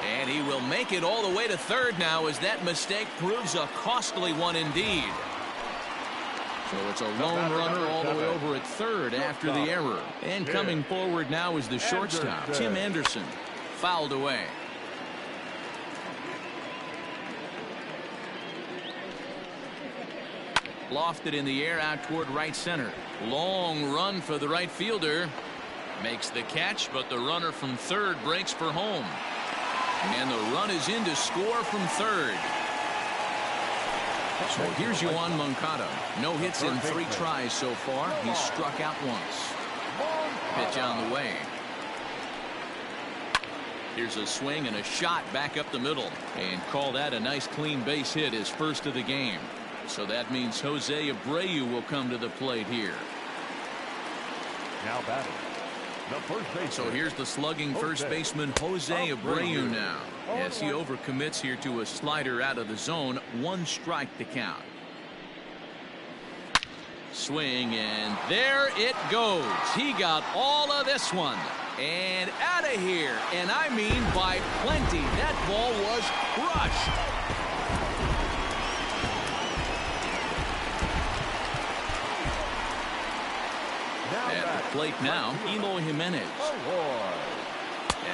And he will make it all the way to third now, as that mistake proves a costly one indeed. So it's a lone runner all the way over at third after the error. And coming forward now is the shortstop, Tim Anderson. Fouled away. Lofted in the air out toward right center. Long run for the right fielder. Makes the catch, but the runner from third breaks for home. And the run is in to score from third. So here's Yoan Moncada. No hits in 3 tries so far. He's struck out once. Pitch on the way. Here's a swing and a shot back up the middle. And call that a nice clean base hit, his first of the game. So that means Jose Abreu will come to the plate here. Now batting. The first baseman. So here's the slugging first baseman Jose Abreu now, as he overcommits here to a slider out of the zone. 1 strike to count. Swing, and there it goes. He got all of this one and out of here, and I mean by plenty. That ball was crushed. At the plate now, Eloy Jimenez.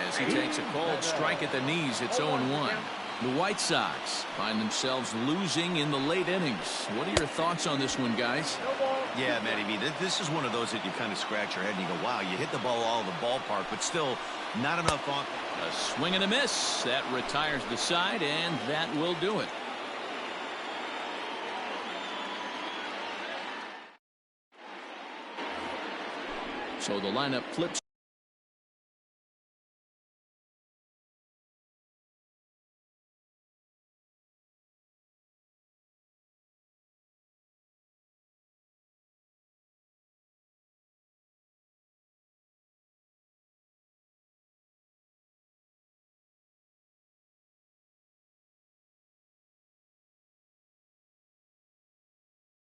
As he takes a called strike at the knees, it's 0-1. The White Sox find themselves losing in the late innings. What are your thoughts on this one, guys? Yeah, Matty B, this is one of those that you kind of scratch your head and you go, wow, you hit the ball all over the ballpark, but still not enough on. A swing and a miss. That retires the side, and that will do it. So the lineup flips.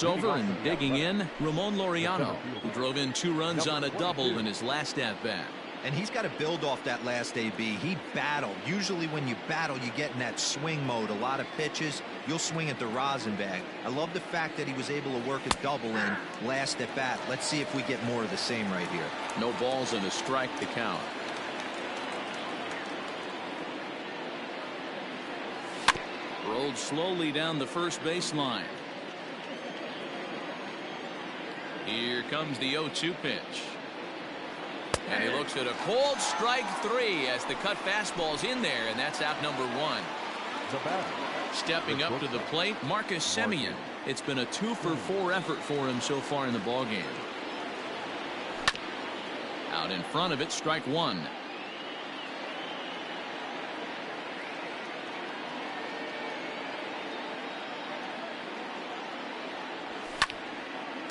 Over and digging in, Ramon Laureano, who drove in 2 runs on a double in his last at-bat. And he's got to build off that last AB. He battled. Usually when you battle, you get in that swing mode. A lot of pitches, you'll swing at the rosin bag. I love the fact that he was able to work a double in last at bat. Let's see if we get more of the same right here. No balls and a strike to count. Rolled slowly down the first baseline. Here comes the 0-2 pitch. And he looks at a cold strike 3 as the cut fastball's in there, and that's out number 1. Stepping up to the plate, Marcus Semien. It's been a 2-for-4 effort for him so far in the ballgame. Out in front of it, strike 1.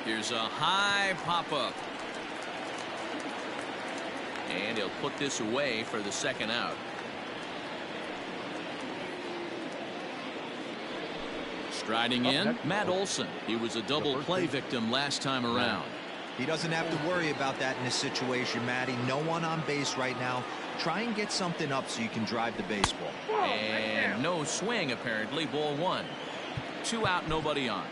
Here's a high pop-up. And he'll put this away for the second out. Striding in, Matt Olson. He was a double play victim last time around. He doesn't have to worry about that in this situation, Matty. No one on base right now. Try and get something up so you can drive the baseball. And no swing, apparently. Ball 1. 2 out, nobody on.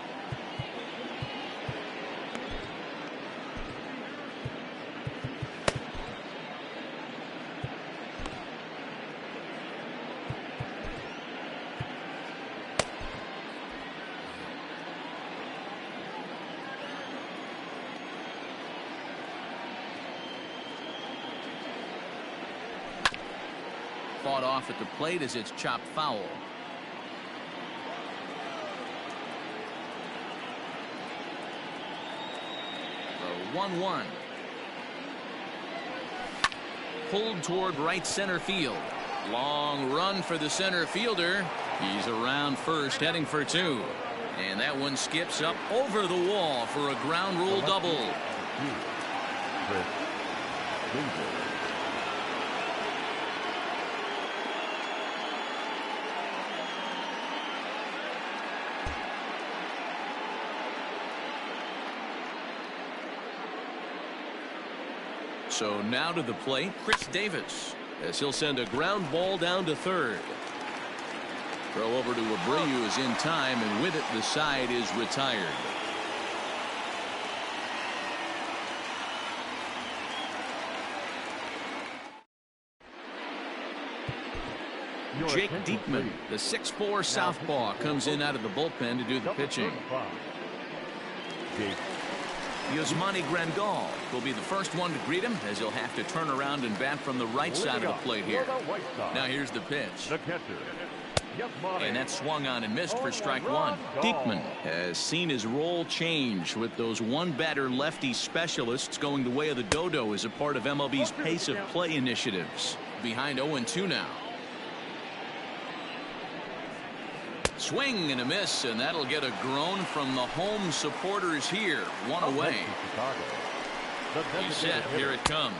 Fought off at the plate as it's chopped foul. The 1-1. Pulled toward right center field. Long run for the center fielder. He's around first, heading for 2. And that one skips up over the wall for a ground rule double. So now to the plate, Chris Davis, as he'll send a ground ball down to third. Throw over to Abreu is in time, and with it the side is retired. Jake Diekman, the 6'4" southpaw, comes in out of the bullpen to do the pitching. Yasmani Grandal will be the first one to greet him, as he'll have to turn around and bat from the right side of the plate here. Now here's the pitch. And that swung on and missed for strike 1. Diekman has seen his role change with those one-batter lefty specialists going the way of the dodo as a part of MLB's pace of play initiatives. Behind 0-2 now. Swing and a miss, and that'll get a groan from the home supporters here. 1 away. He's set. Here it comes.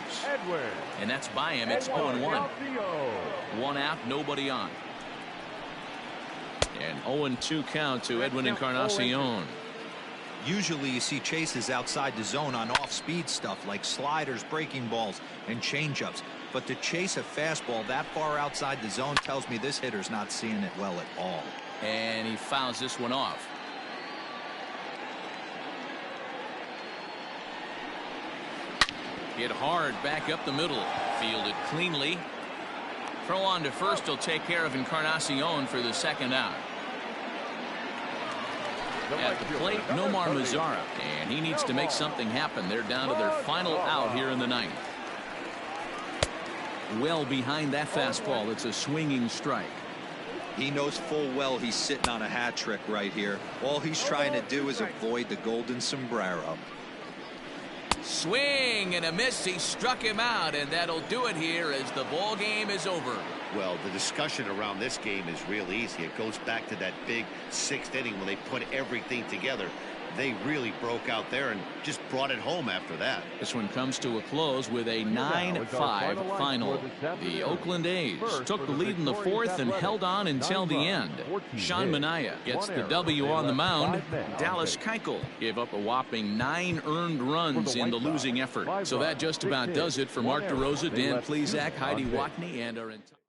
And that's by him. It's 0-1. 1 out, nobody on. And 0-2 count to Edwin Encarnacion. Usually you see chases outside the zone on off-speed stuff like sliders, breaking balls, and changeups. But to chase a fastball that far outside the zone tells me this hitter's not seeing it well at all. And he fouls this one off. Hit hard back up the middle. Fielded cleanly. Throw on to first will take care of Encarnacion for the second out. At the plate, Nomar Mazara, and he needs to make something happen. They're down to their final out here in the ninth. Well behind that fastball. It's a swinging strike. He knows full well he's sitting on a hat trick right here. All he's trying to do is avoid the golden sombrero. Swing and a miss. He struck him out, and that'll do it here as the ball game is over. Well, the discussion around this game is real easy. It goes back to that big 6th inning when they put everything together. They really broke out there and just brought it home after that. This one comes to a close with a 9-5 final. The Oakland A's took the lead in the fourth and held on until the end. Sean Manaea gets the W on the mound. Dallas Keuchel gave up a whopping 9 earned runs in the losing effort. So that just about does it for Mark DeRosa, Dan Plesac, Heidi Watney, and our entire